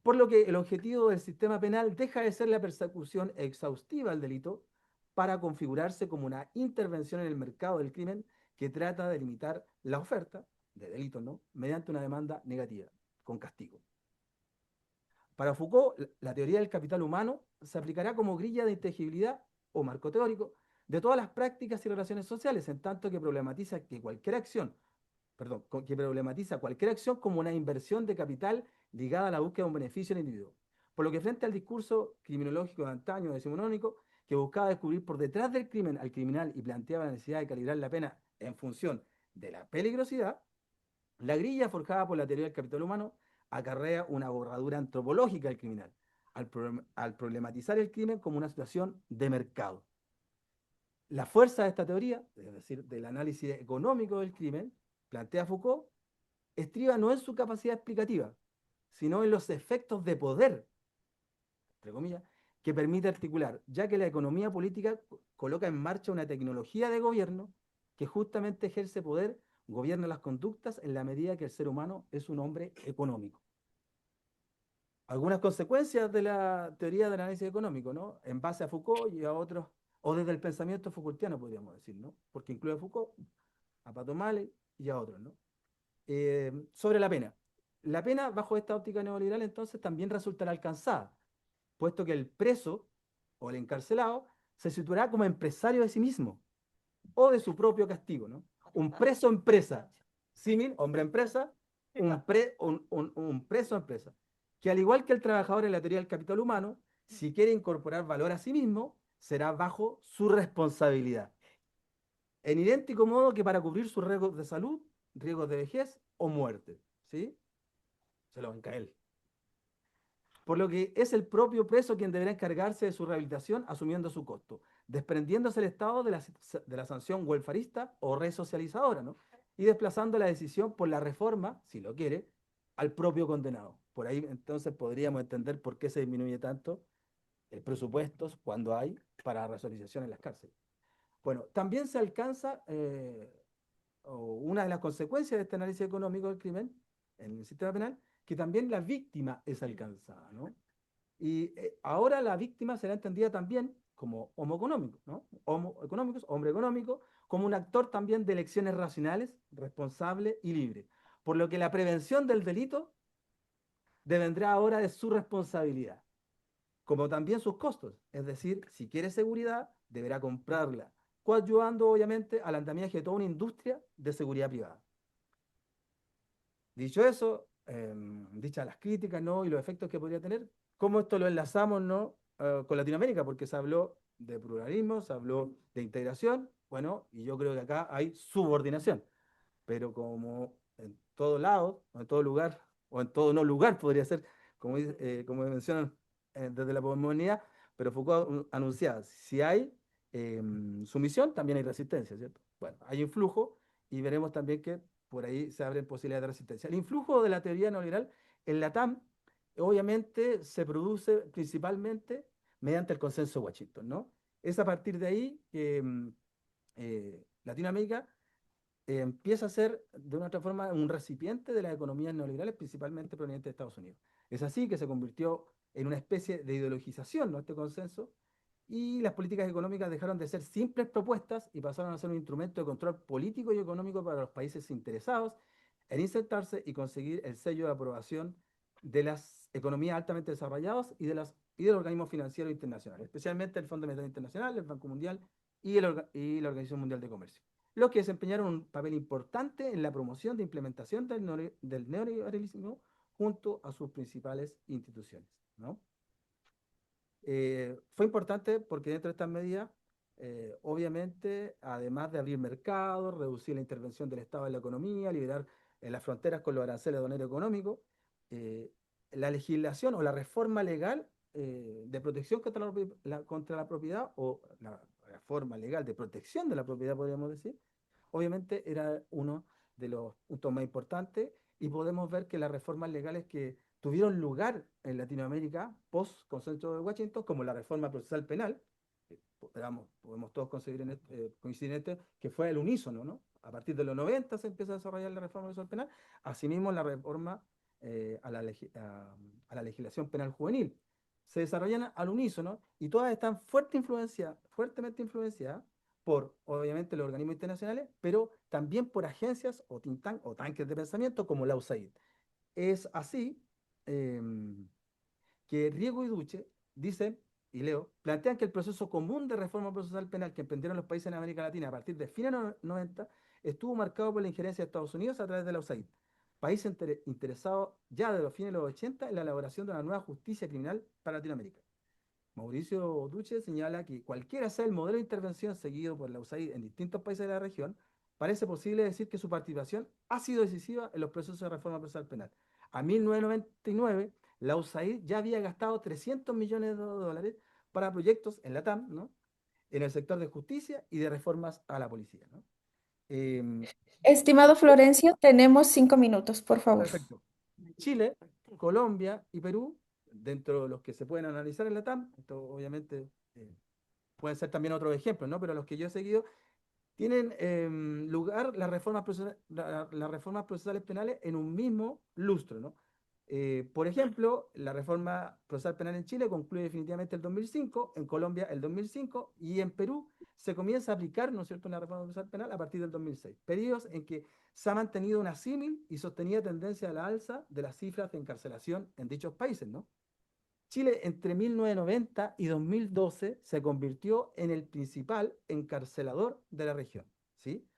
Por lo que el objetivo del sistema penal deja de ser la persecución exhaustiva al delito para configurarse como una intervención en el mercado del crimen que trata de limitar la oferta de delitos, ¿no?, mediante una demanda negativa, con castigo. Para Foucault, la teoría del capital humano se aplicará como grilla de inteligibilidad o marco teórico de todas las prácticas y relaciones sociales, en tanto que problematiza cualquier acción como una inversión de capital ligada a la búsqueda de un beneficio del individuo. Por lo que frente al discurso criminológico de antaño decimonónico, que buscaba descubrir por detrás del crimen al criminal y planteaba la necesidad de calibrar la pena en función de la peligrosidad, la grilla forjada por la teoría del capital humano acarrea una borradura antropológica del criminal, al problematizar el crimen como una situación de mercado. La fuerza de esta teoría, es decir, del análisis económico del crimen, plantea Foucault, estriba no en su capacidad explicativa, sino en los efectos de poder, entre comillas, que permite articular, ya que la economía política coloca en marcha una tecnología de gobierno que justamente ejerce poder, gobierna las conductas en la medida que el ser humano es un hombre económico. algunas consecuencias de la teoría del análisis económico, ¿no? En base a Foucault y a otros, o desde el pensamiento Foucaultiano, podríamos decir, ¿no? Porque incluye a Foucault, a Pato Malley y a otros, ¿no? Sobre la pena. La pena, bajo esta óptica neoliberal, entonces también resultará alcanzada, puesto que el preso o el encarcelado se situará como empresario de sí mismo o de su propio castigo, ¿no? Un preso empresa, símil, hombre empresa, un preso empresa, que al igual que el trabajador en la teoría del capital humano, si quiere incorporar valor a sí mismo, será bajo su responsabilidad. En idéntico modo que para cubrir sus riesgos de salud, riesgos de vejez o muerte, ¿sí? Se lo banca él. Por lo que es el propio preso quien deberá encargarse de su rehabilitación asumiendo su costo, desprendiéndose el Estado de la sanción welfarista o resocializadora, ¿no? Y desplazando la decisión por la reforma, si lo quiere, al propio condenado. Por ahí entonces podríamos entender por qué se disminuye tanto el presupuesto cuando hay para resocialización en las cárceles. Bueno, también se alcanza una de las consecuencias de este análisis económico del crimen en el sistema penal, que también la víctima es alcanzada, ¿no? Y ahora la víctima será entendida también como homo económico, ¿no? Homo económicos, hombre económico, como un actor también de elecciones racionales, responsable y libre. Por lo que la prevención del delito devendrá ahora de su responsabilidad, como también sus costos. Es decir, si quiere seguridad, deberá comprarla, coadyuvando obviamente al andamiaje de toda una industria de seguridad privada. Dicho eso, dichas las críticas, ¿no? Y los efectos que podría tener, ¿cómo esto lo enlazamos, ¿no? Con Latinoamérica? Porque se habló de pluralismo, se habló de integración, bueno, y yo creo que acá hay subordinación, pero como en todo lado, o en todo lugar, o en todo no lugar podría ser, como mencionan desde la posmodernidad, pero Foucault anunciaba, si hay sumisión, también hay resistencia, ¿cierto? Bueno, hay influjo y veremos también que por ahí se abren posibilidades de resistencia. El influjo de la teoría neoliberal en la TAM, obviamente, se produce principalmente mediante el consenso de Washington, ¿no? Es a partir de ahí que Latinoamérica empieza a ser de una otra forma un recipiente de las economías neoliberales, principalmente provenientes de Estados Unidos. Es así que se convirtió en una especie de ideologización, ¿no? Este consenso, y las políticas económicas dejaron de ser simples propuestas y pasaron a ser un instrumento de control político y económico para los países interesados en insertarse y conseguir el sello de aprobación de las economías altamente desarrolladas y de los organismos financieros internacionales, especialmente el Fondo Monetario Internacional, el Banco Mundial y la Organización Mundial de Comercio, los que desempeñaron un papel importante en la promoción de implementación del neoliberalismo junto a sus principales instituciones, ¿no? Fue importante porque dentro de estas medidas, obviamente, además de abrir mercados, reducir la intervención del Estado en la economía, liberar las fronteras con los aranceles aduaneros económicos, eh, la legislación o la reforma legal de protección contra la propiedad o la reforma legal de protección de la propiedad, podríamos decir, obviamente era uno de los puntos más importantes y podemos ver que las reformas legales que tuvieron lugar en Latinoamérica post consenso de Washington, como la reforma procesal penal, podemos todos coincidir en este, que fue el unísono, ¿no? A partir de los 90 se empieza a desarrollar la reforma procesal penal, asimismo la reforma a la legislación penal juvenil. Se desarrollan al unísono y todas están fuertemente influenciadas por, obviamente, los organismos internacionales, pero también por agencias o o tanques de pensamiento como la USAID. Es así que Riego y Duche dicen, y leo, plantean que el proceso común de reforma procesal penal que emprendieron los países en América Latina a partir de fines de los 90 estuvo marcado por la injerencia de Estados Unidos a través de la USAID, país interesado ya de los fines de los 80 en la elaboración de una nueva justicia criminal para Latinoamérica. Mauricio Duche señala que cualquiera sea el modelo de intervención seguido por la USAID en distintos países de la región, parece posible decir que su participación ha sido decisiva en los procesos de reforma procesal penal. A 1999, la USAID ya había gastado 300 millones de dólares para proyectos en la TAM, ¿no? En el sector de justicia y de reformas a la policía, ¿no? Estimado Florencio, tenemos 5 minutos, por favor. Perfecto. Chile, Colombia y Perú, dentro de los que se pueden analizar en la TAM, esto obviamente pueden ser también otros ejemplos, ¿no? Pero los que yo he seguido, tienen lugar las reformas procesales penales en un mismo lustro, ¿no? Por ejemplo, la reforma procesal penal en Chile concluye definitivamente el 2005, en Colombia el 2005 y en Perú se comienza a aplicar, ¿no es cierto?, la reforma procesal penal a partir del 2006. Periodos en que se ha mantenido una símil y sostenida tendencia a la alza de las cifras de encarcelación en dichos países, ¿no? Chile entre 1990 y 2012 se convirtió en el principal encarcelador de la región, ¿sí?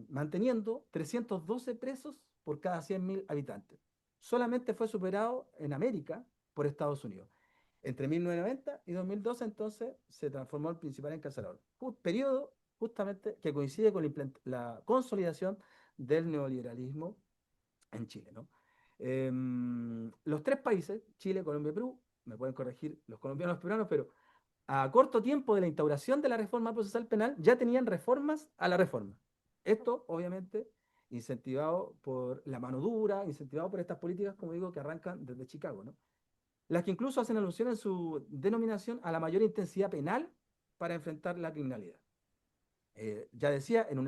Manteniendo 312 presos por cada 100.000 habitantes. Solamente fue superado en América por Estados Unidos. Entre 1990 y 2012 entonces se transformó en el principal encarcelador. Un periodo justamente que coincide con la consolidación del neoliberalismo en Chile, ¿no? Los tres países, Chile, Colombia y Perú, me pueden corregir los colombianos y los peruanos, pero a corto tiempo de la instauración de la reforma procesal penal ya tenían reformas a la reforma. Esto, obviamente, incentivado por la mano dura, incentivado por estas políticas, como digo, que arrancan desde Chicago, ¿no? Las que incluso hacen alusión en su denominación a la mayor intensidad penal para enfrentar la criminalidad. Ya decía, en un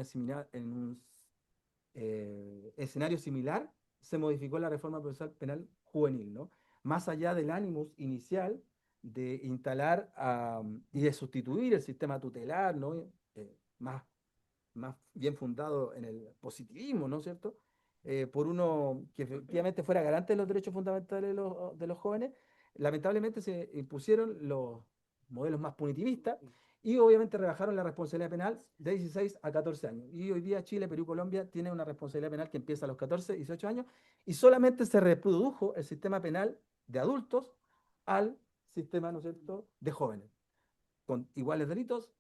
escenario similar se modificó la reforma procesal penal juvenil, ¿no? Más allá del ánimos inicial de instalar y de sustituir el sistema tutelar, ¿no? Más bien fundado en el positivismo, ¿no es cierto? Por uno que efectivamente fuera garante de los derechos fundamentales de los jóvenes, lamentablemente se impusieron los modelos más punitivistas y obviamente rebajaron la responsabilidad penal de 16 a 14 años. Y hoy día Chile, Perú y Colombia tienen una responsabilidad penal que empieza a los 14, 18 años y solamente se reprodujo el sistema penal de adultos al sistema, ¿no es cierto?, de jóvenes con iguales delitos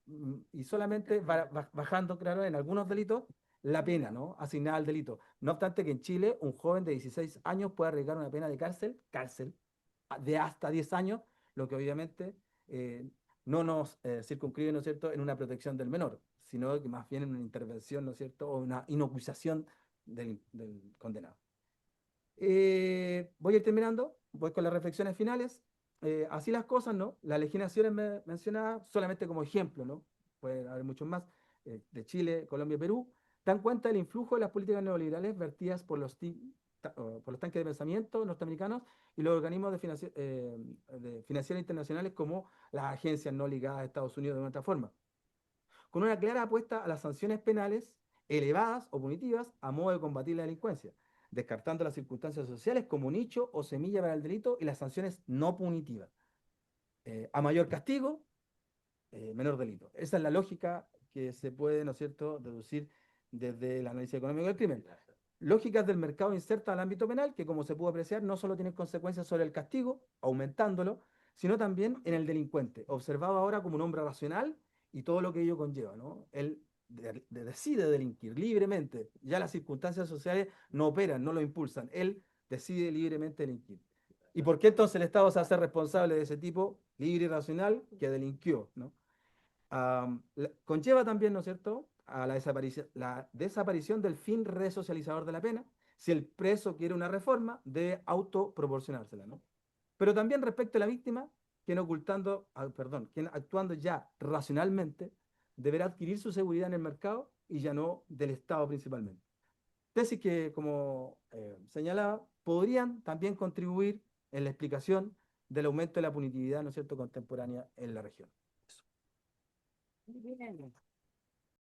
y solamente bajando, claro, en algunos delitos la pena, ¿no?, asignada al delito. No obstante que en Chile un joven de 16 años puede arriesgar una pena de cárcel de hasta 10 años, lo que obviamente no nos circunscribe, ¿no es cierto?, en una protección del menor, sino que más bien en una intervención, ¿no es cierto?, o una inoculización del condenado. Voy a ir terminando, voy con las reflexiones finales. Así las cosas, ¿no? Las legislaciones mencionadas solamente como ejemplo, ¿no? Pueden haber muchos más, de Chile, Colombia y Perú, dan cuenta del influjo de las políticas neoliberales vertidas por los tanques de pensamiento norteamericanos y los organismos de financieros internacionales como las agencias no ligadas a Estados Unidos de otra forma, con una clara apuesta a las sanciones penales elevadas o punitivas a modo de combatir la delincuencia, descartando las circunstancias sociales como nicho o semilla para el delito y las sanciones no punitivas. A mayor castigo, menor delito. Esa es la lógica que se puede, ¿no es cierto?, deducir desde el análisis económico del crimen. Lógicas del mercado insertas al ámbito penal que, como se pudo apreciar, no solo tienen consecuencias sobre el castigo, aumentándolo, sino también en el delincuente, observado ahora como un hombre racional y todo lo que ello conlleva, ¿no? Él decide delinquir libremente, ya las circunstancias sociales no operan, no lo impulsan, él decide libremente delinquir. ¿Y por qué entonces el Estado se hace responsable de ese tipo libre y racional que delinquió, ¿no? Conlleva también, ¿no es cierto?, a la desaparición del fin resocializador de la pena. Si el preso quiere una reforma, debe autoproporcionársela, ¿no? Pero también respecto a la víctima, quien actuando ya racionalmente, deberá adquirir su seguridad en el mercado y ya no del Estado principalmente. Tesis que, como señalaba, podrían también contribuir en la explicación del aumento de la punitividad, ¿no es cierto?, contemporánea en la región. Muy bien.